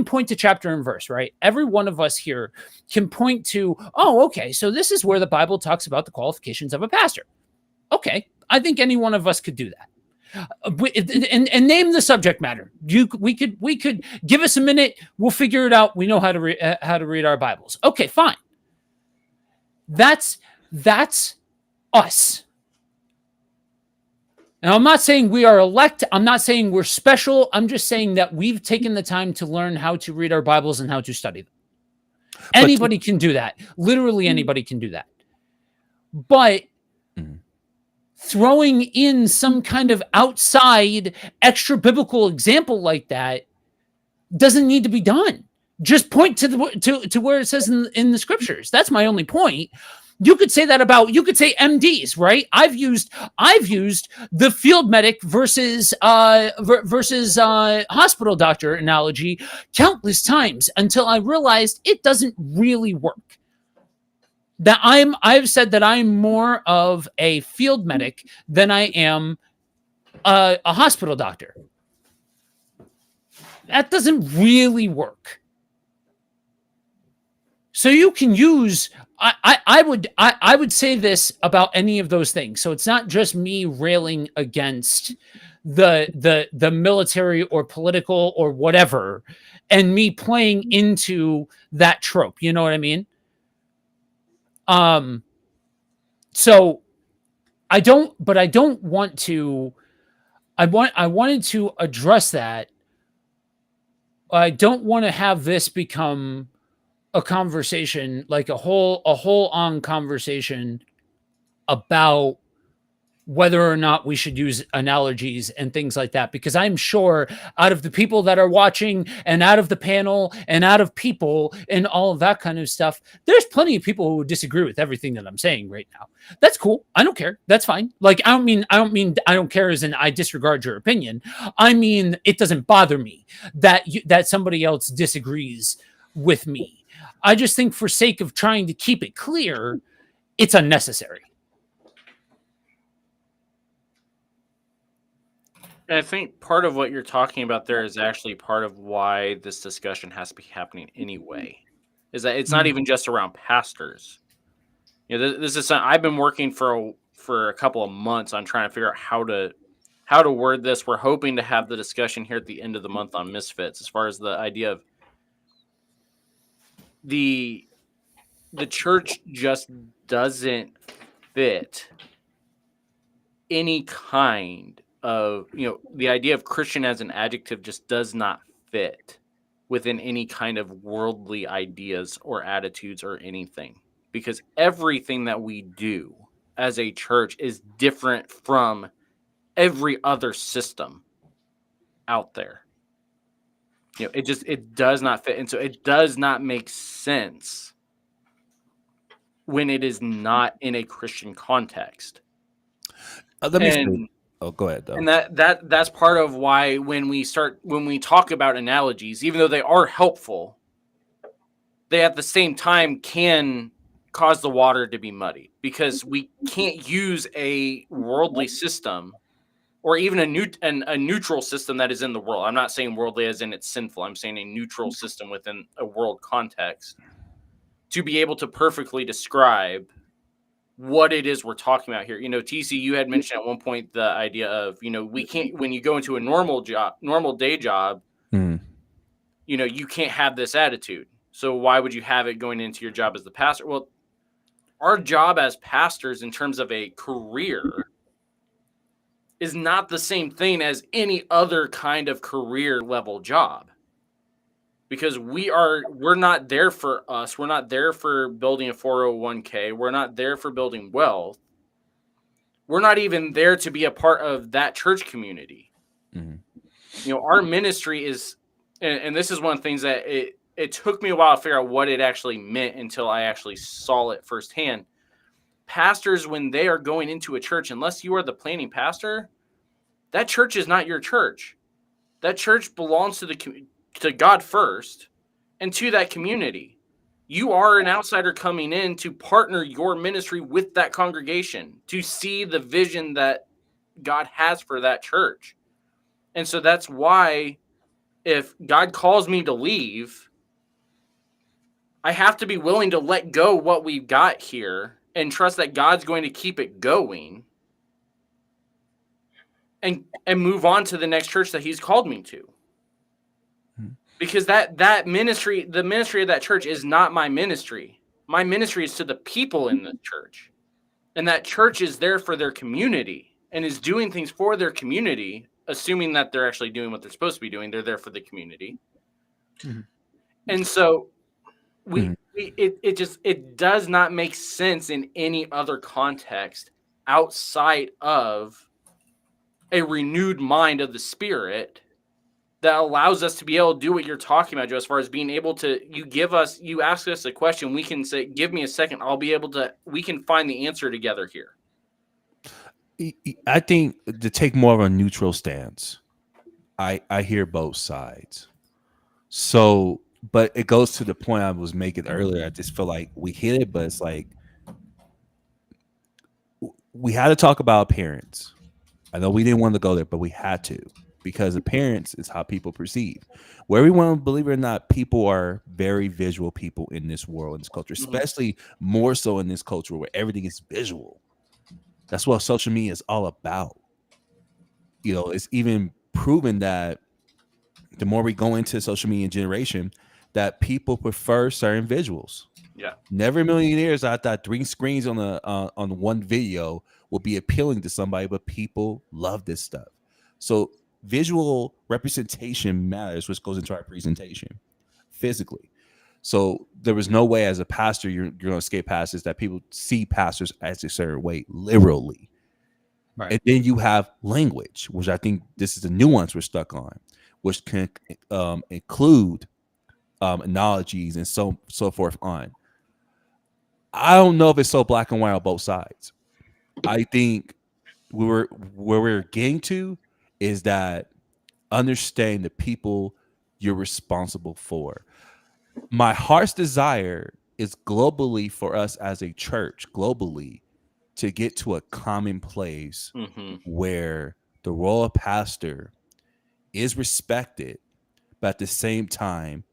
point to chapter and verse, right? Every one of us here can point to, okay, so this is where the Bible talks about the qualifications of a pastor. Okay, I think any one of us could do that. And name the subject matter. We could give us a minute. We'll figure it out. We know how to read our Bibles. Okay, fine. That's us. Now, I'm not saying we are elect. I'm not saying we're special. I'm just saying that we've taken the time to learn how to read our Bibles and how to study them. Anybody can do that. Literally anybody can do that. But throwing in some kind of outside extra biblical example like that doesn't need to be done. Just point to where it says in the scriptures. That's my only point. You could say that about, you could say MDs, right? I've used the field medic versus hospital doctor analogy countless times until I realized it doesn't really work. That I've said that I'm more of a field medic than I am a hospital doctor. That doesn't really work. So you can use, I would say this about any of those things. So it's not just me railing against the military or political or whatever, and me playing into that trope. You know what I mean? So I don't want to. I wanted to address that. I don't want to have this become a conversation, like a whole on conversation about whether or not we should use analogies and things like that, because I'm sure out of the people that are watching and out of the panel and out of people and all of that kind of stuff, there's plenty of people who disagree with everything that I'm saying right now. That's cool. I don't care. That's fine. Like, I don't mean I don't care as in I disregard your opinion. I mean, it doesn't bother me that that somebody else disagrees with me. I just think for sake of trying to keep it clear, it's unnecessary. And I think part of what you're talking about there is actually part of why this discussion has to be happening anyway. Is that it's not even just around pastors. You know, this is something I've been working for a couple of months on trying to figure out how to word this. We're hoping to have the discussion here at the end of the month on Misfits, as far as the idea of the church just doesn't fit any kind of, the idea of Christian as an adjective just does not fit within any kind of worldly ideas or attitudes or anything, because everything that we do as a church is different from every other system out there. It does not fit. And so it does not make sense when it is not in a Christian context. Let me say. Oh, go ahead, though. And that's part of why when we talk about analogies, even though they are helpful, they at the same time can cause the water to be muddy, because we can't use a worldly system or even a neutral system that is in the world. I'm not saying worldly as in it's sinful. I'm saying a neutral system within a world context to be able to perfectly describe what it is we're talking about here. TC, you had mentioned at one point the idea of, we can't, when you go into a normal day job, you can't have this attitude. So why would you have it going into your job as the pastor? Well, our job as pastors in terms of a career is not the same thing as any other kind of career level job. Because we're not there for us. We're not there for building a 401k. We're not there for building wealth. We're not even there to be a part of that church community. Mm-hmm. Our ministry is, and this is one of the things that it took me a while to figure out what it actually meant until I actually saw it firsthand. Pastors, when they are going into a church, unless you are the planning pastor, that church is not your church. That church belongs to God first, and to that community. You are an outsider coming in to partner your ministry with that congregation, to see the vision that God has for that church. And so that's why if God calls me to leave, I have to be willing to let go what we've got here and trust that God's going to keep it going and move on to the next church that he's called me to. Because that ministry, the ministry of that church is not my ministry. My ministry is to the people in the church. And that church is there for their community and is doing things for their community, assuming that they're actually doing what they're supposed to be doing. They're there for the community. Mm-hmm. And so it does not make sense in any other context outside of a renewed mind of the Spirit that allows us to be able to do what you're talking about, Joe, as far as being able to, you ask us a question, we can say, give me a second, we can find the answer together here. I think to take more of a neutral stance, I hear both sides. So, but it goes to the point I was making earlier. I just feel like we hit it, but it's like, we had to talk about appearance. I know we didn't want to go there, but we had to. Because appearance is how people perceive. Where we want to believe it or not, people are very visual people in this world, in this culture, especially more so in this culture where everything is visual. That's what social media is all about. It's even proven that the more we go into social media generation, that people prefer certain visuals. Yeah. Never in a million years I thought 3 screens on one video will be appealing to somebody, but people love this stuff. So visual representation matters, which goes into our presentation physically. So there was no way as a pastor you're going to escape past this, that people see pastors as a certain way, literally. Right. And then you have language, which I think this is the nuance we're stuck on, which can include analogies and so forth on. I don't know if it's so black and white on both sides. I think where we're getting to is that understand the people you're responsible for. My heart's desire is globally for us as a church, globally, to get to a common place where the role of pastor is respected, but at the same time,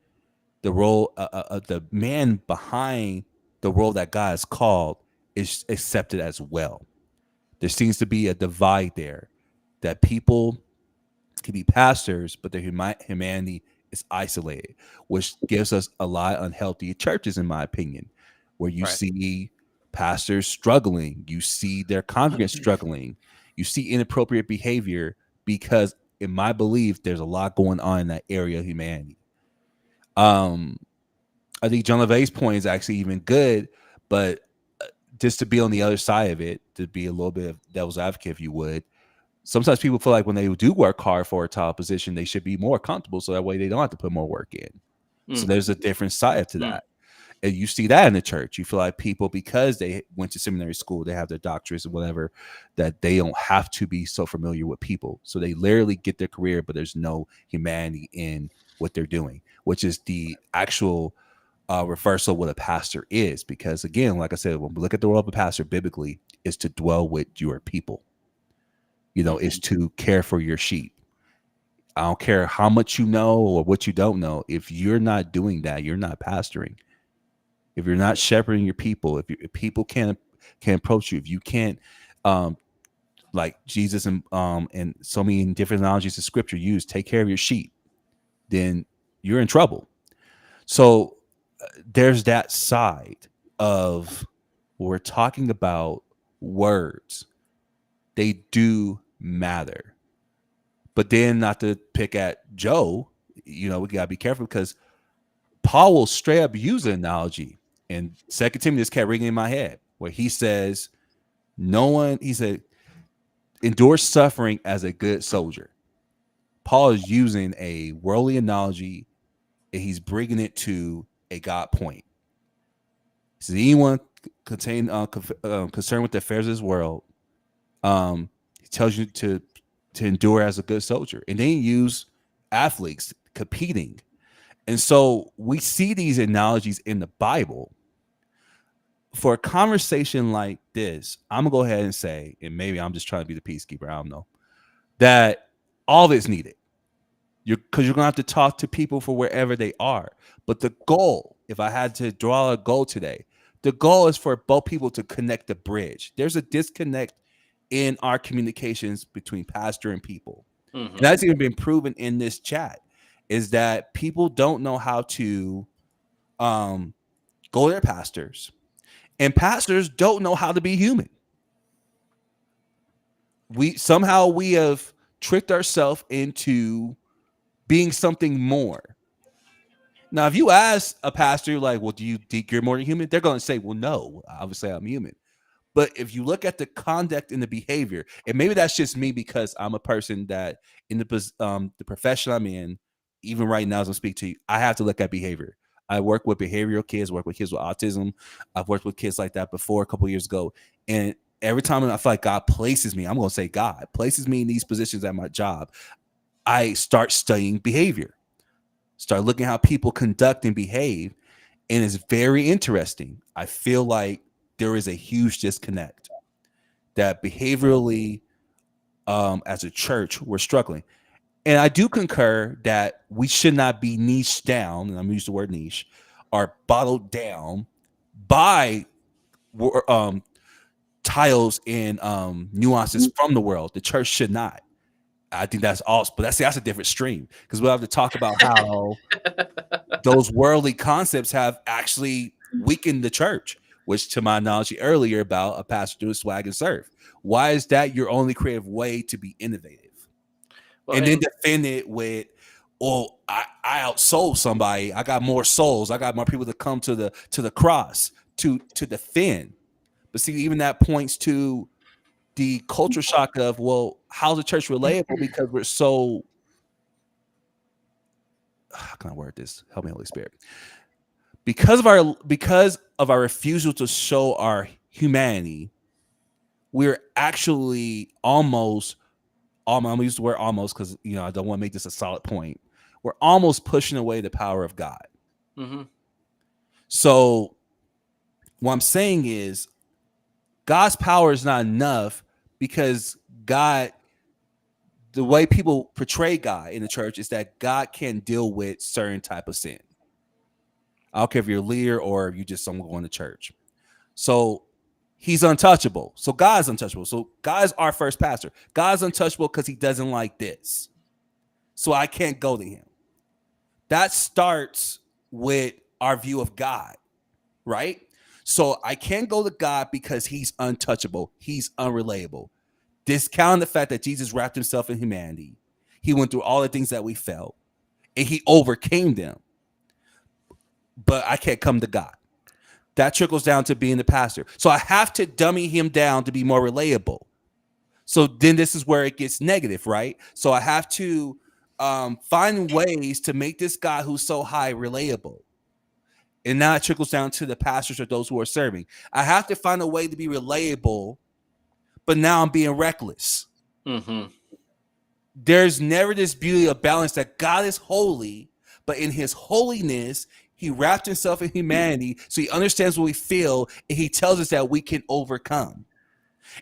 the role of the man behind the role that God has called is accepted as well. There seems to be a divide there, that people can be pastors, but their humanity is isolated, which gives us a lot of unhealthy churches, in my opinion, where you see pastors struggling, you see their congregants struggling, you see inappropriate behavior, because in my belief, there's a lot going on in that area of humanity. I think John LaVey's point is actually even good, but just to be on the other side of it, to be a little bit of devil's advocate, if you would, sometimes people feel like when they do work hard for a top position, they should be more comfortable, so that way they don't have to put more work in. So there's a different side to that. And you see that in the church. You feel like people, because they went to seminary school, they have their doctorates or whatever, that they don't have to be so familiar with people. So they literally get their career, but there's no humanity in what they're doing, which is the actual reversal of what a pastor is. Because again, like I said, when we look at the role of a pastor biblically, is to dwell with your people. Is to care for your sheep. I don't care how much you know or what you don't know. If you're not doing that, you're not pastoring. If you're not shepherding your people, if people can't approach you, if you can't, like Jesus and so many different analogies of scripture use, take care of your sheep, then you're in trouble. So there's that side of we're talking about words. They do matter. But then, not to pick at Joe, we gotta be careful, because Paul will straight up use an analogy. And 2 Timothy just kept ringing in my head, where he says, he said, endure suffering as a good soldier. Paul is using a worldly analogy, and he's bringing it to a God point. He says, anyone concerned with the affairs of this world, he tells you to endure as a good soldier. And then he use athletes competing. And so we see these analogies in the Bible. For a conversation like this, I'm going to go ahead and say, and maybe I'm just trying to be the peacekeeper, I don't know, that all of it's needed. Because you're going to have to talk to people for wherever they are. But the goal, if I had to draw a goal today, the goal is for both people to connect the bridge. There's a disconnect in our communications between pastor and people. And that's even been proven in this chat, is that people don't know how to go to their pastors, and pastors don't know how to be human. We have tricked ourselves into being something more. Now, if you ask a pastor, like, well, do you think you're more than human? They're going to say, well, no, obviously I'm human. But if you look at the conduct and the behavior, and maybe that's just me because I'm a person that in the profession I'm in, even right now as I speak to you, I have to look at behavior. I work with behavioral kids, work with kids with autism. I've worked with kids like that before a couple of years ago. And every time I feel like God places me, I'm going to say God places me in these positions at my job, I start studying behavior, start looking at how people conduct and behave. And it's very interesting. I feel like there is a huge disconnect that behaviorally, as a church, we're struggling. And I do concur that we should not be niched down, and I'm going to use the word niche, or bottled down by titles and nuances from the world. The church should not. I think that's awesome. But that's a different stream, because we'll have to talk about how those worldly concepts have actually weakened the church, which, to my analogy earlier about a pastor doing swag and serve. Why is that your only creative way to be innovative? Well, and then defend it with, well, I outsold somebody. I got more souls. I got more people to come to the cross to defend. But see, even that points to the culture shock of, well, how's the church relatable? Because we're so, how can I word this? Help me, Holy Spirit. Because of our refusal to show our humanity, we're actually almost, I'm gonna use the word almost because I don't want to make this a solid point. We're almost pushing away the power of God. Mm-hmm. So what I'm saying is God's power is not enough, because God, the way people portray God in the church is that God can deal with certain type of sin. I don't care if you're a leader or if you just someone going to church. So he's untouchable. So God's untouchable. So God's our first pastor. God's untouchable because he doesn't like this. So I can't go to him. That starts with our view of God, right? So I can't go to God because he's untouchable. He's unrelatable. Discount the fact that Jesus wrapped himself in humanity. He went through all the things that we felt, and he overcame them. But I can't come to God. That trickles down to being the pastor. So I have to dummy him down to be more relatable. So then this is where it gets negative, right? So I have to find ways to make this guy who's so high relatable. And now it trickles down to the pastors or those who are serving. I have to find a way to be relatable, but now I'm being reckless. Mm-hmm. There's never this beauty of balance that God is holy, but in his holiness, he wrapped himself in humanity, so he understands what we feel, and he tells us that we can overcome.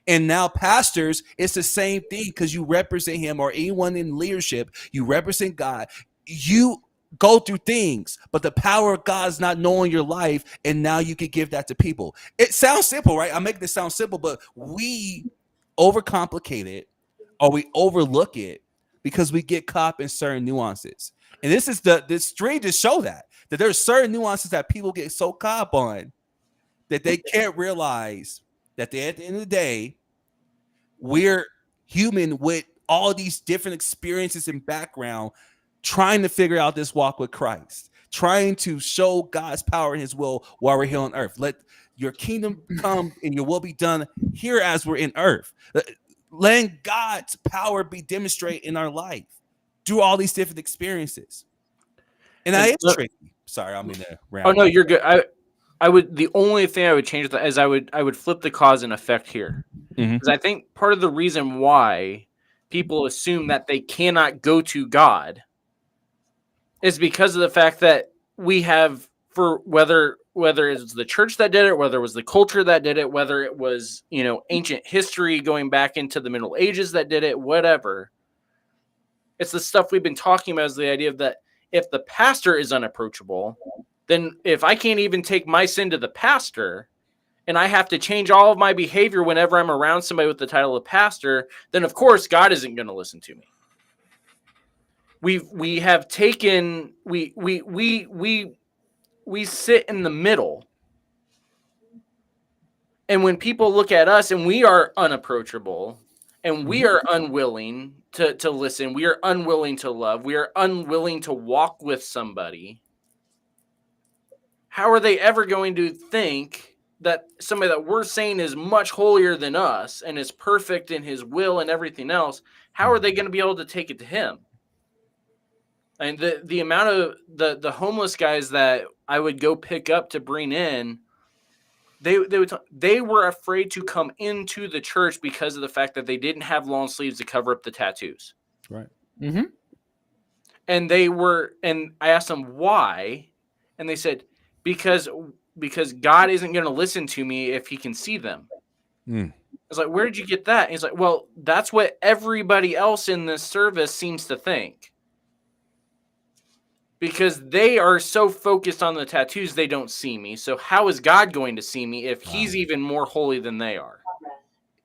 And now pastors, it's the same thing, because you represent him, or anyone in leadership, you represent God. You go through things, but the power of God is not knowing your life, and now you can give that to people. It sounds simple, right? I'm making this sound simple, but we overcomplicate it, or we overlook it because we get caught in certain nuances. And this is the string to show that there's certain nuances that people get so caught up on that they can't realize that at the end of the day, we're human with all these different experiences and background, trying to figure out this walk with Christ, trying to show God's power and his will while we're here on earth. Let your kingdom come and your will be done here as we're in earth. Letting God's power be demonstrated in our life through all these different experiences. And that is tricky. Sorry, I'm in there. Oh no, you're good. I would. The only thing I would change that is I would flip the cause and effect here, because I think part of the reason why people assume that they cannot go to God is because of the fact that we have, for whether it's the church that did it, whether it was the culture that did it, whether it was ancient history going back into the Middle Ages that did it, whatever. It's the stuff we've been talking about, is the idea of that if the pastor is unapproachable, then if I can't even take my sin to the pastor, and I have to change all of my behavior whenever I'm around somebody with the title of pastor, then of course God isn't going to listen to me. We have taken we sit in the middle, and when people look at us and we are unapproachable and we are unwilling to listen, we are unwilling to love, we are unwilling to walk with somebody, how are they ever going to think that somebody that we're saying is much holier than us and is perfect in his will and everything else, how are they going to be able to take it to him? And the amount of the homeless guys that I would go pick up to bring in, they were afraid to come into the church because of the fact that they didn't have long sleeves to cover up the tattoos. Right. Mm-hmm. Mm-hmm. And I asked them why, and they said, because God isn't going to listen to me if he can see them. I was like, where did you get that? And he's like, well, that's what everybody else in this service seems to think. Because they are so focused on the tattoos, they don't see me. So how is God going to see me if he's even more holy than they are?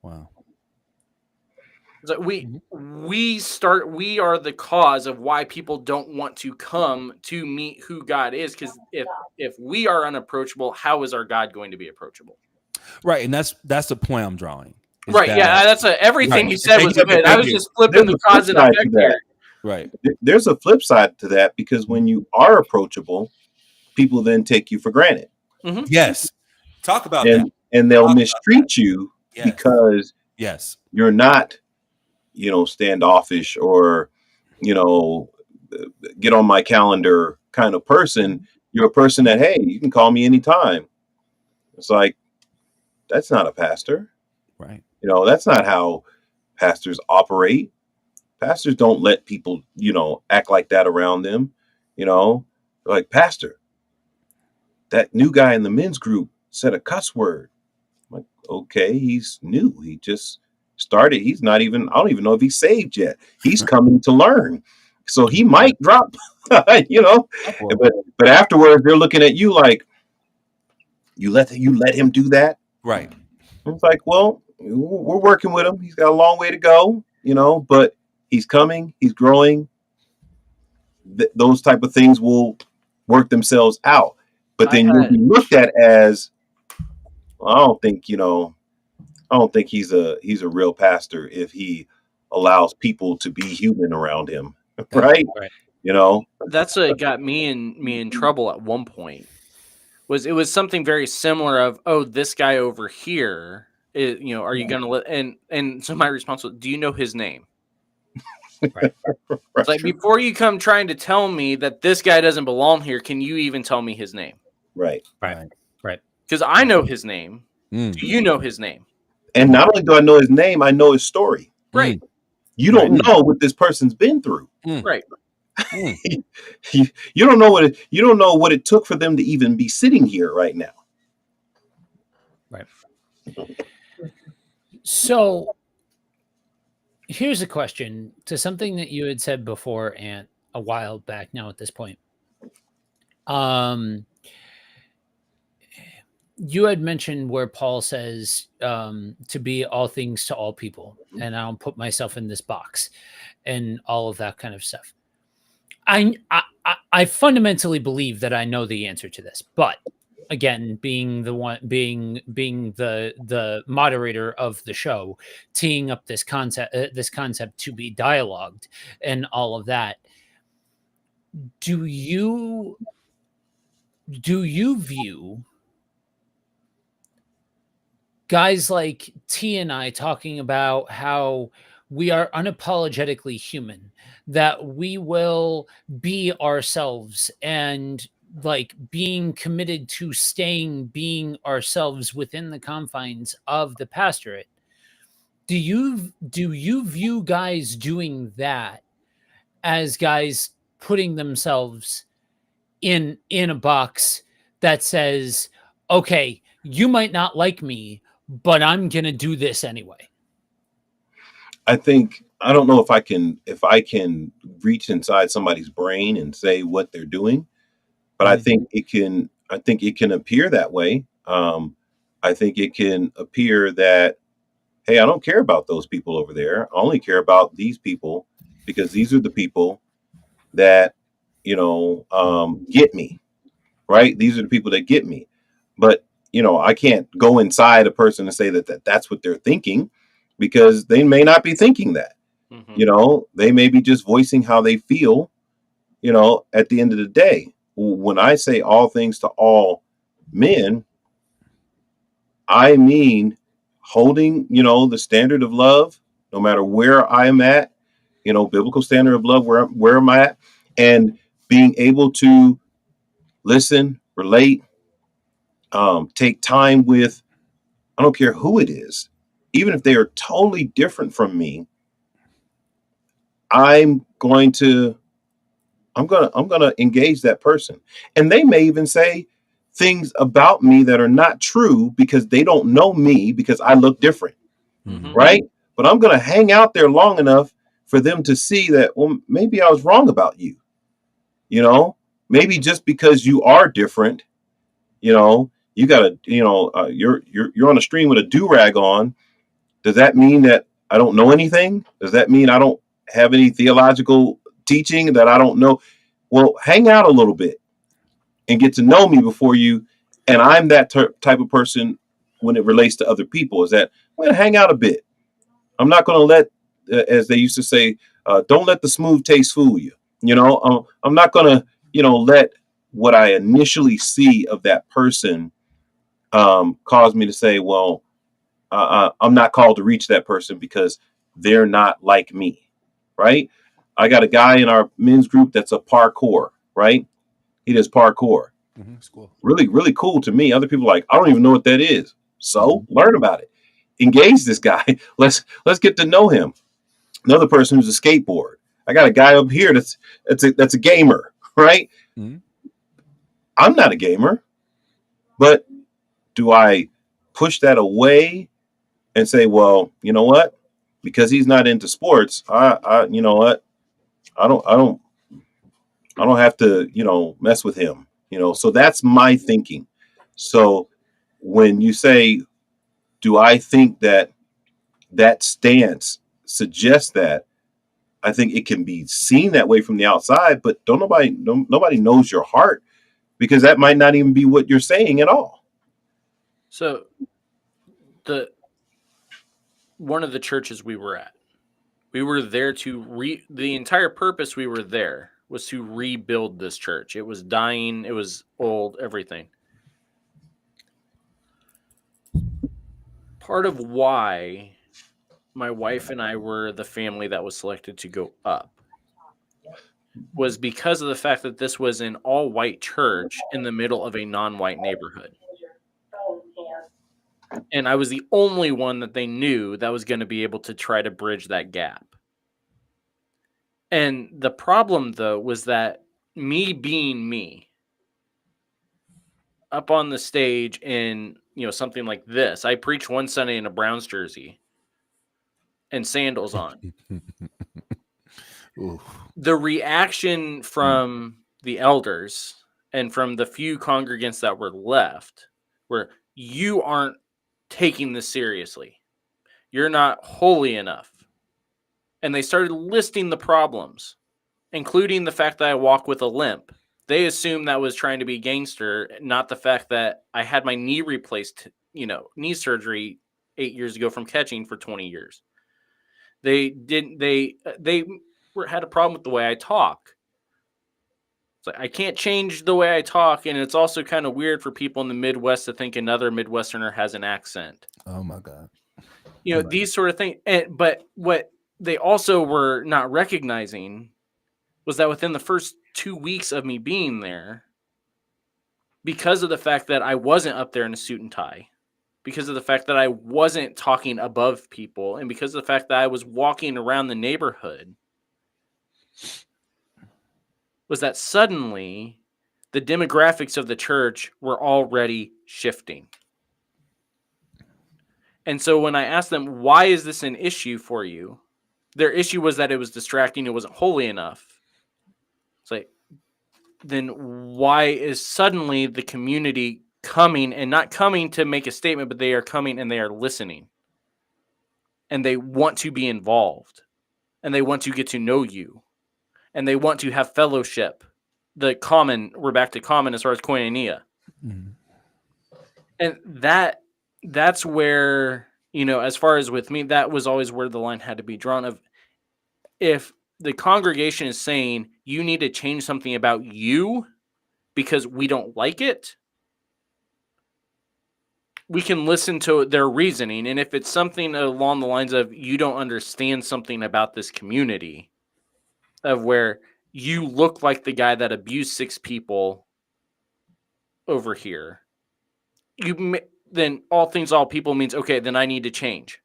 Wow. So we are the cause of why people don't want to come to meet who God is. Because if we are unapproachable, how is our God going to be approachable? Right, and that's the point I'm drawing. Right, that's everything right. You said was good. I was just flipping the cause and effect here. Right. There's a flip side to that, because when you are approachable, people then take you for granted. Mm-hmm. Yes. Talk about that. And they'll mistreat you because Yes. You're not, standoffish or, you know, get on my calendar kind of person. You're a person that, hey, you can call me anytime. It's like, that's not a pastor. Right. That's not how pastors operate. Pastors don't let people, act like that around them. Like, pastor, that new guy in the men's group said a cuss word. I'm like, okay, he's new. He just started. He's not even, I don't even know if he's saved yet. He's coming to learn. So he might drop, but afterwards they're looking at you like, you let him do that. Right. It's like, well, we're working with him. He's got a long way to go, but he's coming, he's growing. Those type of things will work themselves out. But then you'll be looked at as, well, I don't think he's a real pastor if he allows people to be human around him. Right. That's what got me in trouble at one point. It was something very similar of, oh, this guy over here is, are you going to let, and so my response was, do you know his name? Right. It's like, before you come trying to tell me that this guy doesn't belong here, can you even tell me his name? Right. Because I know his name. Mm. Do you know his name? And not only do I know his name, I know his story. Right. You don't know what this person's been through. Right. You don't know what it took for them to even be sitting here right now. Right. So here's a question to something that you had said before, Ant, a while back now at this point. You had mentioned where Paul says to be all things to all people, and I don't put myself in this box and all of that kind of stuff. I fundamentally believe that I know the answer to this, but again, being the moderator of the show, teeing up this concept to be dialogued and all of that, do you view guys like T and I talking about how we are unapologetically human, that we will be ourselves, and like being committed to being ourselves within the confines of the pastorate? Do you view guys doing that as guys putting themselves in a box that says, okay, you might not like me, but I'm going to do this anyway? I don't know if I can reach inside somebody's brain and say what they're doing, but I think it can appear that way. I think it can appear that, hey, I don't care about those people over there. I only care about these people because these are the people that, get me, right? These are the people that get me. But, I can't go inside a person and say that's what they're thinking, because they may not be thinking that. Mm-hmm. They may be just voicing how they feel, at the end of the day. When I say all things to all men, I mean holding, the standard of love, no matter where I'm at, biblical standard of love, where I'm at, and being able to listen, relate, take time with, I don't care who it is, even if they are totally different from me, I'm going to engage that person. And they may even say things about me that are not true because they don't know me, because I look different. Mm-hmm. Right? But I'm going to hang out there long enough for them to see that, well, maybe I was wrong about you. Maybe just because you are different, you got to, you're on a stream with a do-rag on. Does that mean that I don't know anything? Does that mean I don't have any theological teaching that I don't know? Well, hang out a little bit and get to know me before you. And I'm that type of person when it relates to other people, is that I'm going to hang out a bit. I'm not going to let, as they used to say, don't let the smooth taste fool you. I'm not going to, let what I initially see of that person cause me to say, well, I'm not called to reach that person because they're not like me, right? I got a guy in our men's group that's a parkour, right? He does parkour. It's cool. Really, really cool to me. Other people are like, I don't even know what that is. So learn about it. Engage this guy. Let's get to know him. Another person who's a skateboard. I got a guy up here that's a gamer, right? Mhm. I'm not a gamer, but do I push that away and say, well, you know what? Because he's not into sports, I you know what? I don't have to, mess with him. So that's my thinking. So when you say, do I think that stance suggests that? I think it can be seen that way from the outside, but nobody knows your heart, because that might not even be what you're saying at all. So one of the churches we were at, we were there to the entire purpose we were there was to rebuild this church. It was dying, it was old, everything. Part of why my wife and I were the family that was selected to go up was because of the fact that this was an all-white church in the middle of a non-white neighborhood. And I was the only one that they knew that was going to be able to try to bridge that gap. And the problem, though, was that me being me, up on the stage in, something like this, I preached one Sunday in a Browns jersey and sandals on. The reaction from the elders and from the few congregants that were left were, you aren't taking this seriously. You're not holy enough. And they started listing the problems, including the fact that I walk with a limp. They assumed that was trying to be gangster, not the fact that I had my knee replaced, knee surgery 8 years ago from catching for 20 years. They had a problem with the way I talk. It's like, I can't change the way I talk, and it's also kind of weird for people in the Midwest to think another Midwesterner has an accent. Oh my God. These sort of things. But what they also were not recognizing was that within the first 2 weeks of me being there, because of the fact that I wasn't up there in a suit and tie, because of the fact that I wasn't talking above people, and because of the fact that I was walking around the neighborhood, was that suddenly the demographics of the church were already shifting. And so when I asked them, why is this an issue for you? Their issue was that it was distracting. It wasn't holy enough. It's like, then why is suddenly the community coming, and not coming to make a statement, but they are coming and they are listening, and they want to be involved, and they want to get to know you, and they want to have fellowship. We're back to common as far as koinonia. Mm-hmm. And that's where, as far as with me, that was always where the line had to be drawn of, if the congregation is saying you need to change something about you because we don't like it, we can listen to their reasoning. And if it's something along the lines of, you don't understand something about this community, of where you look like the guy that abused 6 people over here, then all things, all people means, okay, then I need to change.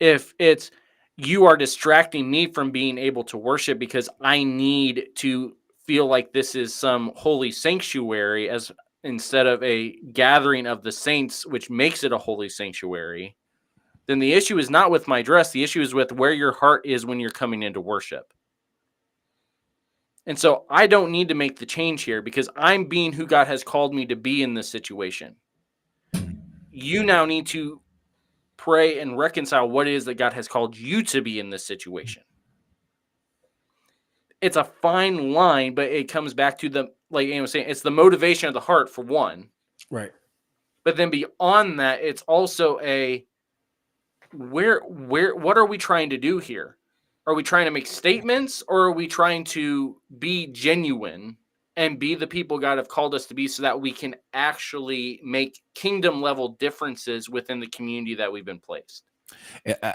If it's, you are distracting me from being able to worship because I need to feel like this is some holy sanctuary instead of a gathering of the saints, which makes it a holy sanctuary, then the issue is not with my dress. The issue is with where your heart is when you're coming into worship. And so I don't need to make the change here because I'm being who God has called me to be in this situation. You now need to pray and reconcile what it is that God has called you to be in this situation. It's a fine line, but it comes back to like Ian was saying, it's the motivation of the heart for one. Right. But then beyond that, it's also what are we trying to do here? Are we trying to make statements, or are we trying to be genuine and be the people God have called us to be, so that we can actually make kingdom level differences within the community that we've been placed.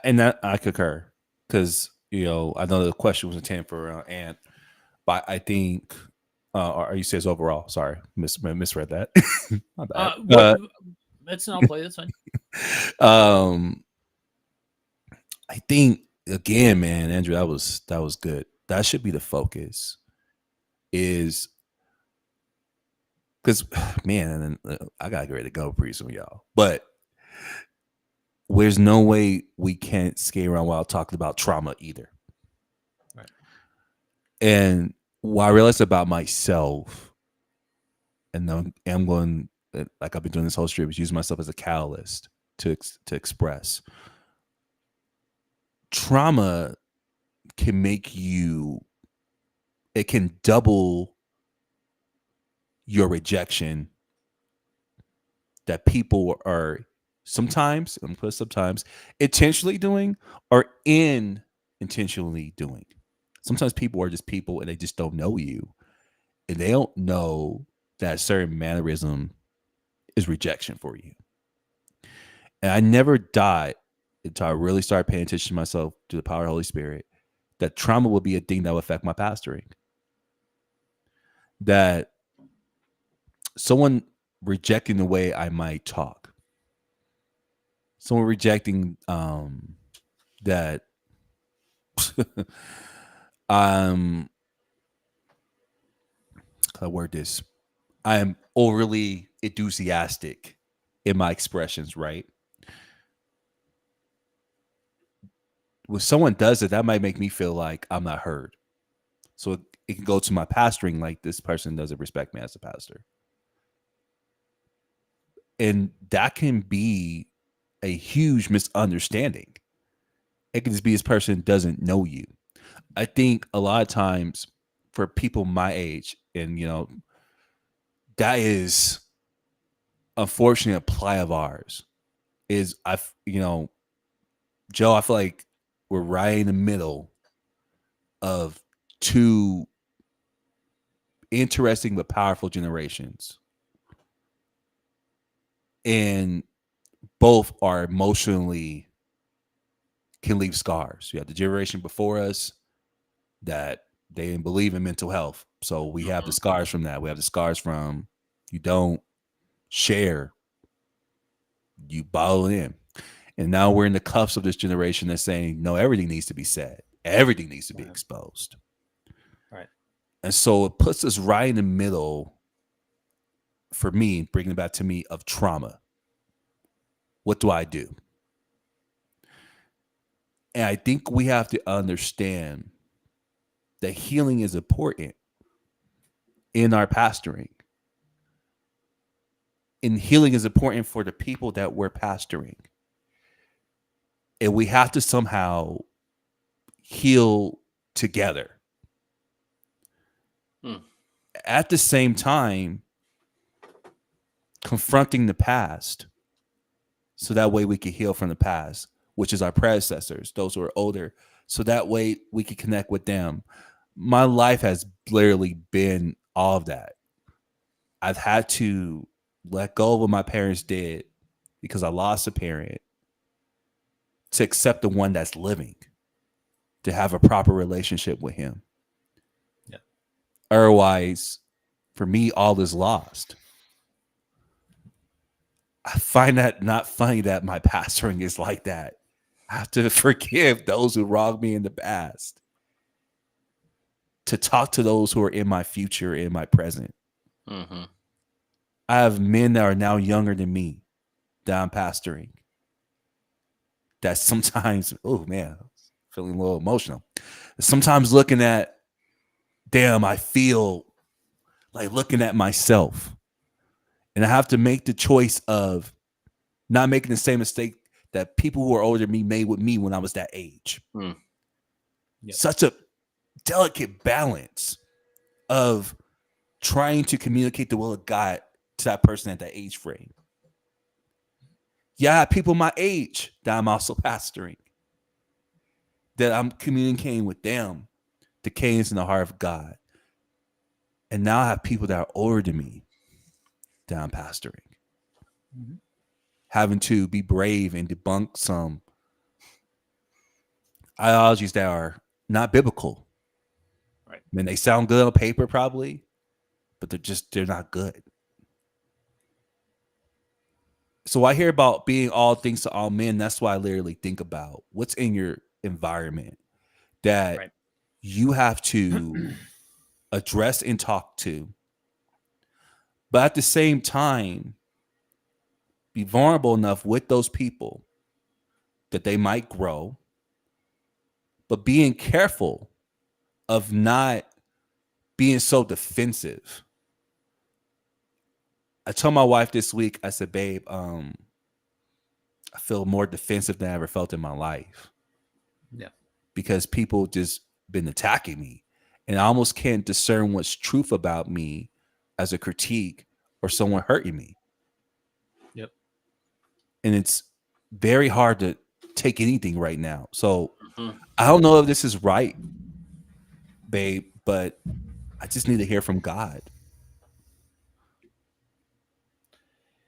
And that I concur, because I know the question was intended for Ant, but I think, or you says overall. Sorry, misread that. My bad. That's not play. That's fine. I think again, man, Andrew, that was good. That should be the focus. Is because, man, I gotta get ready to go pretty soon, y'all. But there's no way we can't skate around while talking about trauma either. Right. And what I realized about myself, and I'm going, like I've been doing this whole stream, is using myself as a catalyst to express. Trauma can make you, it can double your rejection that people are sometimes, I'm put sometimes, intentionally doing or intentionally doing. Sometimes people are just people and they just don't know you. And they don't know that a certain mannerism is rejection for you. And I never died until I really started paying attention to myself, to the power of the Holy Spirit, that trauma will be a thing that will affect my pastoring. That someone rejecting the way I might talk, someone rejecting that I word this, I am overly enthusiastic in my expressions, right? When someone does it, that might make me feel like I'm not heard. So it can go to my pastoring, like this person doesn't respect me as a pastor. And that can be a huge misunderstanding. It can just be this person doesn't know you. I think a lot of times for people my age, and that is unfortunately a plight of ours, is Joe, I feel like we're right in the middle of two interesting but powerful generations. And both are emotionally, can leave scars. You have the generation before us that they didn't believe in mental health. So we have the scars from that. We have the scars from, you don't share, you bottle it in. And now we're in the cuffs of this generation that's saying, no, everything needs to be said. Everything needs to be exposed. Right. And so it puts us right in the middle, for me, bringing it back to me, of trauma. What do I do? And I think we have to understand that healing is important in our pastoring. And healing is important for the people that we're pastoring. And we have to somehow heal together. At the same time, confronting the past so that way we can heal from the past, which is our predecessors, those who are older, so that way we can connect with them. My life has literally been all of that. I've had to let go of what my parents did because I lost a parent, to accept the one that's living, to have a proper relationship with him. Yeah. Otherwise, for me, all is lost. I find that not funny that my pastoring is like that. I have to forgive those who wronged me in the past, to talk to those who are in my future, in my present. Mm-hmm. I have men that are now younger than me that I'm pastoring, that sometimes, oh man, feeling a little emotional. Sometimes looking at, damn, I feel like looking at myself. And I have to make the choice of not making the same mistake that people who are older than me made with me when I was that age. Yep. Such a delicate balance of trying to communicate the will of God to that person at that age frame. Yeah, people my age that I'm also pastoring, that I'm communicating with them the cadence and the heart of God. And now I have people that are older than me that I'm pastoring, having to be brave and debunk some ideologies that are not biblical. Right. I mean, they sound good on paper probably, but they're not good. So I hear about being all things to all men. That's why I literally think about what's in your environment that Right. you have to address and talk to. But at the same time, be vulnerable enough with those people that they might grow, but being careful of not being so defensive. I told my wife this week, I said, babe, I feel more defensive than I ever felt in my life. Yeah. Because people just been attacking me. And I almost can't discern what's truth about me as a critique or someone hurting me. Yep. And it's very hard to take anything right now. So I don't know if this is right, babe, but I just need to hear from God.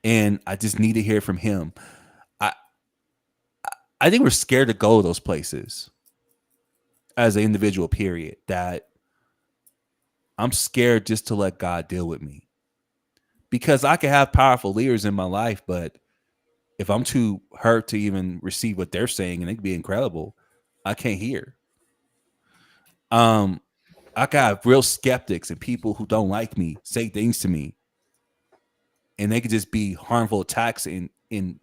And I just need to hear from him. I think we're scared to go to those places as an individual, period, that I'm scared just to let God deal with me. Because I can have powerful leaders in my life, but if I'm too hurt to even receive what they're saying, and it can be incredible, I can't hear. I got real skeptics and people who don't like me say things to me, and they could just be harmful attacks in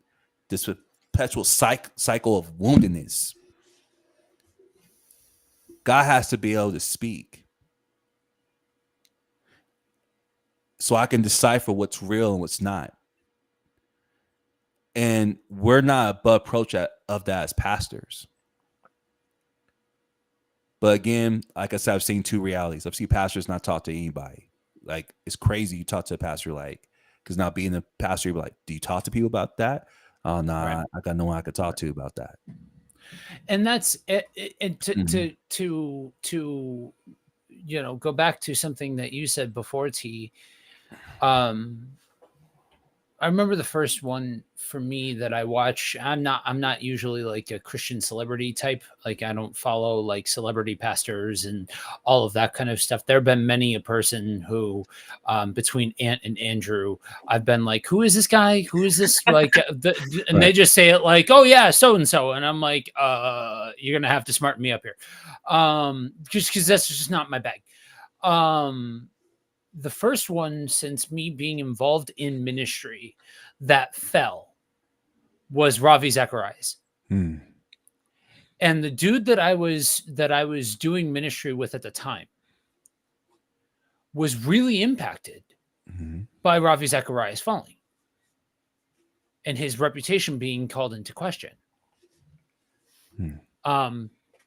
this perpetual cycle of woundedness. God has to be able to speak so I can decipher what's real and what's not. And we're not above approach of that as pastors. But again, like I said, I've seen two realities. I've seen pastors not talk to anybody. Like, it's crazy you talk to a pastor, like, because now being a pastor, you're like, do you talk to people about that? Oh, no, Right. I got no one I could talk to about that. And that's and to go back to something that you said before, T. I remember the first one for me that I watch. I'm not usually like a Christian celebrity type. Like, I don't follow like celebrity pastors and all of that kind of stuff. There have been many a person who, between Ant and Andrew, I've been like, who is this guy? Who is this? Like, and they just say it like, oh yeah, so and so, and I'm like, you're gonna have to smarten me up here, just because that's just not my bag. The first one since me being involved in ministry that fell was Ravi Zacharias. And the dude that I was doing ministry with at the time was really impacted by Ravi Zacharias falling and his reputation being called into question.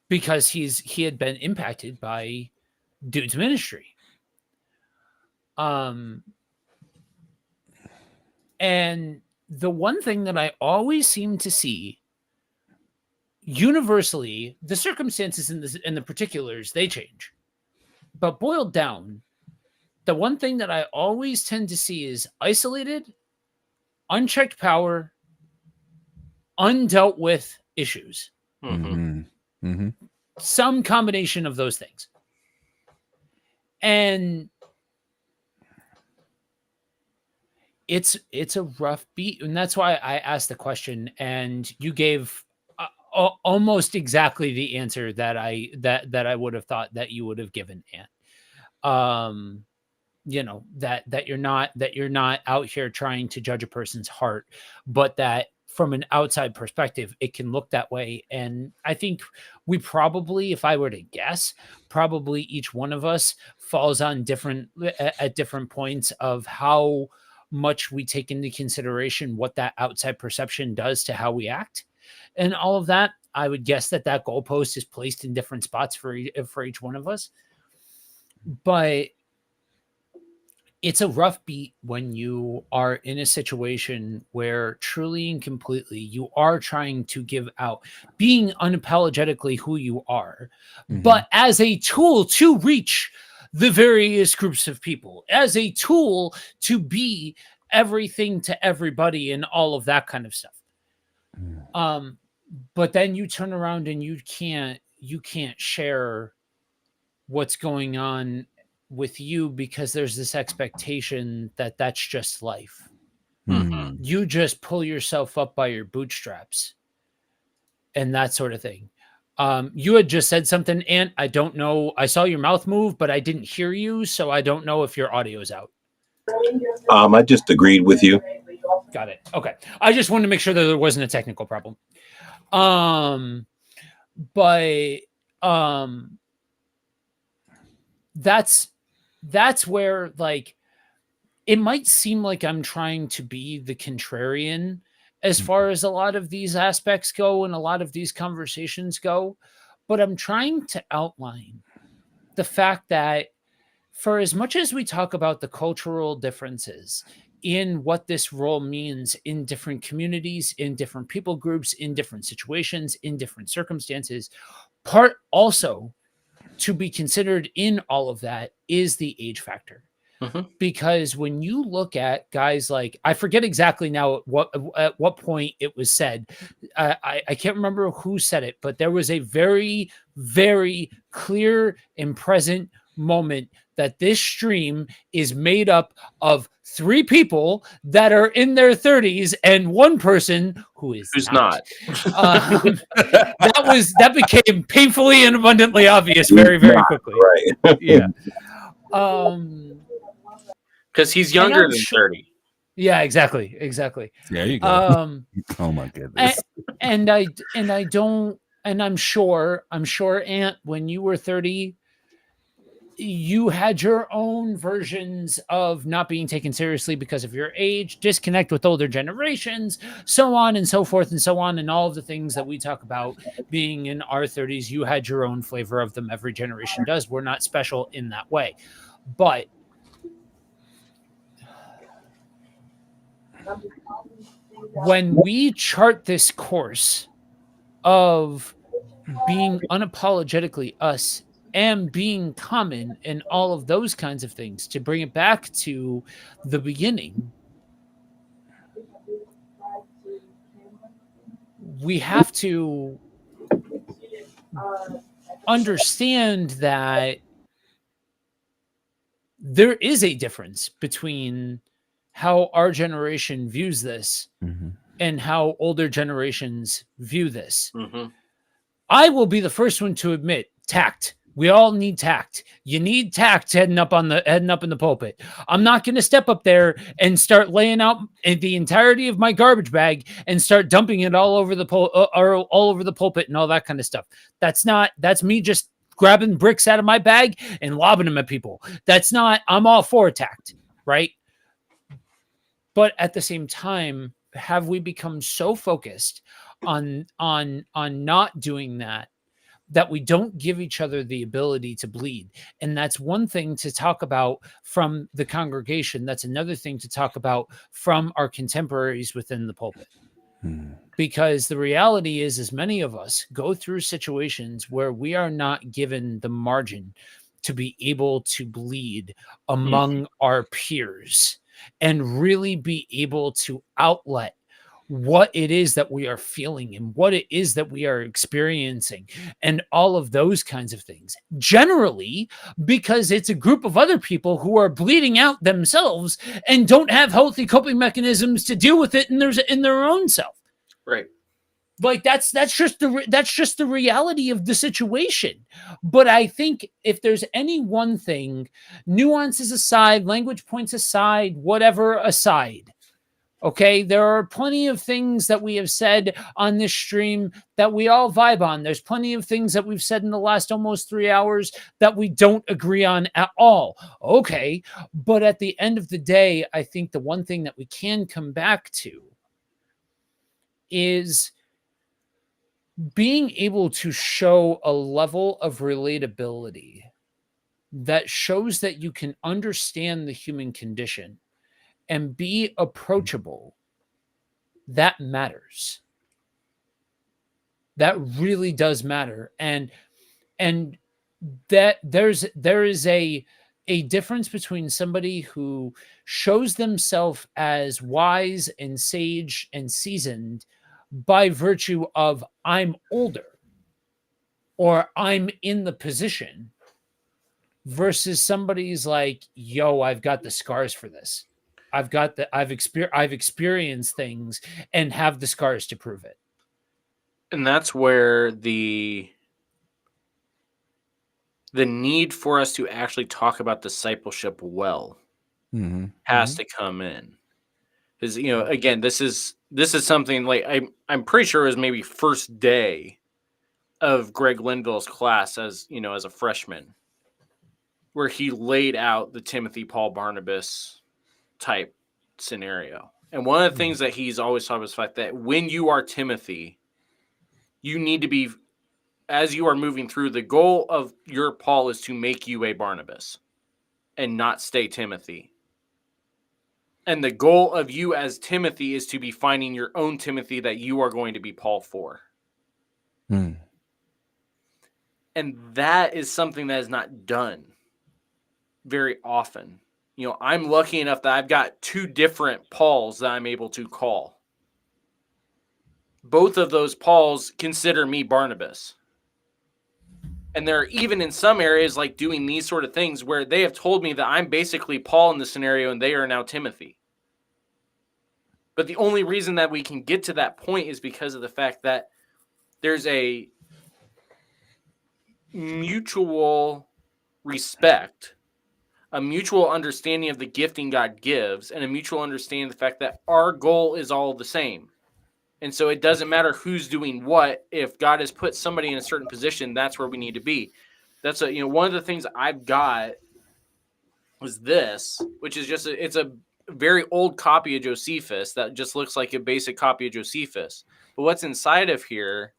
Because he had been impacted by dude's ministry. And the one thing that I always seem to see universally, the circumstances and the particulars, they change. But boiled down, the one thing that I always tend to see is isolated, unchecked power, undealt with issues. Some combination of those things. And it's a rough beat, and that's why I asked the question, and you gave almost exactly the answer that I would have thought that you would have given, Ant. That you're not out here trying to judge a person's heart, but that from an outside perspective, it can look that way. And I think we probably, if I were to guess, probably each one of us falls on at different points of how much we take into consideration what that outside perception does to how we act and all of that. I would guess that goalpost is placed in different spots for each one of us, but it's a rough beat when you are in a situation where truly and completely you are trying to give out being unapologetically who you are, but as a tool to reach the various groups of people, as a tool to be everything to everybody and all of that kind of stuff. But then you turn around and you can't share what's going on with you because there's this expectation that that's just life. Mhm. You just pull yourself up by your bootstraps and that sort of thing. You had just said something, Ant. I don't know. I saw your mouth move, but I didn't hear you, so I don't know if your audio is out. I just agreed with you. Got it. Okay. I just wanted to make sure that there wasn't a technical problem. But that's where, like, it might seem like I'm trying to be the contrarian as far as a lot of these aspects go and a lot of these conversations go, but I'm trying to outline the fact that for as much as we talk about the cultural differences in what this role means in different communities, in different people groups, in different situations, in different circumstances, part also to be considered in all of that is the age factor. Because when you look at guys like, I forget exactly now at what point it was said, I can't remember who said it, but there was a very, very clear and present moment that this stream is made up of 3 people that are in their 30s and 1 person who's not. That became painfully and abundantly obvious very, very quickly. Right. Yeah. Because he's younger than 30. Yeah, exactly. There you go. Oh my goodness. And I'm sure, Ant, when you were 30, you had your own versions of not being taken seriously because of your age, disconnect with older generations, so on and so forth and so on, and all of the things that we talk about being in our 30s. You had your own flavor of them. Every generation does. We're not special in that way. But when we chart this course of being unapologetically us and being common and all of those kinds of things, to bring it back to the beginning, we have to understand that there is a difference between how our generation views this and how older generations view this. I will be the first one to admit tact. We all need tact. You need tact heading up in the pulpit. I'm not going to step up there and start laying out the entirety of my garbage bag and start dumping it all over the pulpit and all that kind of stuff. That's me just grabbing bricks out of my bag and lobbing them at people. I'm all for tact, right? But at the same time, have we become so focused on not doing that we don't give each other the ability to bleed? And that's one thing to talk about from the congregation. That's another thing to talk about from our contemporaries within the pulpit. Because the reality is many of us go through situations where we are not given the margin to be able to bleed among our peers and really be able to outlet what it is that we are feeling and what it is that we are experiencing and all of those kinds of things. Generally, because it's a group of other people who are bleeding out themselves and don't have healthy coping mechanisms to deal with it in their own self. Right. Like that's just the reality of the situation. But I think if there's any one thing, nuances aside, language points aside, whatever aside, okay, there are plenty of things that we have said on this stream that we all vibe on. There's plenty of things that we've said in the last almost 3 hours that we don't agree on at all. Okay, but at the end of the day, I think the one thing that we can come back to is being able to show a level of relatability that shows that you can understand the human condition and be approachable. That matters. That really does matter. And that there is a a difference between somebody who shows themselves as wise and sage and seasoned by virtue of I'm older or I'm in the position versus somebody's like, yo, I've got the scars for this. I've experienced things and have the scars to prove it. And that's where the need for us to actually talk about discipleship well has to come in. Because, again, this is something like I'm pretty sure it was maybe first day of Greg Linville's class as a freshman, where he laid out the Timothy, Paul, Barnabas type scenario. And one of the things that he's always taught was the fact that when you are Timothy, you need to be, as you are moving through, the goal of your Paul is to make you a Barnabas and not stay Timothy. And the goal of you as Timothy is to be finding your own Timothy that you are going to be Paul for. And that is something that is not done very often. I'm lucky enough that I've got two different Pauls that I'm able to call. Both of those Pauls consider me Barnabas. And they're even in some areas like doing these sort of things where they have told me that I'm basically Paul in the scenario and they are now Timothy. But the only reason that we can get to that point is because of the fact that there's a mutual respect, a mutual understanding of the gifting God gives, and a mutual understanding of the fact that our goal is all the same. And so it doesn't matter who's doing what. If God has put somebody in a certain position, that's where we need to be. That's one of the things I've got was this, which is just it's a very old copy of Josephus that just looks like a basic copy of Josephus. But what's inside of here,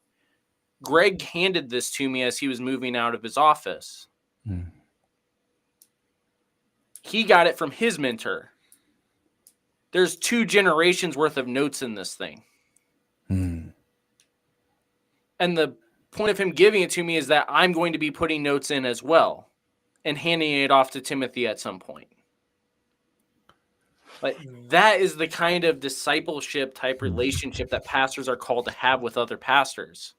Greg handed this to me as he was moving out of his office. He got it from his mentor. There's 2 generations worth of notes in this thing. And the point of him giving it to me is that I'm going to be putting notes in as well and handing it off to Timothy at some point. But that is the kind of discipleship type relationship that pastors are called to have with other pastors.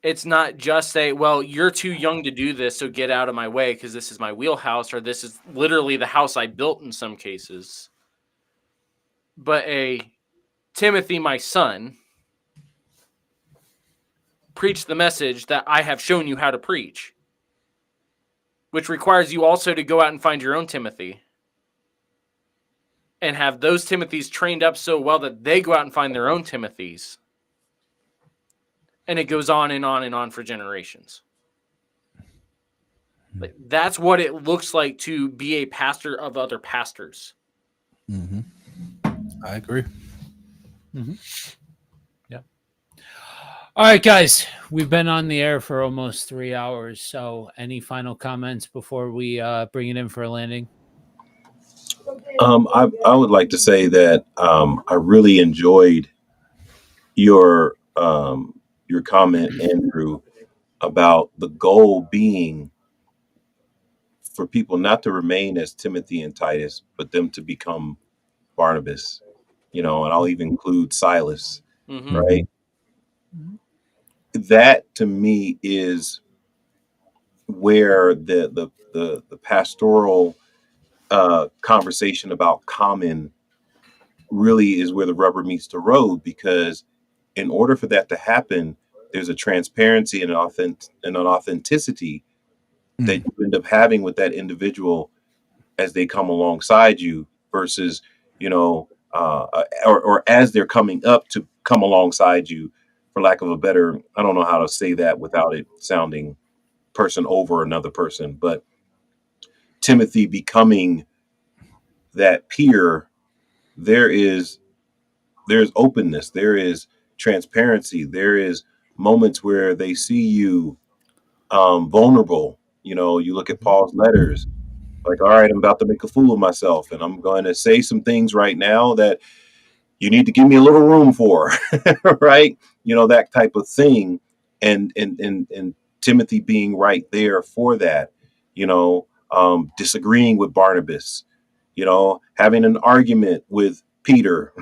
It's not just say, well, you're too young to do this, so get out of my way because this is my wheelhouse, or this is literally the house I built in some cases. But Timothy, my son, preach the message that I have shown you how to preach, which requires you also to go out and find your own Timothy and have those Timothys trained up so well that they go out and find their own Timothys. And it goes on and on and on for generations. But that's what it looks like to be a pastor of other pastors. I agree. Yeah. All right, guys, we've been on the air for almost 3 hours. So any final comments before we bring it in for a landing? I would like to say that I really enjoyed your comment, Andrew, about the goal being for people not to remain as Timothy and Titus, but them to become Barnabas, and I'll even include Silas, right? That to me is where the pastoral conversation about common really is where the rubber meets the road, because in order for that to happen, there's a transparency and an authenticity that you end up having with that individual as they come alongside you versus, or as they're coming up to come alongside you, for lack of a better, I don't know how to say that without it sounding person over another person, but Timothy becoming that peer, there's openness, there is transparency, there is moments where they see you vulnerable. You look at Paul's letters, like, all right, I'm about to make a fool of myself, and I'm going to say some things right now that you need to give me a little room for, right? That type of thing, and Timothy being right there for that. disagreeing with Barnabas, having an argument with Peter,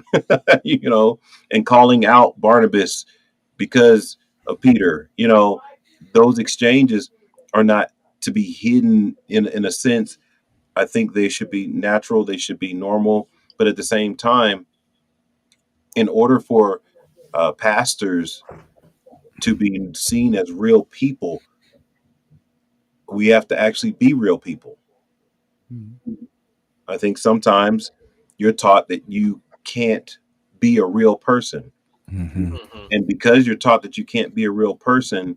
and calling out Barnabas because of Peter. Those exchanges are not to be hidden in a sense. I think they should be natural, they should be normal, but at the same time, in order for pastors to be seen as real people, we have to actually be real people. I think sometimes you're taught that you can't be a real person. Mm-hmm. And because you're taught that you can't be a real person,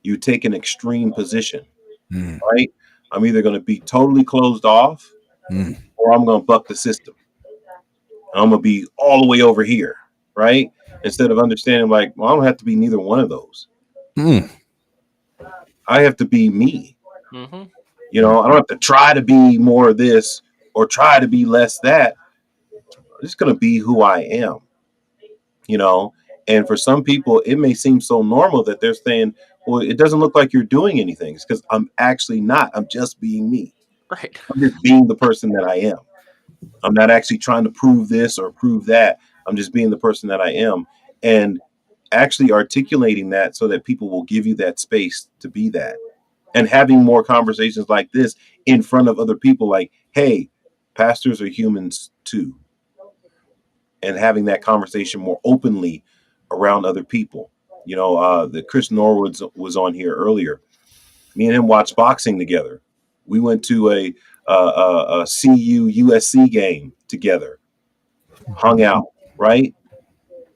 you take an extreme position, right? I'm either going to be totally closed off or I'm going to buck the system. I'm going to be all the way over here, right? Instead of understanding, like, well, I don't have to be neither one of those. I have to be me. I don't have to try to be more of this or try to be less that. I'm just going to be who I am, And for some people, it may seem so normal that they're saying, well, it doesn't look like you're doing anything. It's because I'm actually not. I'm just being me. Right. I'm just being the person that I am. I'm not actually trying to prove this or prove that. I'm just being the person that I am. And actually articulating that so that people will give you that space to be that. And having more conversations like this in front of other people, like, hey, pastors are humans too. And having that conversation more openly around other people. The Chris Norwood was on here earlier. Me and him watched boxing together. We went to a CU USC game together, hung out, right?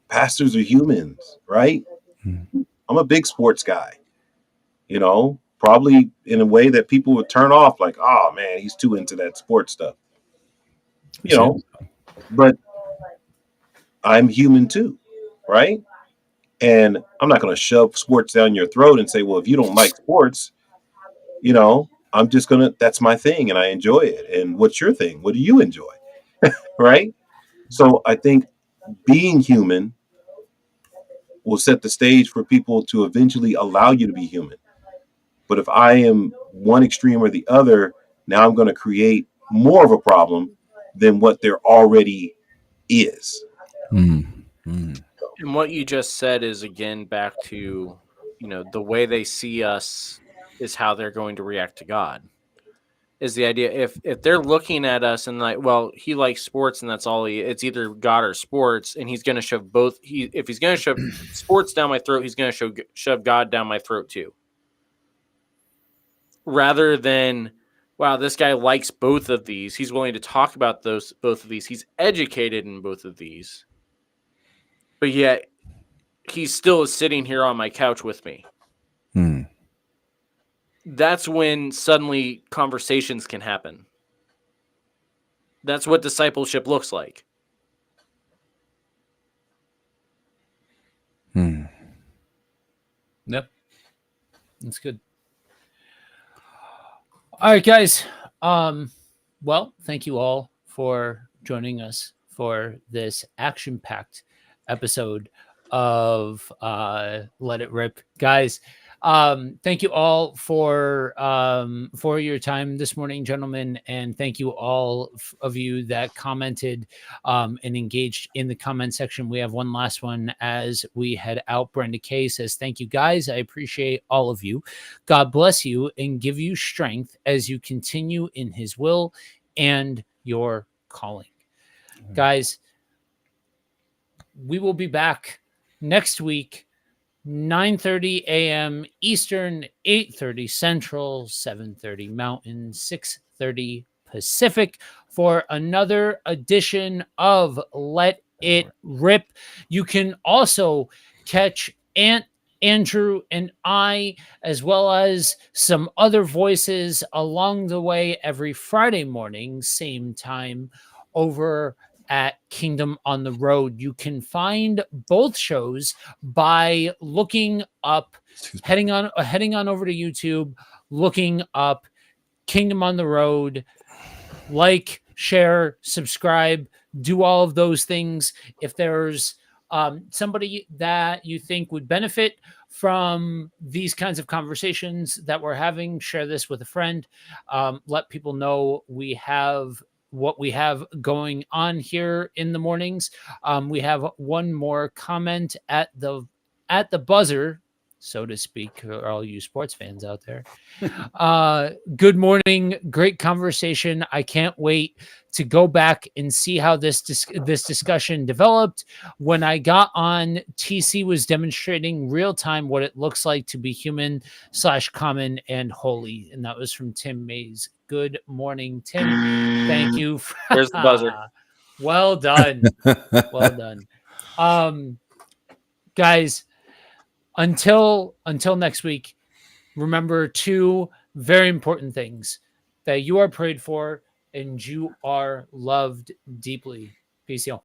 Pastors are humans, right? I'm a big sports guy, probably in a way that people would turn off, like, oh man, he's too into that sports stuff, but I'm human too, right? And I'm not going to shove sports down your throat and say, well, if you don't like sports, I'm just that's my thing and I enjoy it. And what's your thing? What do you enjoy? Right? So I think being human will set the stage for people to eventually allow you to be human. But if I am one extreme or the other, now I'm going to create more of a problem than what there already is. And what you just said is, again, back to, the way they see us is how they're going to react to God. Is the idea, if they're looking at us and like, well, he likes sports and that's all it's either God or sports, and he's going to shove both. If he's going to shove sports down my throat, he's going to shove God down my throat too. Rather than, wow, this guy likes both of these. He's willing to talk about both of these. He's educated in both of these. But yet, he still is sitting here on my couch with me. That's when suddenly conversations can happen. That's what discipleship looks like. Yep. That's good. All right, guys. Well, thank you all for joining us for this action-packed episode of Let It Rip. Guys, thank you all for your time this morning, gentlemen, and thank you all of you that commented and engaged in the comment section. We have one last one as we head out. Brenda K says, thank you, guys. I appreciate all of you. God bless you and give you strength as you continue in his will and your calling. Guys, we will be back next week, 9:30 a.m. Eastern, 8:30 Central, 7:30 Mountain, 6:30 Pacific for another edition of Let It Rip. You can also catch Andrew and I, as well as some other voices along the way every Friday morning, same time, over at Kingdom on the Road. You can find both shows by looking up, heading on over to YouTube, looking up Kingdom on the Road, like, share, subscribe, do all of those things. If there's somebody that you think would benefit from these kinds of conversations that we're having. Share this with a friend. Let people know we have what we have going on here in the mornings. We have one more comment at the buzzer, so to speak, for all you sports fans out there. Good morning. Great conversation. I can't wait to go back and see how this discussion developed. When I got on, TC was demonstrating real time what it looks like to be human / common and holy. And that was from Tim Mays. Good morning, Tim. Thank you. There's the buzzer. Well done. Well done. Guys, until next week, remember 2 very important things: that you are prayed for and you are loved deeply. Peace, y'all.